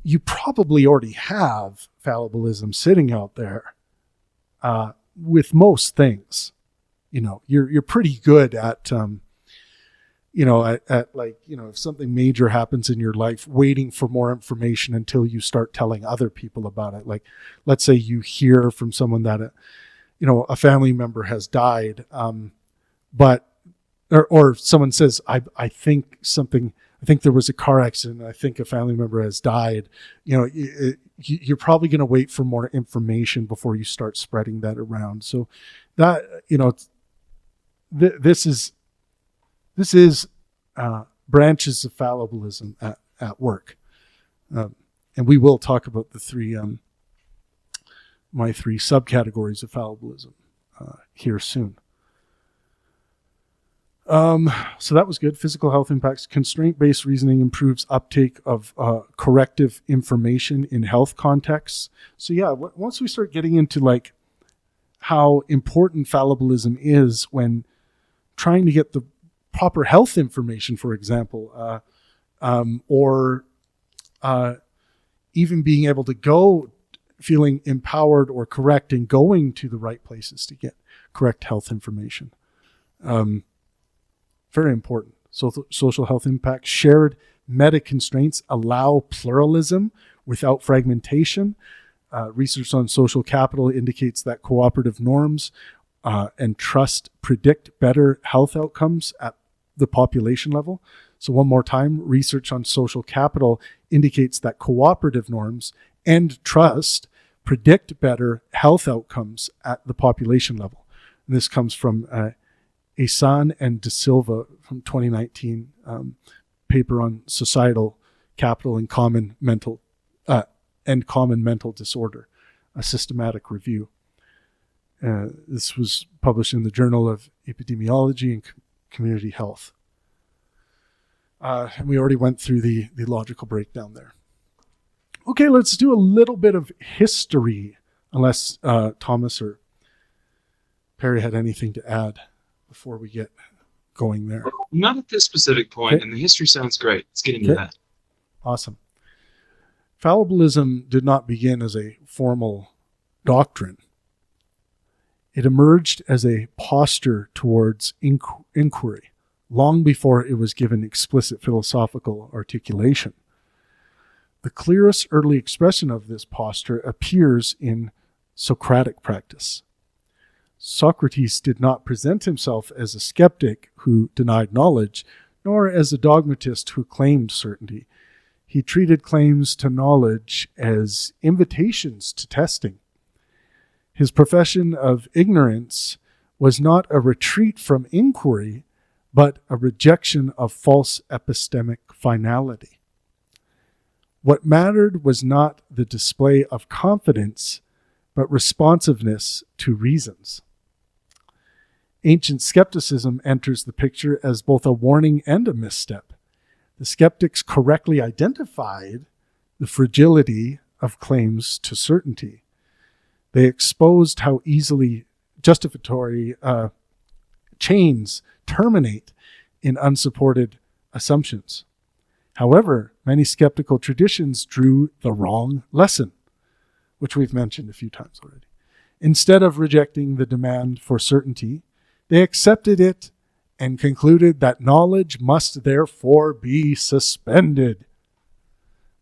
Speaker 1: you probably already have fallibilism sitting out there with most things. You're pretty good at if something major happens in your life, waiting for more information until you start telling other people about it. Like, let's say you hear from someone that a family member has died, or someone says, I think there was a car accident, I think a family member has died. You're probably going to wait for more information before you start spreading that around. So that, this is branches of fallibilism at work. And we will talk about the my three subcategories of fallibilism here soon. So that was good. Physical health impacts. Constraint-based reasoning improves uptake of corrective information in health contexts. So yeah, once we start getting into like how important fallibilism is when trying to get the proper health information, for example, or even being able to go feeling empowered or correct and going to the right places to get correct health information. Very important. Social health impacts. Shared meta constraints allow pluralism without fragmentation. Research on social capital indicates that cooperative norms and trust predict better health outcomes at the population level. So one more time, research on social capital indicates that cooperative norms and trust predict better health outcomes at the population level. And this comes from Asan and De Silva from 2019 paper on societal capital and common mental disorder, a systematic review. This was published in the Journal of Epidemiology and Community Health. And we already went through the logical breakdown there. Okay, let's do a little bit of history, unless Thomas or Perry had anything to add before we get going there.
Speaker 2: Not at this specific point,
Speaker 1: Okay.
Speaker 2: And the history sounds great. Let's get into that.
Speaker 1: Awesome. Fallibilism did not begin as a formal doctrine. It emerged as a posture towards inquiry, long before it was given explicit philosophical articulation. The clearest early expression of this posture appears in Socratic practice. Socrates did not present himself as a skeptic who denied knowledge, nor as a dogmatist who claimed certainty. He treated claims to knowledge as invitations to testing. His profession of ignorance was not a retreat from inquiry, but a rejection of false epistemic finality. What mattered was not the display of confidence, but responsiveness to reasons. Ancient skepticism enters the picture as both a warning and a misstep. The skeptics correctly identified the fragility of claims to certainty. They exposed how easily justificatory chains terminate in unsupported assumptions. However, many skeptical traditions drew the wrong lesson, which we've mentioned a few times already. Instead of rejecting the demand for certainty, they accepted it and concluded that knowledge must therefore be suspended.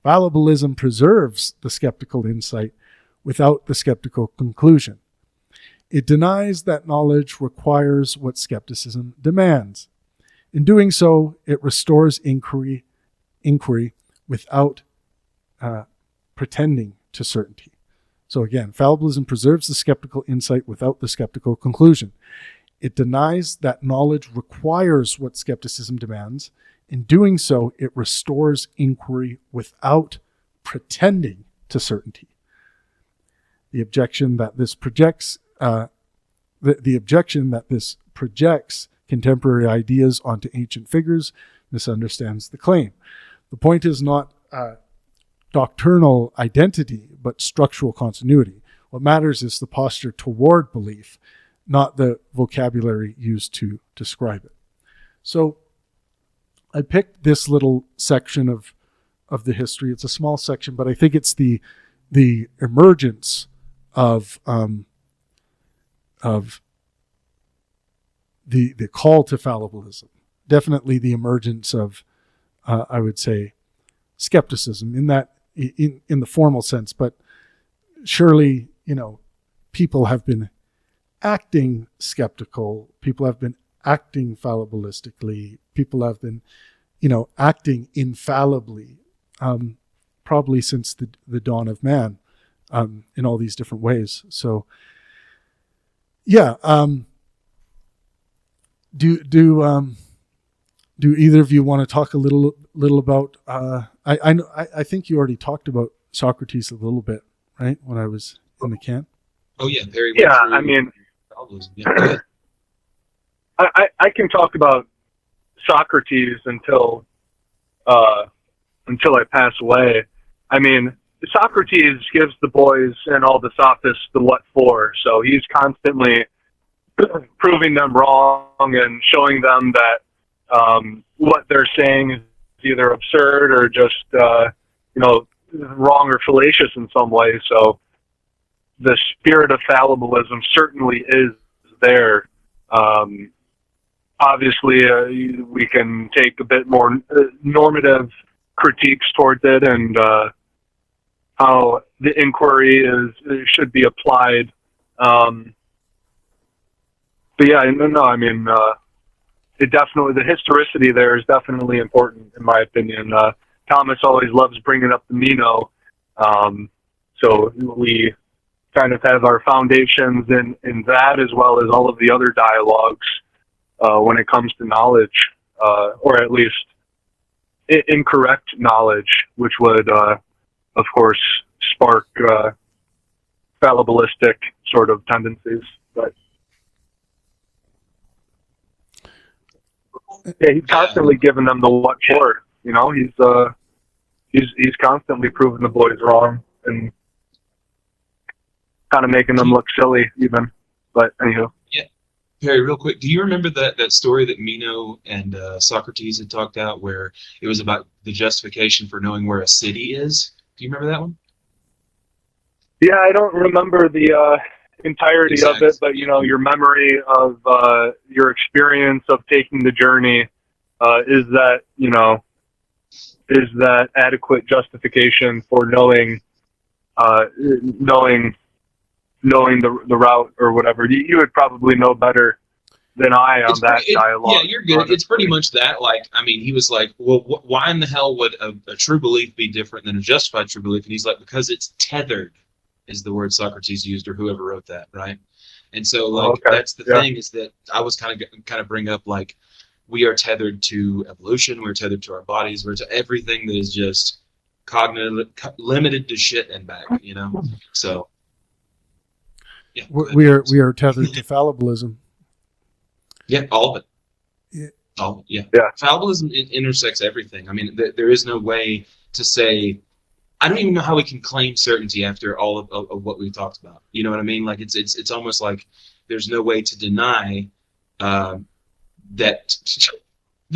Speaker 1: Fallibilism preserves the skeptical insight without the skeptical conclusion. It denies that knowledge requires what skepticism demands. In doing so, it restores inquiry without pretending to certainty. So again, fallibilism preserves the skeptical insight without the skeptical conclusion. It denies that knowledge requires what skepticism demands. In doing so, it restores inquiry without pretending to certainty. The objection that this projects contemporary ideas onto ancient figures misunderstands the claim. The point is not doctrinal identity, but structural continuity. What matters is the posture toward belief, not the vocabulary used to describe it. So I picked this little section of the history. It's a small section, but I think it's the emergence of the call to fallibilism. Definitely the emergence of, I would say, skepticism in the formal sense. But surely, people have been acting skeptical. People have been acting fallibilistically. People have been, acting infallibly, probably since the dawn of man, in all these different ways. So, yeah. Do either of you want to talk a little about? I think you already talked about Socrates a little bit, right? When I was in the camp.
Speaker 2: Oh yeah, very.
Speaker 3: Yeah, I mean,
Speaker 2: yeah.
Speaker 3: I can talk about Socrates until I pass away. I mean, Socrates gives the boys and all the sophists the what for. So he's constantly proving them wrong and showing them that what they're saying is either absurd or just wrong or fallacious in some way. So the spirit of fallibilism certainly is there. Obviously, we can take a bit more normative critiques towards it and how the inquiry should be applied. But yeah, no, I mean, the historicity there is definitely important, in my opinion. Thomas always loves bringing up the Meno, so we kind of have our foundations in that, as well as all of the other dialogues when it comes to knowledge, or at least incorrect knowledge, which would, of course, spark fallibilistic sort of tendencies. But yeah, he's constantly giving them the what for. He's constantly proving the boys wrong and kind of making them look silly, even. But anywho.
Speaker 2: Yeah, Perry, real quick, do you remember that story that Meno and Socrates had talked out, where it was about the justification for knowing where a city is? Do you remember that one?
Speaker 3: Yeah, I don't remember the entirety of it, but your memory of your experience of taking the journey is that adequate justification for knowing the route or whatever. You would probably know better than I on dialogue.
Speaker 2: Yeah, you're good. Honestly. It's pretty much that. Like, I mean, he was like, well, why in the hell would a true belief be different than a justified true belief? And he's like, because it's tethered, is the word Socrates used, or whoever wrote that, right? And so, like, that's the thing, is that I was kind of bring up, like, we are tethered to evolution, we're tethered to our bodies, we're to everything that is just limited to shit and back, you know. So yeah,
Speaker 1: we are tethered to fallibilism.
Speaker 2: Yeah, all of it.
Speaker 1: Yeah.
Speaker 2: Oh, yeah.
Speaker 3: Yeah.
Speaker 2: Fallibilism intersects everything. I mean, there is no way to say. I don't even know how we can claim certainty after all of what we've talked about. You know what I mean? Like it's almost like there's no way to deny that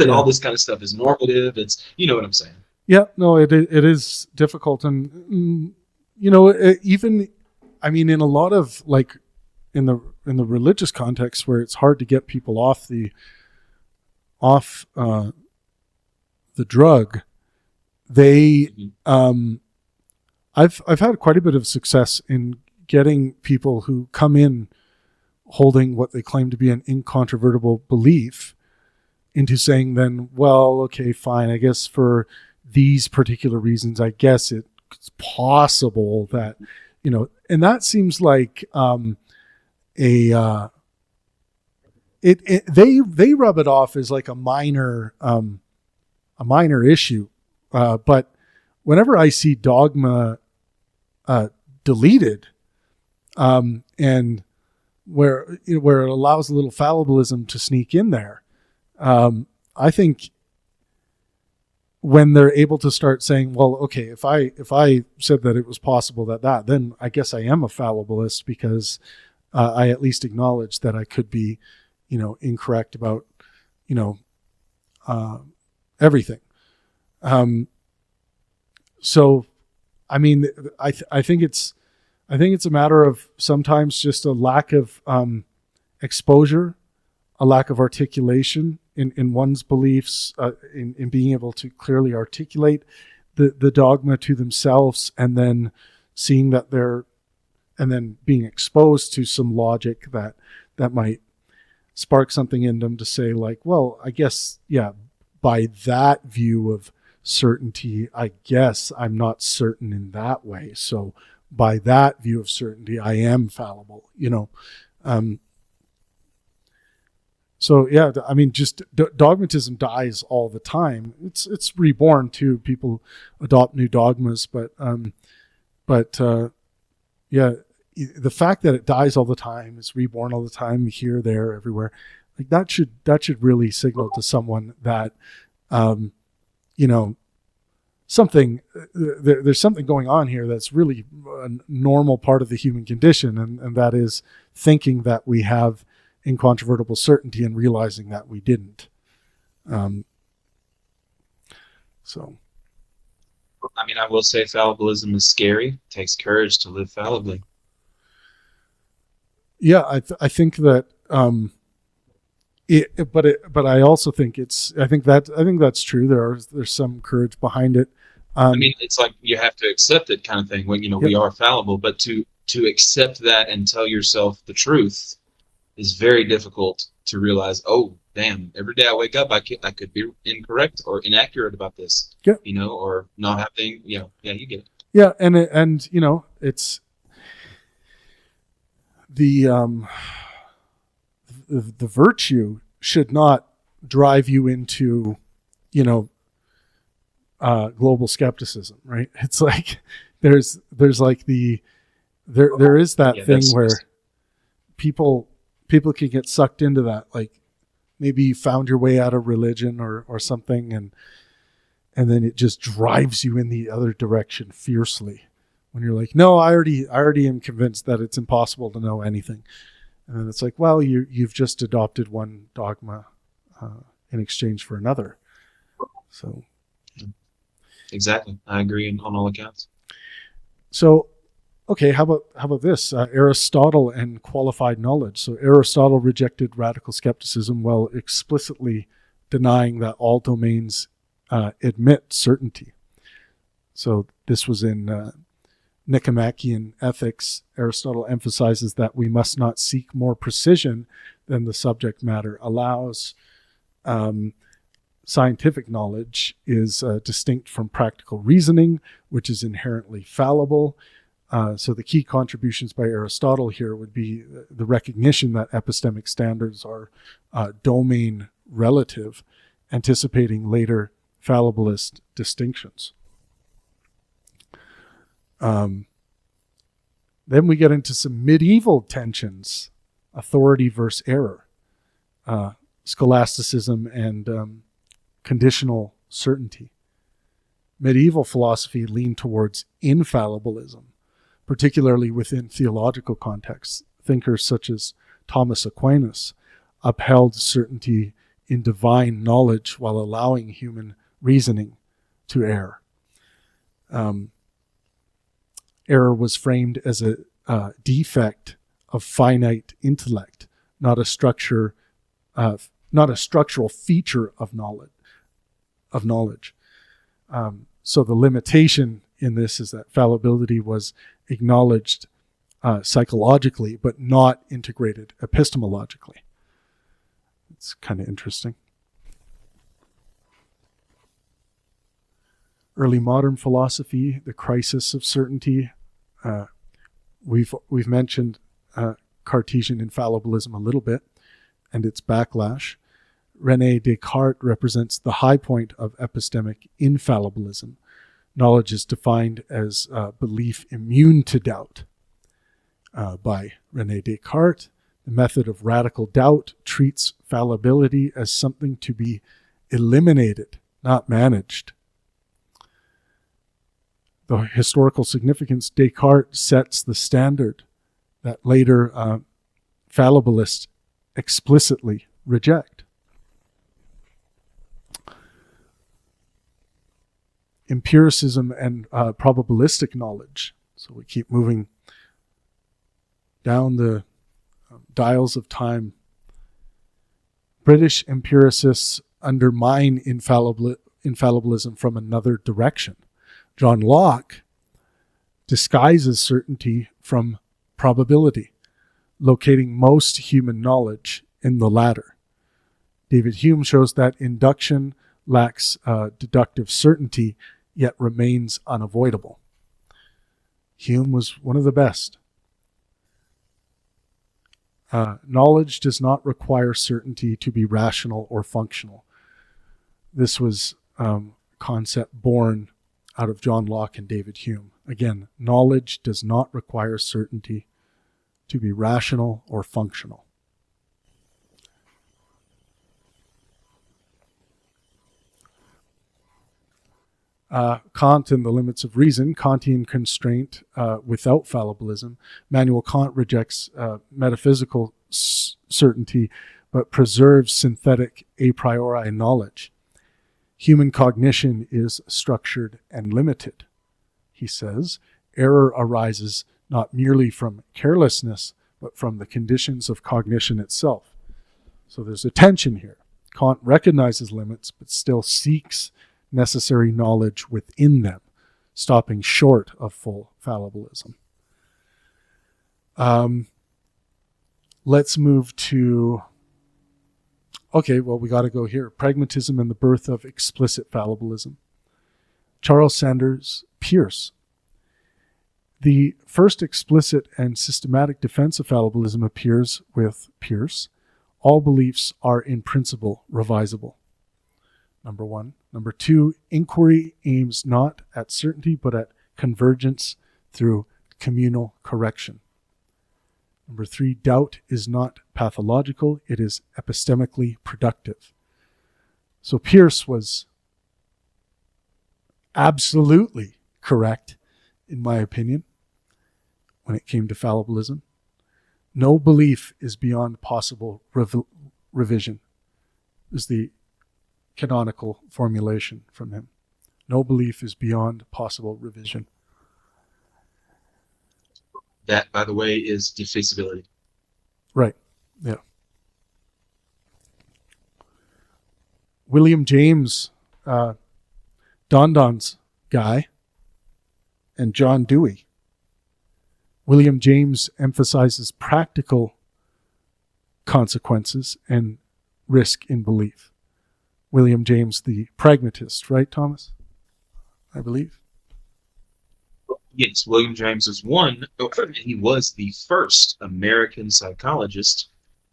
Speaker 2: all this kind of stuff is normative. It's, you know what I'm saying?
Speaker 1: Yeah, no, it is difficult, and even, I mean, in a lot of, like, in the religious context where it's hard to get people off the drug, they I've had quite a bit of success in getting people who come in holding what they claim to be an incontrovertible belief into saying then, well, okay, fine, I guess for these particular reasons, I guess it's possible that, and that seems like they rub it off as like a minor issue, but whenever I see dogma deleted, and where it allows a little fallibilism to sneak in there, I think when they're able to start saying, well, okay, if I said that it was possible that, then I guess I am a fallibilist because I at least acknowledge that I could be, incorrect about, everything. So, I mean, I think it's a matter of sometimes just a lack of exposure, a lack of articulation in one's beliefs, in being able to clearly articulate the dogma to themselves, and then seeing that and then being exposed to some logic that might spark something in them to say, like, well, I guess, yeah, by that view of certainty, I guess I'm not certain in that way. So by that view of certainty, I am fallible, So yeah, I mean, just dogmatism dies all the time. It's reborn too. People adopt new dogmas, but yeah, the fact that it dies all the time, it's reborn all the time, here, there, everywhere, like that should really signal to someone that something there's something going on here that's really a normal part of the human condition, and that is thinking that we have incontrovertible certainty and realizing that we didn't. So,
Speaker 2: I mean, I will say fallibilism is scary. It takes courage to live fallibly.
Speaker 1: Yeah, I think that, but I also think I think that's true. There's some courage behind it.
Speaker 2: I mean, it's like you have to accept it, kind of thing. When we are fallible, but to accept that and tell yourself the truth is very difficult to realize. Oh, damn! Every day I wake up, I could be incorrect or inaccurate about this.
Speaker 1: Yeah.
Speaker 2: Or not having. Yeah, you get it.
Speaker 1: Yeah, and it's the virtue should not drive you into, global skepticism, right? It's like there's like there is that thing where people can get sucked into that, like maybe you found your way out of religion or something, and then it just drives you in the other direction fiercely when you're like, no, I already am convinced that it's impossible to know anything. And then it's like, well, you've just adopted one dogma in exchange for another. So,
Speaker 2: exactly, I agree on all accounts.
Speaker 1: So, okay, how about this? Aristotle and qualified knowledge. So Aristotle rejected radical skepticism while explicitly denying that all domains admit certainty. So this was in Nicomachean Ethics. Aristotle emphasizes that we must not seek more precision than the subject matter allows. Scientific knowledge is distinct from practical reasoning, which is inherently fallible. So the key contributions by Aristotle here would be the recognition that epistemic standards are domain relative, anticipating later fallibilist distinctions. Then we get into some medieval tensions, authority versus error, scholasticism and conditional certainty. Medieval philosophy leaned towards infallibilism, particularly within theological contexts. Thinkers such as Thomas Aquinas upheld certainty in divine knowledge while allowing human reasoning to err. Error was framed as a defect of finite intellect, not a structural feature of knowledge. So the limitation in this is that fallibility was acknowledged psychologically, but not integrated epistemologically. It's kind of interesting. Early modern philosophy, the crisis of certainty. We've mentioned Cartesian infallibilism a little bit and its backlash. René Descartes represents the high point of epistemic infallibilism. Knowledge is defined as belief immune to doubt. By René Descartes, the method of radical doubt treats fallibility as something to be eliminated, not managed. The historical significance, Descartes sets the standard that later fallibilists explicitly reject. Empiricism and probabilistic knowledge. So we keep moving down the dials of time. British empiricists undermine infallibilism from another direction. John Locke disguises certainty from probability, locating most human knowledge in the latter. David Hume shows that induction lacks deductive certainty, yet remains unavoidable. Hume was one of the best. Knowledge does not require certainty to be rational or functional. This was a concept born out of John Locke and David Hume. Again, knowledge does not require certainty to be rational or functional. Kant and the limits of reason, Kantian constraint without fallibilism. Immanuel Kant rejects metaphysical certainty, but preserves synthetic a priori knowledge. Human cognition is structured and limited. He says, error arises not merely from carelessness, but from the conditions of cognition itself. So there's a tension here. Kant recognizes limits, but still seeks necessary knowledge within them, stopping short of full fallibilism. Let's move to, we got to go here. Pragmatism and the birth of explicit fallibilism. Charles Sanders Peirce. The first explicit and systematic defense of fallibilism appears with Peirce. All beliefs are in principle revisable. Number one. Number two, inquiry aims not at certainty, but at convergence through communal correction. Number three, doubt is not pathological, it is epistemically productive. So Peirce was absolutely correct, in my opinion, when it came to fallibilism. No belief is beyond possible revision, is the canonical formulation from him. No belief is beyond possible revision.
Speaker 2: That, by the way, is defeasibility.
Speaker 1: Right, yeah. William James, Don Don's guy, and John Dewey. William James emphasizes practical consequences and risk in belief. William James, the pragmatist, right, Thomas? I believe.
Speaker 2: Yes, William James was one. He was the first American psychologist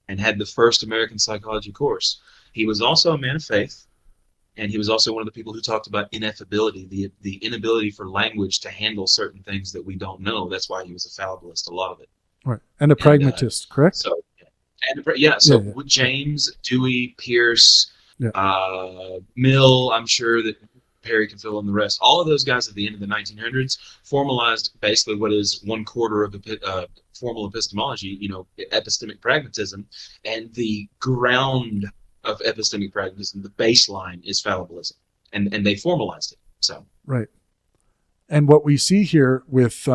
Speaker 2: and had the first American psychology course. He was also a man of faith. And he was also one of the people who talked about ineffability, the inability for language to handle certain things that we don't know. That's why he was a fallibilist, a lot of it.
Speaker 1: Right. And a pragmatist, correct?
Speaker 2: So with James, Dewey, Pierce, Mill, I'm sure that Perry can fill in the rest. All of those guys at the end of the 1900s formalized basically what is 1/4 of formal epistemology, epistemic pragmatism, and the ground of epistemic pragmatism, the baseline is fallibilism, and they formalized it. So
Speaker 1: right. And what we see here with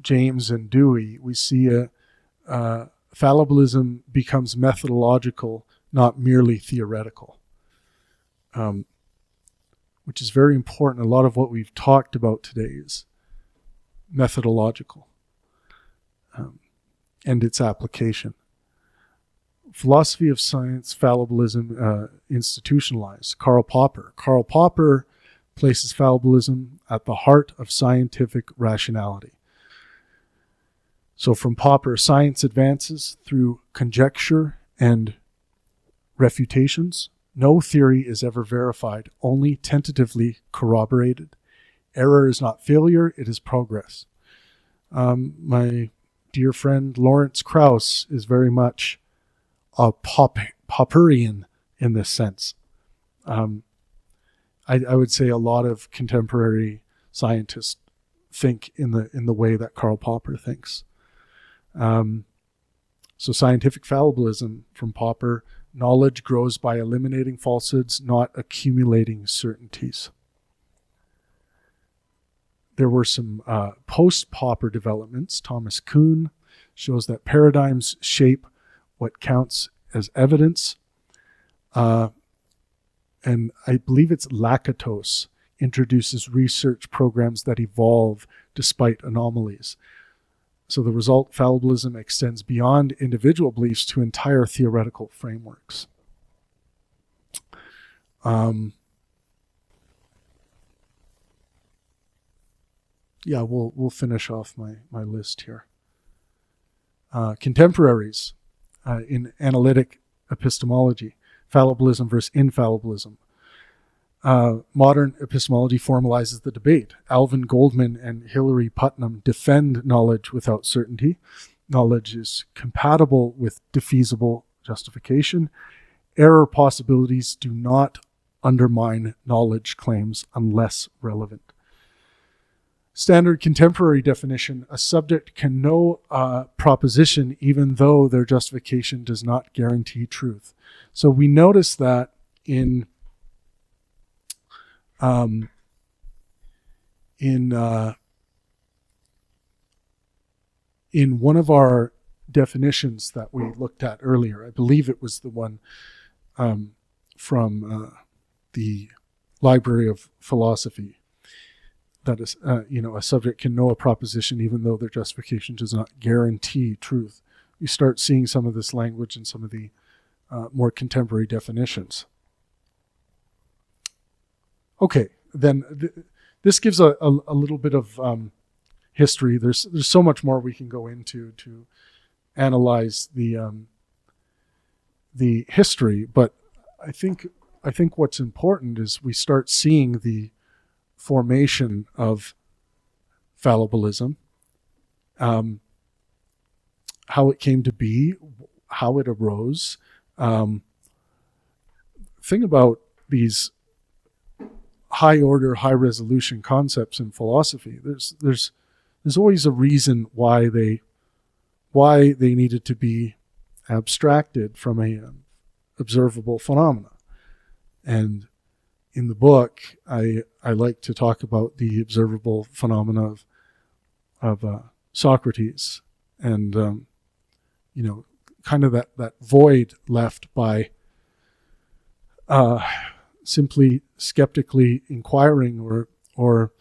Speaker 1: James and Dewey, we see fallibilism becomes methodological, not merely theoretical, which is very important. A lot of what we've talked about today is methodological and its application. Philosophy of science, fallibilism institutionalized. Karl Popper. Karl Popper places fallibilism at the heart of scientific rationality. So from Popper, science advances through conjecture and refutations. No theory is ever verified, only tentatively corroborated. Error is not failure, it is progress. My dear friend Lawrence Krauss is very much a Popperian in this sense. I would say a lot of contemporary scientists think in the way that Karl Popper thinks. So scientific fallibilism from Popper: knowledge grows by eliminating falsehoods, not accumulating certainties. There were some post-Popper developments. Thomas Kuhn shows that paradigms shape what counts as evidence. And I believe it's Lakatos introduces research programs that evolve despite anomalies. So the result, fallibilism extends beyond individual beliefs to entire theoretical frameworks. We'll finish off my list here. Contemporaries in analytic epistemology, fallibilism versus infallibilism. Modern epistemology formalizes the debate. Alvin Goldman and Hilary Putnam defend knowledge without certainty. Knowledge is compatible with defeasible justification. Error possibilities do not undermine knowledge claims unless relevant. Standard contemporary definition: a subject can know a proposition even though their justification does not guarantee truth. So we notice that in one of our definitions that we looked at earlier, I believe it was the one from the Library of Philosophy, that is, a subject can know a proposition even though their justification does not guarantee truth. You start seeing some of this language in some of the more contemporary definitions. Okay, then this gives a little bit of history. There's so much more we can go into to analyze the history, but I think what's important is we start seeing the formation of fallibilism, how it came to be, how it arose. Thing about these high order, high resolution concepts in philosophy, there's always a reason why they needed to be abstracted from a observable phenomena. And in the book, I like to talk about the observable phenomena of Socrates, and kind of that void left by simply skeptically inquiring or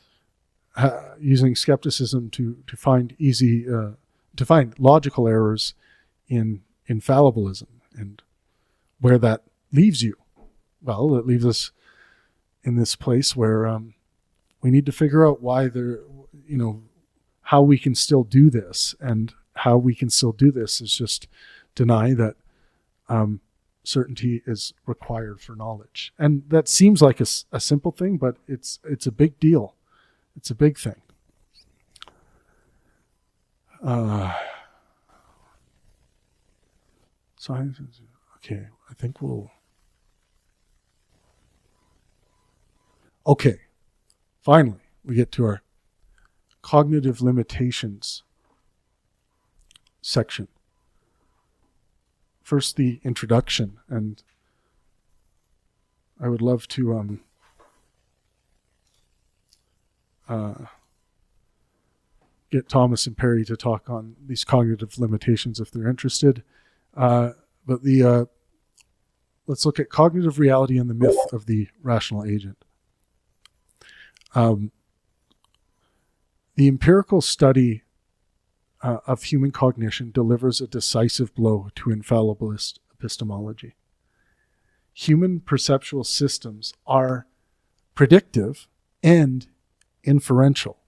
Speaker 1: using skepticism to find to find logical errors in infallibilism, and where that leaves you. Well, it leaves us in this place where we need to figure out how we can still do this, and how we can still do this is just deny that certainty is required for knowledge. And that seems like a simple thing, but it's a big deal. It's a big thing. Okay, I think we'll... Okay, finally, we get to our cognitive limitations section. First, the introduction, and I would love to get Thomas and Perry to talk on these cognitive limitations if they're interested. But let's look at cognitive reality and the myth of the rational agent. The empirical study of human cognition delivers a decisive blow to infallibilist epistemology. Human perceptual systems are predictive and inferential.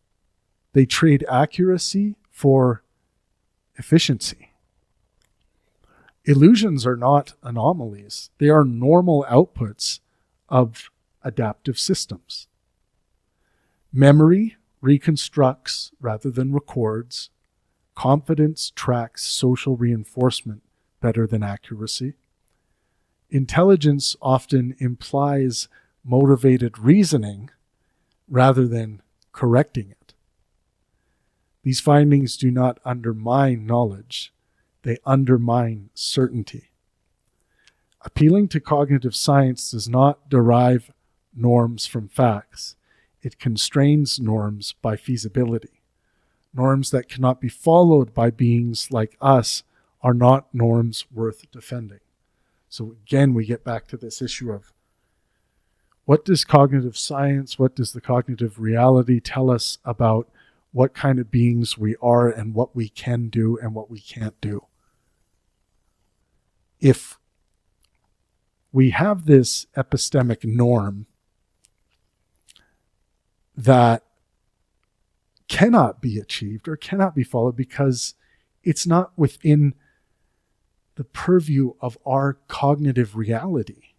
Speaker 1: They trade accuracy for efficiency. Illusions are not anomalies. They are normal outputs of adaptive systems. Memory reconstructs rather than records. Confidence tracks social reinforcement better than accuracy. Intelligence often implies motivated reasoning rather than correcting it. These findings do not undermine knowledge. They undermine certainty. Appealing to cognitive science does not derive norms from facts. It constrains norms by feasibility. Norms that cannot be followed by beings like us are not norms worth defending. So again, we get back to this issue of what does cognitive science, what does the cognitive reality tell us about what kind of beings we are and what we can do and what we can't do? If we have this epistemic norm that cannot be achieved or cannot be followed because it's not within the purview of our cognitive reality,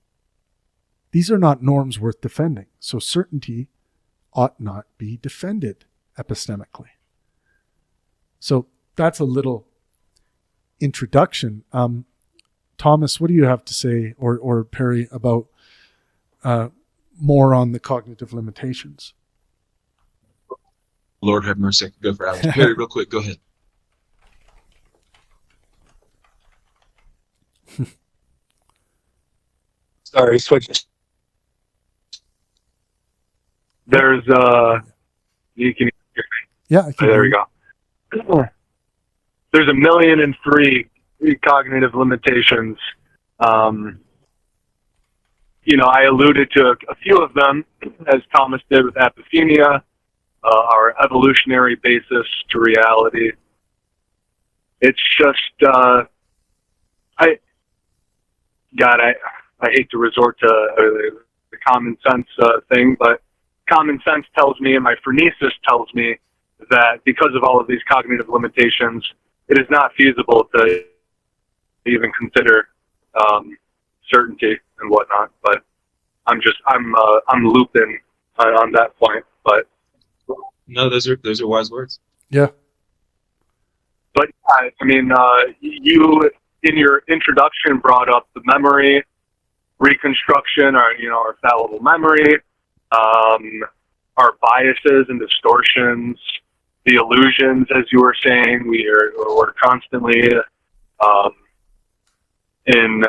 Speaker 1: these are not norms worth defending. So certainty ought not be defended epistemically. So that's a little introduction. Thomas, what do you have to say, or Perry, about more on the cognitive limitations?
Speaker 2: Lord have mercy, I could go for hours. Perry, real quick, go ahead.
Speaker 3: Sorry, switch. There's you can hear me.
Speaker 1: Yeah, I can
Speaker 3: There
Speaker 1: hear
Speaker 3: we go. There's 1,000,003 cognitive limitations. I alluded to a few of them, as Thomas did with apophenia, our evolutionary basis to reality. It's just, I hate to resort to the common sense thing, but common sense tells me, and my phronesis tells me, that because of all of these cognitive limitations, it is not feasible to even consider certainty and whatnot. But I'm looping on that point. But
Speaker 2: No, those are wise words.
Speaker 1: Yeah.
Speaker 3: But I mean, you in your introduction brought up the memory reconstruction, or our fallible memory, our biases and distortions, the illusions, as you were saying. We're constantly in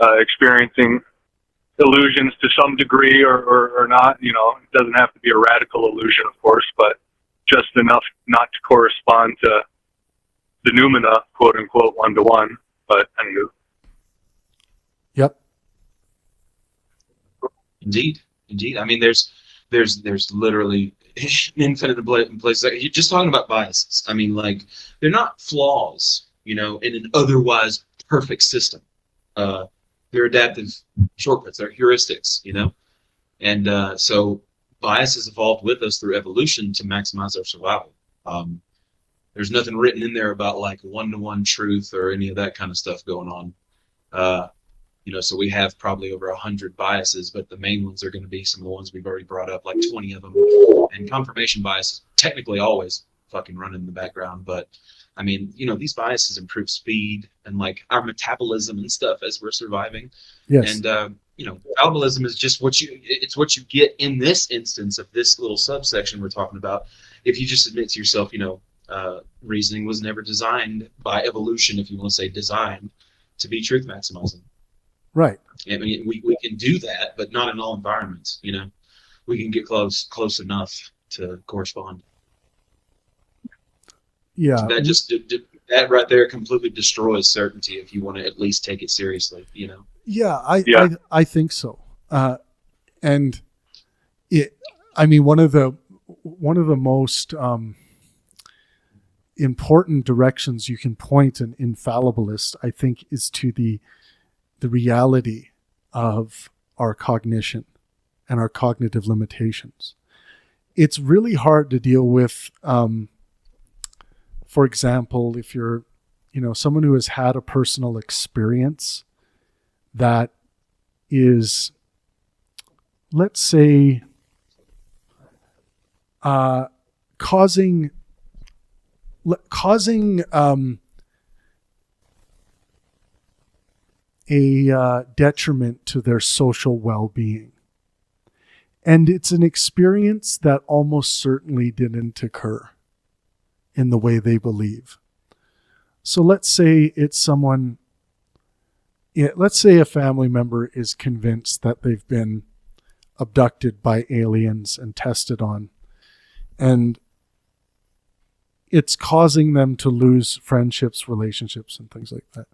Speaker 3: experiencing illusions to some degree or not. It doesn't have to be a radical illusion, of course, but just enough not to correspond to the noumena, quote unquote, 1-to-1. But anywho.
Speaker 1: Yep.
Speaker 2: Indeed. I mean, there's literally infinite places. You're just talking about biases. I mean, like, they're not flaws, in an otherwise perfect system. They're adaptive shortcuts. They're heuristics, And so biases evolved with us through evolution to maximize our survival. There's nothing written in there about like 1-to-1 truth or any of that kind of stuff going on. So we have probably over 100 biases, but the main ones are going to be some of the ones we've already brought up, like 20 of them. And confirmation bias is technically always fucking running in the background, but I mean, these biases improve speed and like our metabolism and stuff as we're surviving.
Speaker 1: Yes.
Speaker 2: And fallibilism is just it's what you get in this instance of this little subsection we're talking about. If you just admit to yourself, reasoning was never designed by evolution, if you want to say designed, to be truth maximizing.
Speaker 1: Right.
Speaker 2: I mean, we can do that, but not in all environments. We can get close enough to correspond.
Speaker 1: Yeah.
Speaker 2: So that right there completely destroys certainty if you want to at least take it seriously.
Speaker 1: Yeah, I think so. And one of the most important directions you can point an infallibilist, I think, is to the reality of our cognition and our cognitive limitations. It's really hard to deal with, for example, if you're, someone who has had a personal experience that is, let's say, causing a detriment to their social well-being. And it's an experience that almost certainly didn't occur in the way they believe. So let's say it's someone, let's say a family member is convinced that they've been abducted by aliens and tested on, and it's causing them to lose friendships, relationships, and things like that.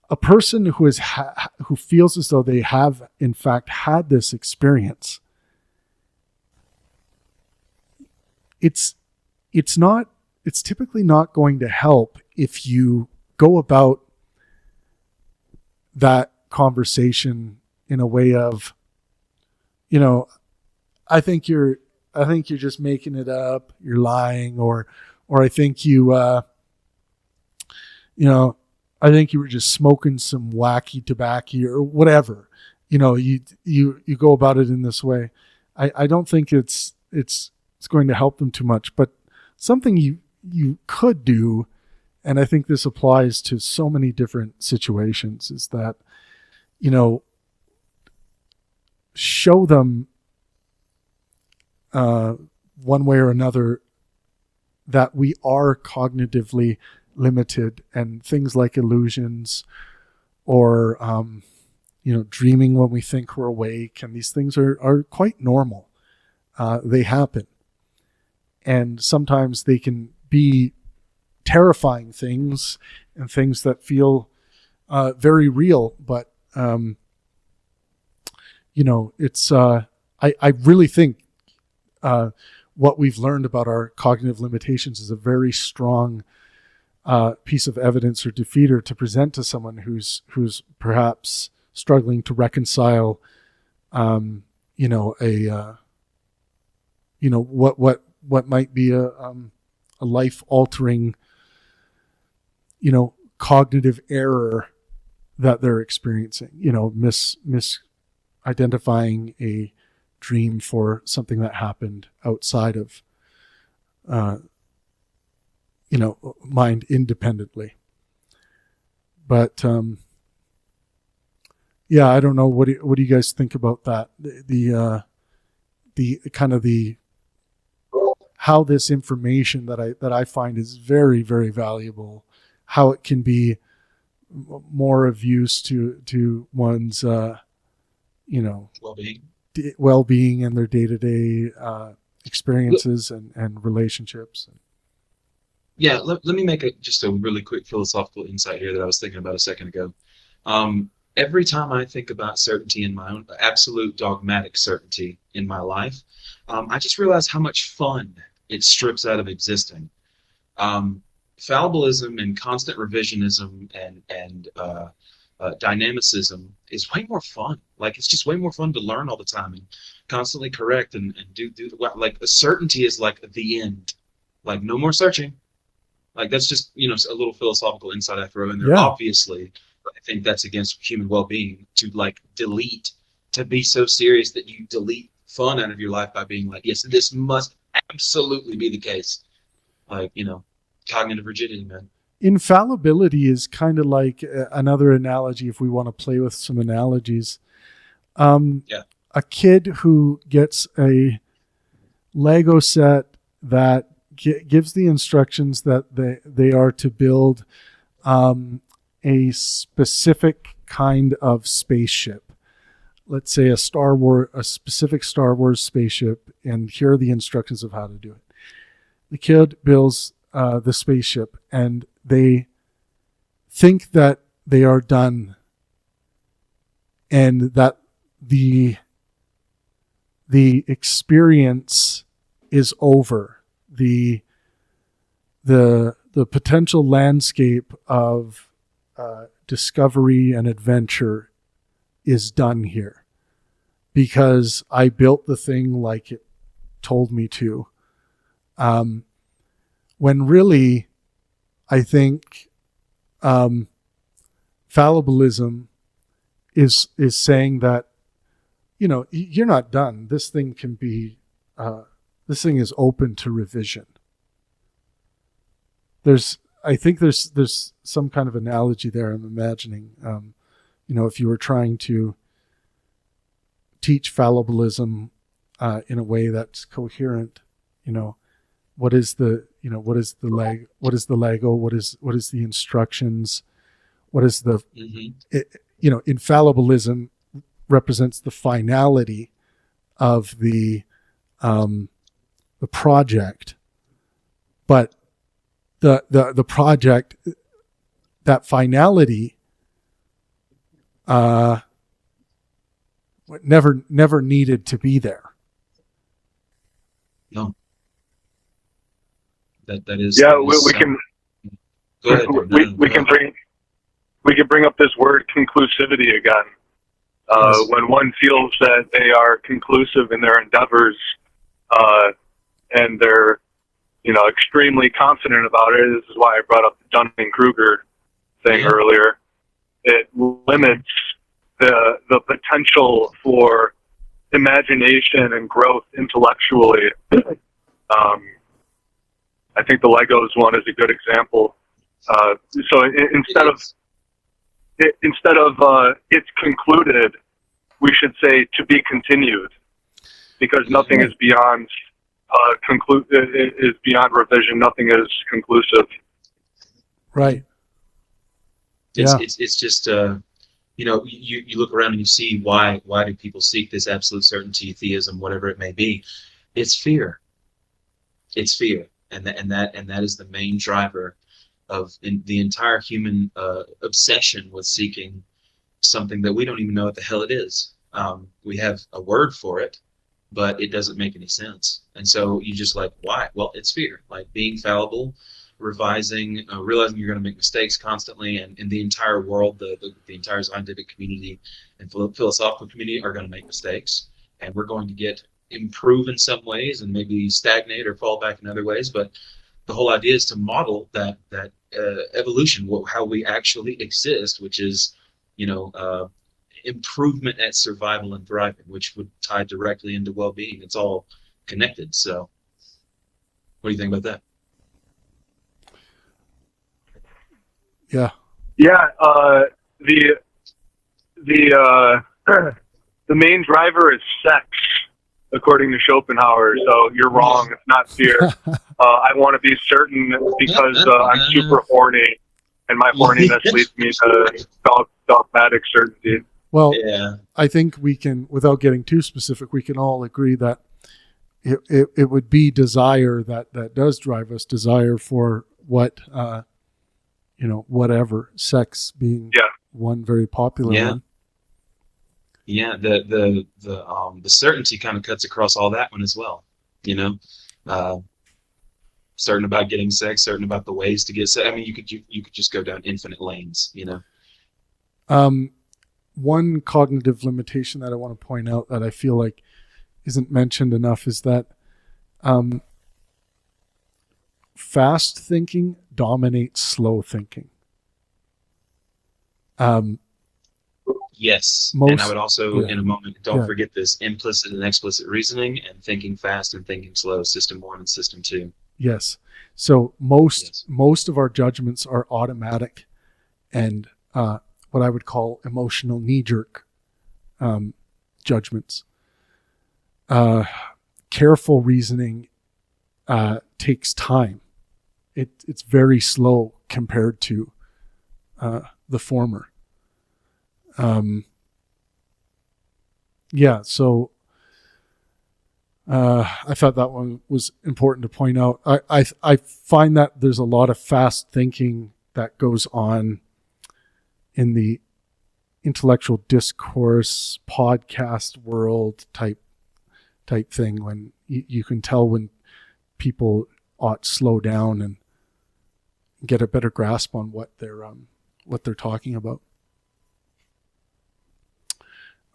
Speaker 1: A person who who feels as though they have, in fact, had this experience, it's typically not going to help if you go about that conversation in a way of, I think you're just making it up, you're lying, or I think I think you were just smoking some wacky tobacco or whatever. You go about it in this way. I don't think it's going to help them too much. But something you could do, and I think this applies to so many different situations, is that, show them one way or another that we are cognitively limited, and things like illusions or dreaming when we think we're awake, and these things are quite normal. They happen, and sometimes they can be terrifying things and things that feel very real, but it's I really think what we've learned about our cognitive limitations is a very strong piece of evidence or defeater to present to someone who's perhaps struggling to reconcile, what might be a life-altering, cognitive error that they're experiencing. Misidentifying a dream for something that happened outside of mind independently. But I don't know. What do you guys think about that? The kind of the how this information that I find is very, very valuable, how it can be more of use to one's well-being and their day-to-day experiences and relationships.
Speaker 2: Yeah, let me make just a really quick philosophical insight here that I was thinking about a second ago. Every time I think about certainty in my own absolute dogmatic certainty in my life, I just realize how much fun it strips out of existing. Fallibilism and constant revisionism and dynamicism is way more fun. Like, it's just way more fun to learn all the time and constantly correct and do the like. The certainty is like the end. Like, no more searching. Like, that's just, a little philosophical insight I throw in there.
Speaker 1: Yeah.
Speaker 2: Obviously, I think that's against human well-being to to be so serious that you delete fun out of your life by being like, yes, this must absolutely be the case. Like, cognitive rigidity, man.
Speaker 1: Infallibility is kind of like another analogy, if we want to play with some analogies.
Speaker 2: Yeah.
Speaker 1: A kid who gets a Lego set that gives the instructions that they are to build a specific kind of spaceship. Let's say a specific Star Wars spaceship, and here are the instructions of how to do it. The kid builds the spaceship, and they think that they are done, and that the experience is over. The potential landscape of discovery and adventure is done here because I built the thing like it told me to. When really, I think fallibilism is saying that, you're not done. This thing can be, this thing is open to revision. I think there's some kind of analogy there. I'm imagining, if you were trying to teach fallibilism in a way that's coherent, what is the Lego? What is the instructions? What is the, infallibilism represents the finality of the project, but the project, that finality, never needed to be there.
Speaker 2: No. That is.
Speaker 3: Yeah, we can.
Speaker 2: Go ahead.
Speaker 3: We can bring up this word conclusivity again.
Speaker 2: Yes.
Speaker 3: When one feels that they are conclusive in their endeavors, and they're, extremely confident about it. This is why I brought up the Dunning-Kruger thing earlier. It limits the potential for imagination and growth intellectually. I think the Legos one is a good example. So instead of it's concluded, we should say to be continued, because nothing is beyond is beyond revision. Nothing is conclusive.
Speaker 1: Right.
Speaker 2: It's just you look around and you see why do people seek this absolute certainty, theism, whatever it may be. It's fear. It's fear, and that is the main driver of the entire human obsession with seeking something that we don't even know what the hell it is. We have a word for it, but it doesn't make any sense. And so you just like, why? Well, it's fear. Like being fallible, revising, realizing you're going to make mistakes constantly, and in the entire world, the entire scientific community and philosophical community are going to make mistakes, and we're going to get improve in some ways and maybe stagnate or fall back in other ways. But the whole idea is to model that evolution, how we actually exist, which is, improvement at survival and thriving, which would tie directly into well-being. It's all connected. So what do you think about that?
Speaker 1: Yeah.
Speaker 3: The main driver is sex, according to Schopenhauer. So you're wrong. It's not fear. I want to be certain because I'm super horny, and my horniness leads me to dogmatic certainty.
Speaker 1: Well, I think we can, without getting too specific, we can all agree that it would be desire that does drive us, desire for what, whatever, sex being one very popular one.
Speaker 2: Yeah, the certainty kind of cuts across all that one as well. Certain about getting sex, certain about the ways to get sex. I mean, you could just go down infinite lanes.
Speaker 1: One cognitive limitation that I want to point out that I feel like isn't mentioned enough is that fast thinking dominates slow thinking.
Speaker 2: Yes. And I would also, in a moment, don't forget this implicit and explicit reasoning and thinking fast and thinking slow, system 1 and system 2.
Speaker 1: Yes. So most of our judgments are automatic and what I would call emotional knee-jerk judgments. Careful reasoning takes time. It's very slow compared to the former. So I thought that one was important to point out. I find that there's a lot of fast thinking that goes on in the intellectual discourse podcast world type thing, when you can tell when people ought to slow down and get a better grasp on what they're talking about.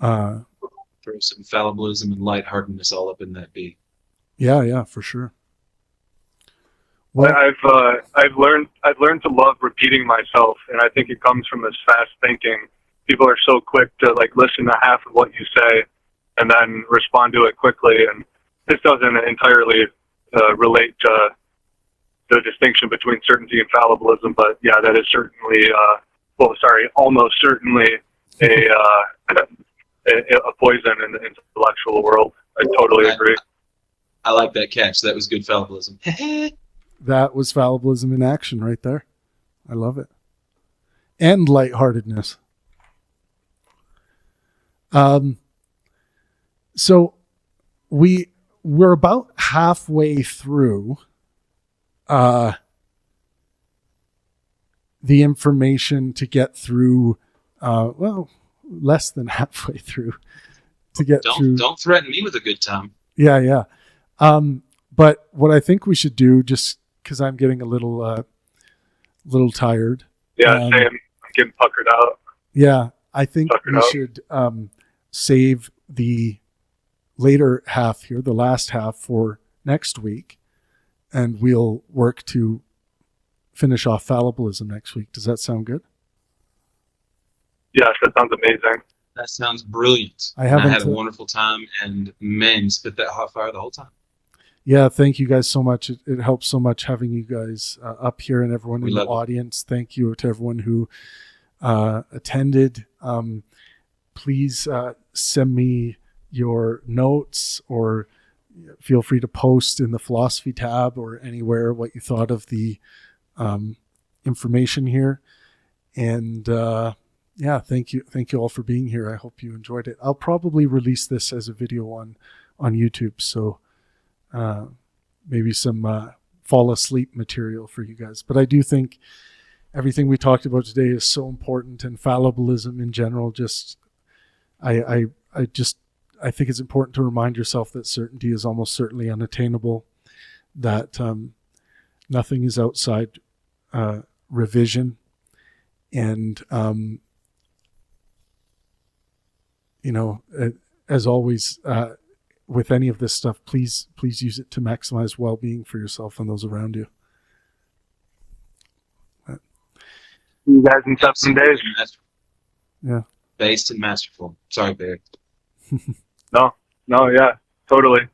Speaker 2: Throw some fallibilism and lightheartedness all up in that beat.
Speaker 1: Yeah, for sure.
Speaker 3: Well, I've learned to love repeating myself, and I think it comes from this fast thinking. People are so quick to listen to half of what you say and then respond to it quickly. And this doesn't entirely relate to the distinction between certainty and fallibilism, but yeah, that is certainly, almost certainly a poison in the intellectual world. I totally agree.
Speaker 2: I like that catch. That was good fallibilism.
Speaker 1: That was fallibilism in action right there. I love it. And lightheartedness. So we're about halfway through the information to get through, less than halfway through to get through.
Speaker 2: Don't threaten me with a good time.
Speaker 1: Yeah. But what I think we should do, just because I'm getting a little tired.
Speaker 3: Yeah, same. I'm getting puckered out.
Speaker 1: Yeah, I think we should save the later half here, the last half, for next week, and we'll work to finish off fallibilism next week. Does that sound good?
Speaker 3: Yes, that sounds amazing.
Speaker 2: That sounds brilliant. I had a wonderful time, and man, spit that hot fire the whole time.
Speaker 1: Yeah, thank you guys so much. It helps so much having you guys up here and everyone in the audience. Thank you to everyone who attended. Please send me your notes, or feel free to post in the philosophy tab or anywhere what you thought of the information here. And thank you all for being here. I hope you enjoyed it. I'll probably release this as a video on YouTube, so maybe some fall asleep material for you guys. But I do think everything we talked about today is so important, and fallibilism in general. I think it's important to remind yourself that certainty is almost certainly unattainable, that nothing is outside revision, and as always, with any of this stuff, please use it to maximize well-being for yourself and those around you.
Speaker 3: You guys in 7 days.
Speaker 1: Yeah.
Speaker 2: Based and masterful. Sorry, Barry.
Speaker 3: No, yeah, totally.